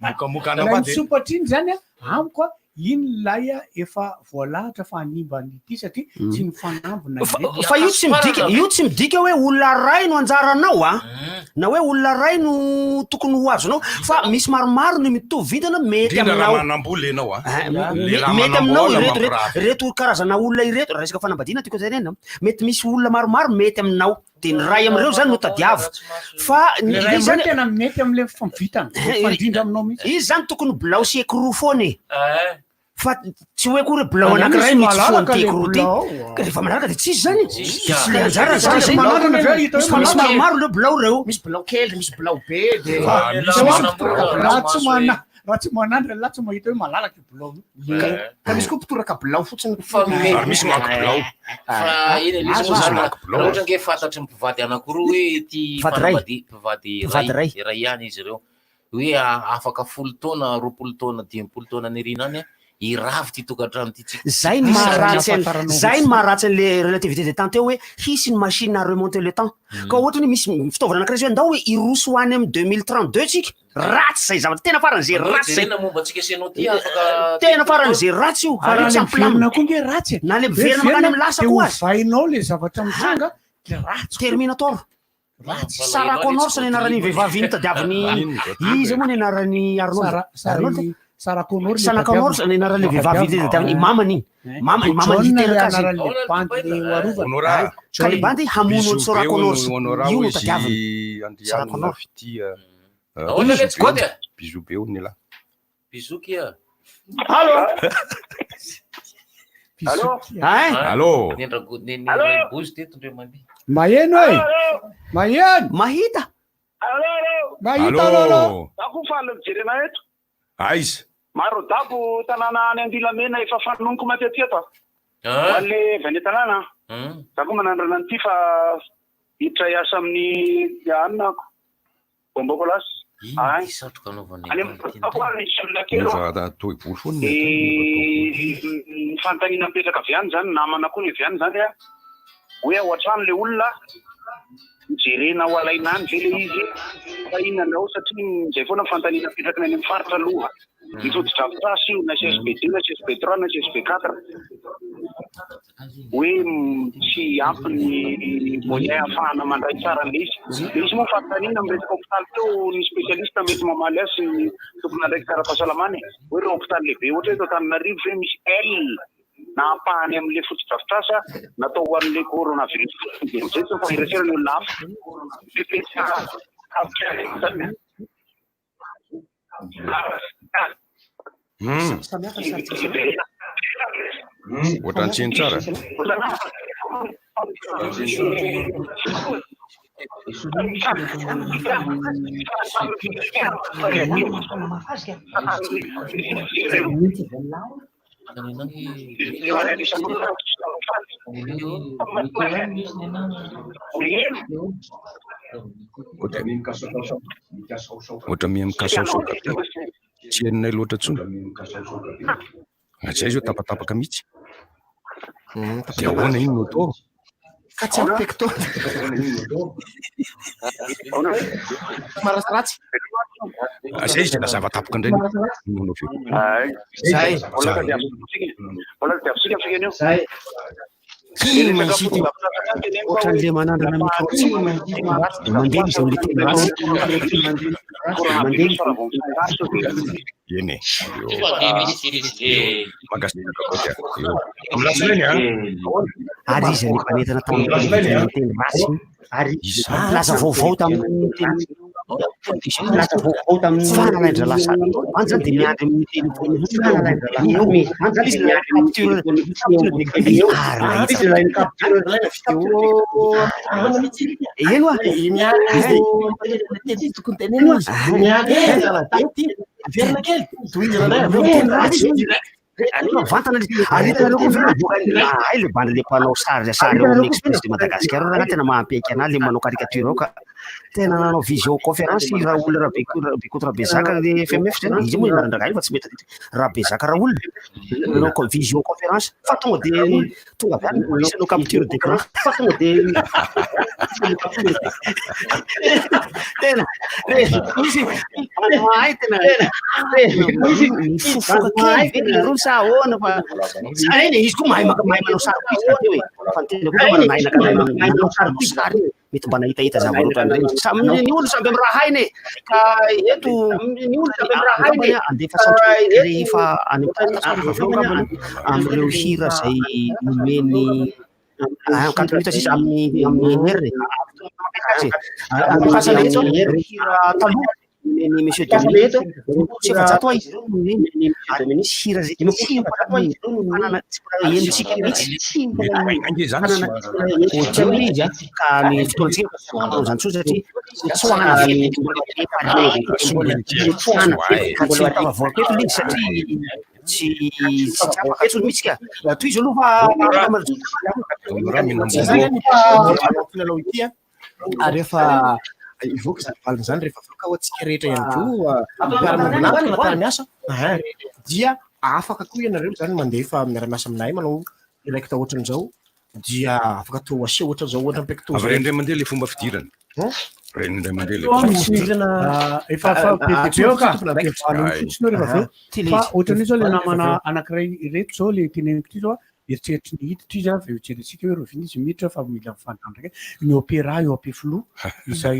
S7: mokamoka
S4: misopatra iny zany amiko iny lay efa voalahatra fa hanimbany ity satria tsy mifanambona
S3: fa io tsy midika hoe olona ray no anjaranao na hoe olona ray no tokony ho azonao fa misy maromaro no mitovy vitana mety
S7: aminaomanambola ianao
S3: mety aminao ireto karazana olona ireto resaka fanambadiana tiko tenena mety misy olona maromaro mety aminao de ny ray am'ireo zany no tadiavo fa
S4: tena mety am'le fivitana fandrindra aminao mihitsy
S3: izy zany tokony bilao sy écrou foany fa tsy hoe kory bilao anankiray mitsy foany ty écrou ty rehefa malalaka de tsisy zany tsy le anjara zany zay misy maromaro leo bilao reo
S1: misy bilao kely misy bilao be de
S4: raha tsy manandry la tsy mahita hoe malalaka bilao
S1: ka misy koa mpitoraka bilao fotsiny
S7: misy maka bilao
S2: fa iny ohatra nge fantatry mpivady anankiroa hoe ty mpivady ray ihany izy ireo hoe afaka 10 taona 20 taona 10 taona nirina any iravy ty tokantrano ty
S3: zay ny maharatsy an'le relativité de temps teo hoe hisy ny machine à remonter le temps ka ohatra ny misy fitaovana anankiray zay andao hoe iroso ho any amin'ny 2032 tsika ratsy zay zavatra tena faran'zay ratsy zay tena faran'zay ratsy io
S4: tsy amplamina koa nge ratsy
S3: na le miverina makany amin'ny lasa koa azy
S4: vainao le zavatra mitsanga le ratsy
S3: terminator Sarah-Connors ny anaran'ny vehivavy iny tadiaviny izy moa ny anaran'ny Arnold Sarah-Connors ny anaran'le vehivavy iny tadiaviny mamany mamany hiteraka azy Calibandy hamono ny Sarah-Connors io no tadiaviny Sarah-Connors
S7: bisou be ony la
S2: bisou kia
S9: allo
S4: maheno e maheno
S3: mahita
S9: ako fala mijerena eto
S7: aiza
S9: maro dabo tanàna any Andilamena efa fanonoko matetika fa ale vany tanàna zako manandrana an'ity fa hiditra hiasa amin'ny anako bomboko lasy fantanina mipetraka avy any zany namana koa ny avy any zany hoe ao an-trano le olona mijerena ho alaina any ve le izy fa inanao satria zay foana fantanina mipetraka ny amin'ny faritra aloha mitodi-drafitrasy io na CSB2 na CSB3 na CSB4 hoe tsy ampy ny moyen ahafahana mandray tsara le izy moa fantanina miresaka hôpitaly teo ny spécialiste mety mamaly azy ny tokony andraiky tsara-pahasalamany hoe reo hôpitaly lehibe ohatra hoe tao Antananarivo hoe misy L na ampahany amin'le fotodrafitrasa natao ho an'le coronavirus de amizay tsy fahiresera ny olona
S7: ohatrany tsiny tsara ohatra mia mikasaosaoka tsy herinay loatra tsony zay zao tapatapaka mihitsy de ahoana iny no atao
S1: ka tsy ampy pecto marasiratsy
S7: zay izy tena zavatapaka indray nanao feo
S1: zay
S3: ohatran'le manandrana mandeha izy am'le tena ratsy mandeha
S7: eny magasinakakoty
S3: ary izy any mpanentana tamin'ny teny ratsy ary plaza vaovao tamin'ny teny plaza vaovao tamin'ny fananaindra lasa any zany de miandry amin'ny teny eno
S1: tokony teneny verina kely
S3: vantana aretanareo ay le banda le mpanao sary eo amin'ny express de Madagasikara raha tena mahampaiky ana le manao caricature ao ka tena nanao vision conférence raha olona rabekoto Rabezaka le FMF zany izy moa narandragay fa tsy mety Rabezaka raha olona nanao vision conférence fa tonga de tonga avy any misy anao capture d'écran fa tonga de tena misy ay tena mifofoka kely sa ahoana fa eny izy koa mahay manao sary teo e fa ny tena koa mananainaka manao sary mety mba nahitahita zavarotra an'ireny ny olo samby amin'ny raha hainy e ka eto ny olo samby amin'ny raha hainy andefa rehefa any amin'ireo hira zay nomeny 4 minutes sisa amin'ny hery ampasana eto hira taloha ny monsieur Dominito tsy efa-jato izy ary misy hira zay tsy efa-jato izy fanana endritsika mihitsy ohatry izy ka ny fotoantsika zany tso satria tsoahana tsy mitavavoaka eto izy satria tsy afaka etsony mihitsy ka toy izy aloha
S1: filalao ity rehefa ivoaka zany valiny zany rehefa voaka ohatsika rehetra ihany koa miara-miombonatona miasa dia afaka koa ianareo zany mandefa miara-miasa aminay manao direct ohatran'izao dia afaka atao asia ohatran'izao ohatra pecto
S7: avy reny ndray mandeha le fomba fidirana reny ndray mandeha le
S1: fidirana
S4: efa PPP ka fotsiny rehefa aveo fa ohatran'io zao le namana anankiray reto zao le teneniko ty zao eritreritry ny hiditra izy avy eritrerentsika hoe roviny izy miditra fa mila mifandrandra ny opéra eo ampefilo izay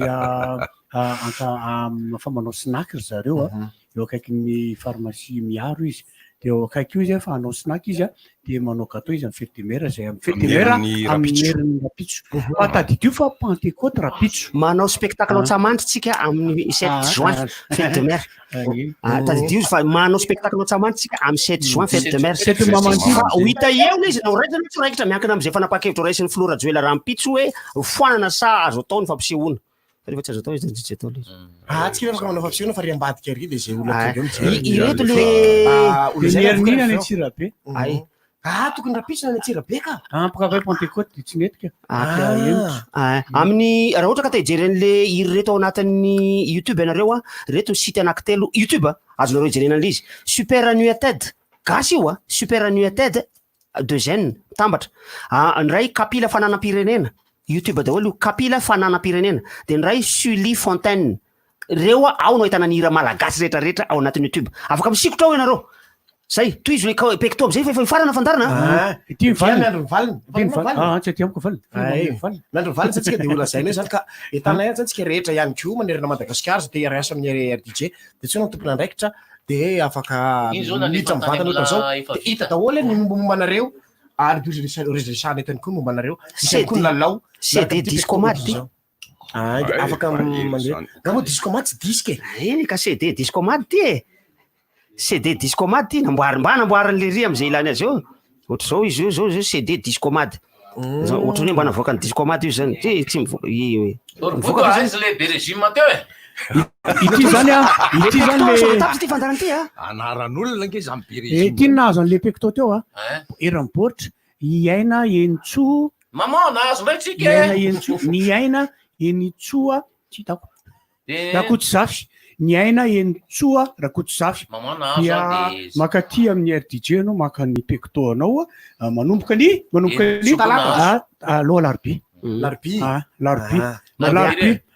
S4: fa manao snack ry zareo eo akaiky ny pharmacie miaro izy de eo akaiky io izy fa anao snack izy de manao gâteau izy amin'ny fête de mère zay amin'ny fête de mère amin'ny herin'ny rapitso fa tadidio fa Pentecôte rapitso
S3: manao spectacle Antsamandritsika amin'ny 7 juin fête de mère tadidio fa manao spectacle Antsamandritsika amin'ny 7 juin fête de mère ho hita eo izy nao raitra tsy raikitra miankina amin'izay fanapa-kevitra raisin'ny Flora Joela Rampitso hoe foanana sa azo atao ny fampisehoana rehefa tsy azo atao izy tsy atao izy
S1: tsika afaka manao fampisehoana fa ry ambadika ary de zay olona
S3: ireto le
S4: mierinina ny Tsirabe
S3: ay
S1: tokony rapitsina ny Tsirabe ka
S4: ampaka Pentecôte de tsy netika
S3: amin'ny raha ohatra ka te hijeren'le iry reto ao anatin'ny YouTube ianareo reto site anankitelo YouTube azonareo hijerenan'le izy Super Nuited gasy io Super Nuited de Gênes tambatra ny ray kapila fananam-pirenena YouTube daholo kapila fananam-pirenena de ny ray Sully Fontaine reo ao no ahitana ny hira malagasy rehetrarehetra ao anatin'ny YouTube afaka misikotra ao ianareo zay toy izy hoe pecto amizay fa farana fandarana
S1: ity miandro valiny
S4: tsy aty amiko valiny
S1: miandro valiny satsika de olona zay no zany ka etanay zany tsika rehetra ihany ko manerana Madagasikara za te hiara-asa amin'ny RDJ de tsy nao tompona andraikitra de afaka miditra mivantana ohatran'izao de hita daholo ny mombamomba anareo ary resresana etany koa momba anareo isany koa ny lalao
S3: CD discomate ty
S1: afaka mandeha raha moa discomate tsy disque
S3: eny ka CD discomate ty e CD discomate ty namboarin'le ry am'izay ilany azy eo ohatr' zao izy io zao CD discomate ohatran'ny hoe mba navoaka ny discomate io zany tsy mivoaka
S2: aizy lehibe régime teo e
S4: ity zany
S3: tapy ty fandarany ty
S7: anaran'olona nge zany
S4: ty nahazo an'le pecto teo eram-boatra iaina entsoa
S2: maman nahazo ndraiky
S4: iaina entsoa ny aina enitsoa tsy hitako rakoto zafy ny aina entsoa rakoto zafy dia makaty amin'ny rdj anao maka ny pecto anao manomboka ny aloha larbi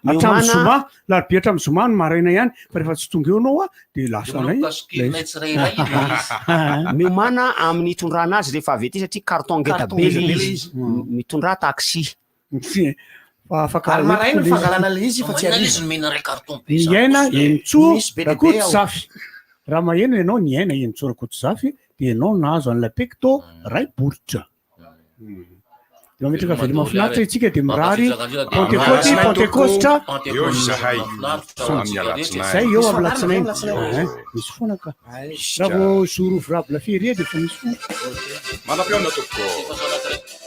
S4: hatramin'ny zoma no maraina ihany fa rehefa tsy tonga eo anao de lasanay
S3: miomana amin'ny itondrana azy rehefa avy ety satria carton ngeda be izy mitondra taxi
S1: maraina fangalana le izy fa tsy
S4: ny aina entsoa rakoto zafy raha maheno ianao ny aina entsoa rakoto zafy de ianao nahazo an'la pecto ray boritra metraka vely mahafinaritra itsika de mirary pentecostra zay eo amin'ny latsinainy misy foana ka raha vo zorovrable feria de fa misy foana
S7: manam-peona tompoko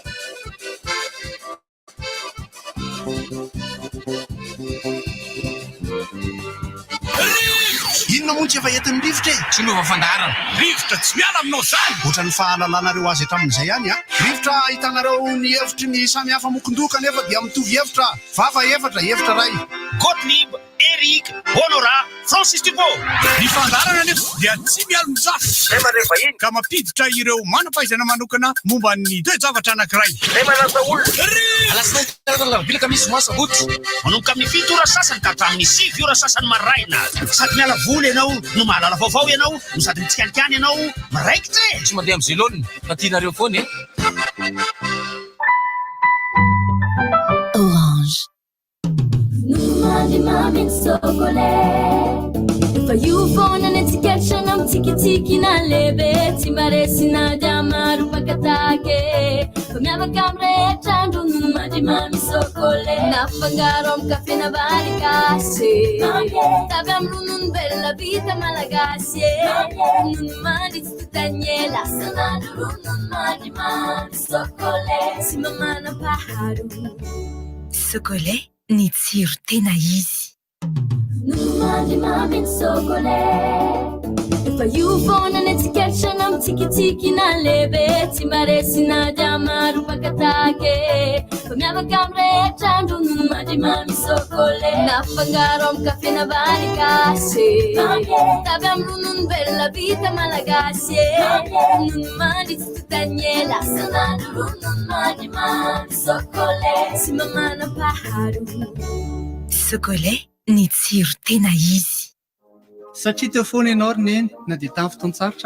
S18: inona moa tsy efa entin'ny rivotra e tsy nova fandarana rivotra tsy miala aminao zany ohatran'ny fahalalanareo azy hatramin'izay ihany rivotra hitanareo ny hevitry ny samy hafa mokondoka nefa dia mitovy hevitra vava hevitra ray Gottlieb, Eric, Honora, Francis Thibault ny fandarana nefa dia tsy miala mizafy ka mampiditra ireo manam-pahaizana manokana momba ny toe-javatra anankiray alasinabilaka misy moasaboty manomboka amin'ny 7 ora sasany ka hatramin'ny 6 ora sasany maraina sady miala voly ianao no mahalala vaovao ianao no sady mitsikanikany ianao maraikitra e tsy mandeha am'izay lôny fa tianareo foany e
S10: Orange Mami chocolate Efa io foana ny tsikatrana mitsikitsiki na lebe tsy maresina dia maro pakatake fa miavaka amrehetra andro no mandrimamy sokole nafangaro amy kafe na vary kasy tavy amy ronono bella vita malagasy ronono manditsy totanye lasanandro ronono mandrimamy sokole sy mamana paharo
S13: sokole ny tsiro tena izy
S10: Mami chocolate Efa io foana ny tsikatrana mitsikitsiki na lebe tsy maresina dia maro pakatake fa miavaka amrehetra andro no mandrimamy sokole nafangaro amy kafe na vary kasy tavy amy ronono bella vita malagasy ronono manditsy totanye lasanandro ronono mandrimamy sokole sy mamana paharo
S13: sokole ny tsiro tena izy
S8: satria teo foana ianao roneny na dia tamin'ny fotoan-tsarotra